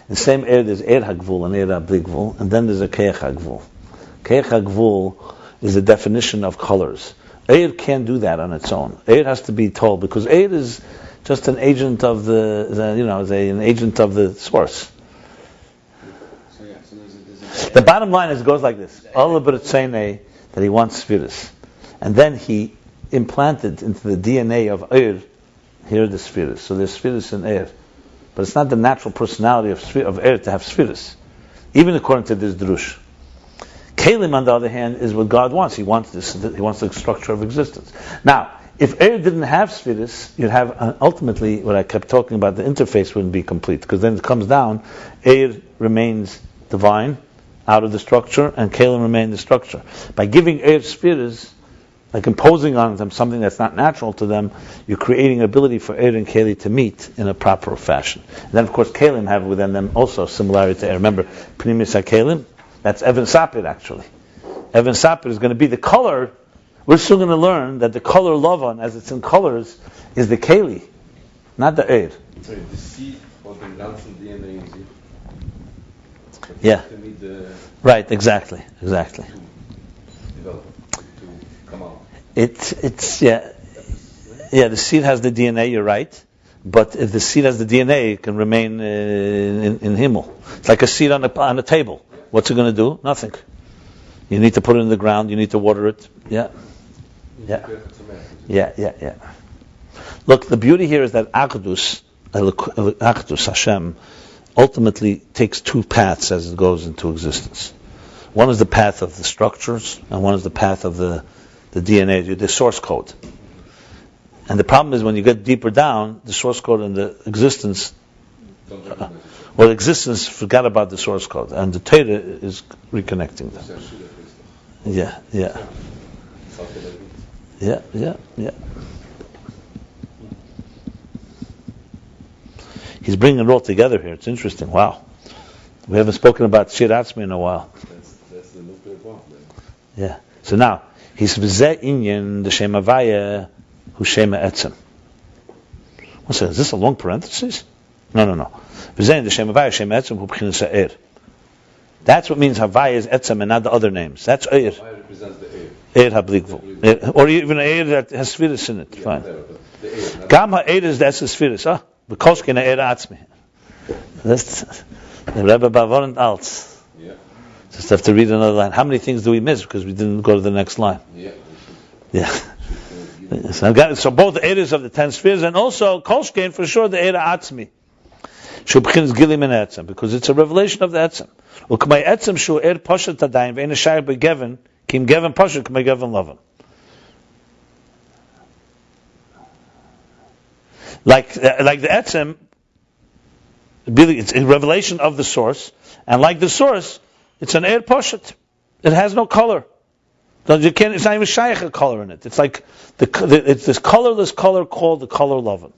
the same Eir there's Eir HaGvul and Eir HaBligvul, and then there's a Kerech HaGvul. Kerech HaGvul is a definition of colors. Eir can't do that on its own. Eir has to be told, because Eir is just an agent of an agent of the source. So The bottom line is, it goes like this: Allah b'Ritzonei, that he wants spheres, and then he implanted into the DNA of Eir, here are the spheres. So there's spheres in Eir, but it's not the natural personality of Eir to have spheres, even according to this drush. Kalim, on the other hand, is what God wants. He wants this. He wants the structure of existence. Now, if Eir didn't have spheres, you'd have ultimately what I kept talking about. The interface wouldn't be complete, because then it comes down. Eir remains divine out of the structure, and Kalim remain the structure. By giving Eir spheres, like imposing on them something that's not natural to them, you're creating ability for Eir and Kali to meet in a proper fashion. And then, of course, Kalim have within them also similarity to Eir. Remember, Pnimis HaKalim. That's Evan Sapir, actually. Evan Sapir is going to be the color. We're still going to learn that the color Lovan, as it's in colors, is the Kali, not the Eir. Sorry, the seed of the Ganzen DNA is it? Yeah. To meet the Right, exactly. to develop, to come out. It's yeah. The seed has the DNA, you're right. But if the seed has the DNA, it can remain in Himmel. It's like a seed on a table. What's it going to do? Nothing. You need to put it in the ground. You need to water it. Yeah. Look, the beauty here is that Achdus Hashem, ultimately takes two paths as it goes into existence. One is the path of the structures, and one is the path of the DNA, the source code. And the problem is when you get deeper down, the source code and the existence, existence forgot about the source code, and the Torah is reconnecting them. Yeah, yeah. Yeah, yeah, yeah. He's bringing it all together here. It's interesting. Wow. We haven't spoken about Shir Atzmi in a while. That's the nuclear bomb. Yeah. So now, he's V'zeh Inyan, the Shem Havaya, who Shema Etzem. One second, is this a long parenthesis? No. V'zeh the Shem Havaya, Shema Etzem, who B'chinas Ha'er. That's what means Havaya is Etzem and not the other names. That's Eir. Havaya represents the air. Eir HaBlikvul. Or even Eir that has Sfiris in it. Yeah, Fine. the air. Gam Ha'er is that's the Sfiris. Because Kena Eir Atzmi. That's the Rebbe Bavorant Alts. Yeah. Just have to read another line. How many things do we miss because we didn't go to the next line? Yeah. Yeah. So both the areas of the 10 spheres and also Kolshkein for sure the Eira Atzmi. Shubchin's Gilim and Etzem because it's a revelation of the Etzem. Ukmay Etzem shu Er Poshet Tadayim ve'en Shayr beGeven Kim Geven Poshet K'may Geven Loven. Like the Etzem, it's a revelation of the source, and like the source, it's an air poshet. It has no color. You can't. It's not even shaykh a color in it. It's like it's this colorless color called the color loven.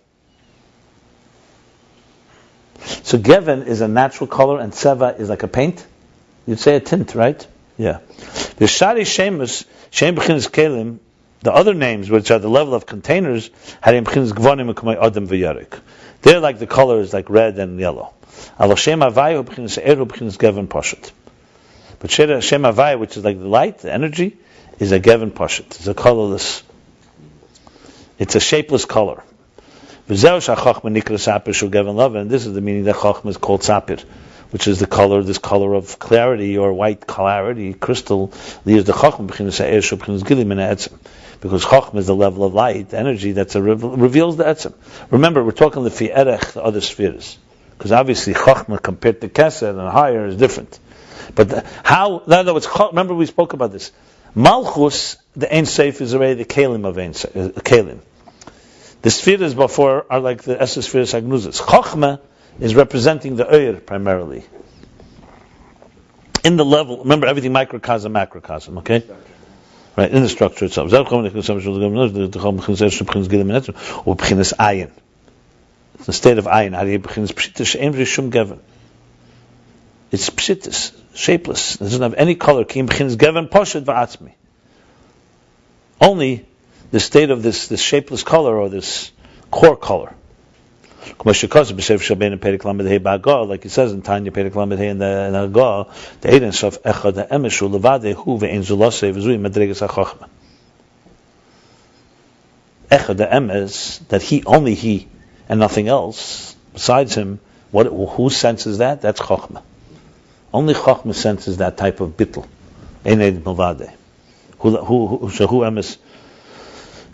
So Geven is a natural color, and Seva is like a paint. You'd say a tint, right? Yeah. The Shari Shemus Shem B'chinas Kelim. The other names, which are the level of containers, they're like the colors like red and yellow. But Shem Havai, which is like the light, the energy, is a Geven Poshet. It's a colorless, it's a shapeless color. And this is the meaning that Chochmah is called Sapir, which is the color, this color of clarity or white clarity, crystal. Because Chochmah is the level of light, energy that reveals the Etzem. Remember, we're talking the Fi'erech, the other spheres. Because obviously Chochmah compared to Kesed and higher is different. But remember we spoke about this. Malchus, the Ein Seif, is already the Kalim of Kalim. The spheres before are like the Esser spheres Agnuzas. Chochmah is representing the Eir primarily. In the level, remember everything microcosm, macrocosm, okay? Right, in the structure itself. It's the state of Ayin. It's pshitis, shapeless. It doesn't have any color. Only the state of this shapeless color or this core color. Like he says in Tanya Perek Lamed Hey in the Agah, the Eidin Sof Echad HaEmeshu Levade Hu Ve'en Zulosei V'zui Madregas HaChochma. Echad HaEmes, that only he, and nothing else besides him. Who senses that? That's Chochma. Only Chochma senses that type of bittul. Ein Eid Melvade. Who Emes.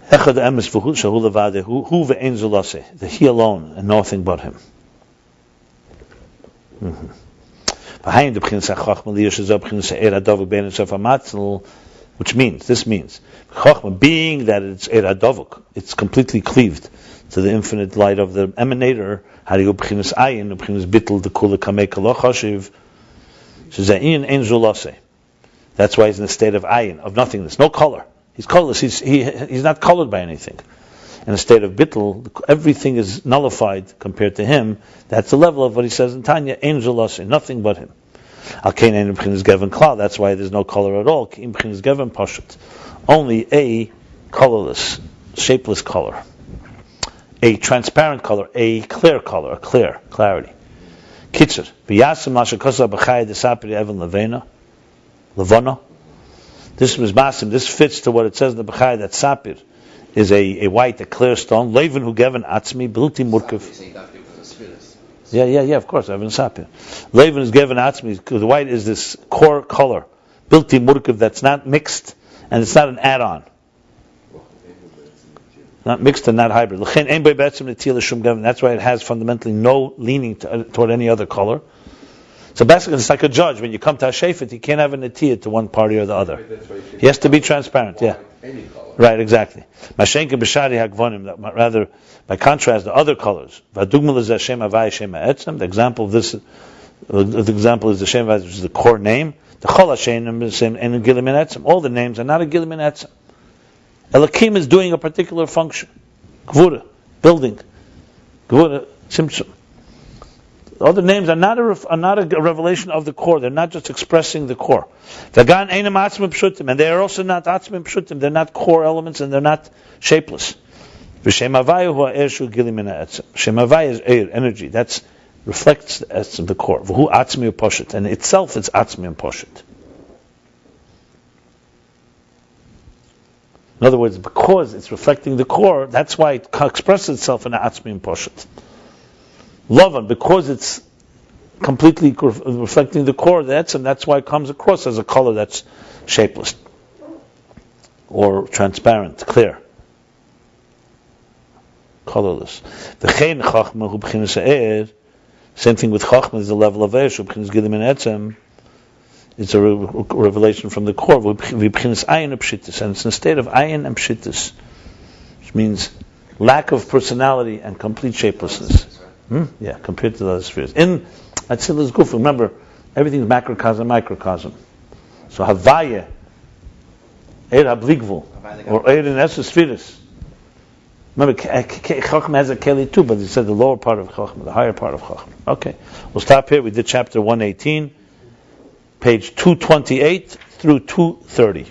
Echad Emes v'hu shahu levade hu ve'en zulase. That he alone and nothing but him. Behind the b'chinas ha'chochma liyoshes b'chinas ha'er hadovuk bein ensof ha'matzel, which means chochma being that it's er hadovuk, it's completely cleaved to the infinite light of the emanator. Hariyu b'chinas ayin b'chinas bittul the kula kamei kaloch hashiv. So zayin ein zulase. That's why he's in the state of ayin, of nothingness, no color. He's colorless. He's not colored by anything. In a state of bittul, everything is nullified compared to him. That's the level of what he says in Tanya, angel us, nothing but him. That's why there's no color at all. Only a colorless, shapeless color. A transparent color, a clear color, a clear clarity. Kitzer. Levana. This was masim. This fits to what it says in the Bechai that sapir is a white, a clear stone. Levin hu geven atzmi bilti murkev. Yeah. Of course, Levin sapir. Levin is geven atzmi because the white is this core color, bilti murkev that's not mixed and it's not an add-on, not mixed and not hybrid. That's why it has fundamentally no leaning toward any other color. So basically, it's like a judge. When you come to a shefet, you can't have a netiyah to one party or the other. He has to be transparent. Yeah, right, exactly. Mashenka b'shari hagvonim. Rather, by contrast, the other colors. V'adugmal is Hashem Havai Hashem Ha'etzem. The example of this, the example is the Hashem Havai, which is the core name. The Chol Hashem is the same, and Gilim and Etzem. All the names are not a Gilim and Etzem. Elokim is doing a particular function. Gvura, building. Gvura, Tzimtzum. The other names are not a revelation of the core. They're not just expressing the core. Vagan einam atzmim pshutim, and they are also not atzmim pshutim. They're not core elements, and they're not shapeless. V'shem havaya hu ha'er shu gilim min ha'etzem. Shem havaya is air, energy. That reflects the essence of the core. V'hu atzmi u'poshet, and itself it's atzmi u'poshet. In other words, because it's reflecting the core, that's why it expresses itself in atzmi u'poshet. Lavan, because it's completely reflecting the core, that's why it comes across as a color that's shapeless or transparent, clear, colorless. The Chein Chachma hu b'chinas ha'er, same thing with Chachma is the level of Eir, b'chinas Gilim and Etzem, it's a revelation from the core, b'chinas Ayin and Pshittis, and it's in a state of Ayin and Pshittis, which means lack of personality and complete shapelessness. Yeah, compared to the other spheres. In Atzilas Guf, remember, everything's macrocosm, microcosm. So Havaya, Eir HaBligvul, or Eir in Esses Spheres. Remember, Chachma has a Keli too, but he said the lower part of Chachma, the higher part of Chachma. Okay, we'll stop here. We did chapter 118, page 228 through 230.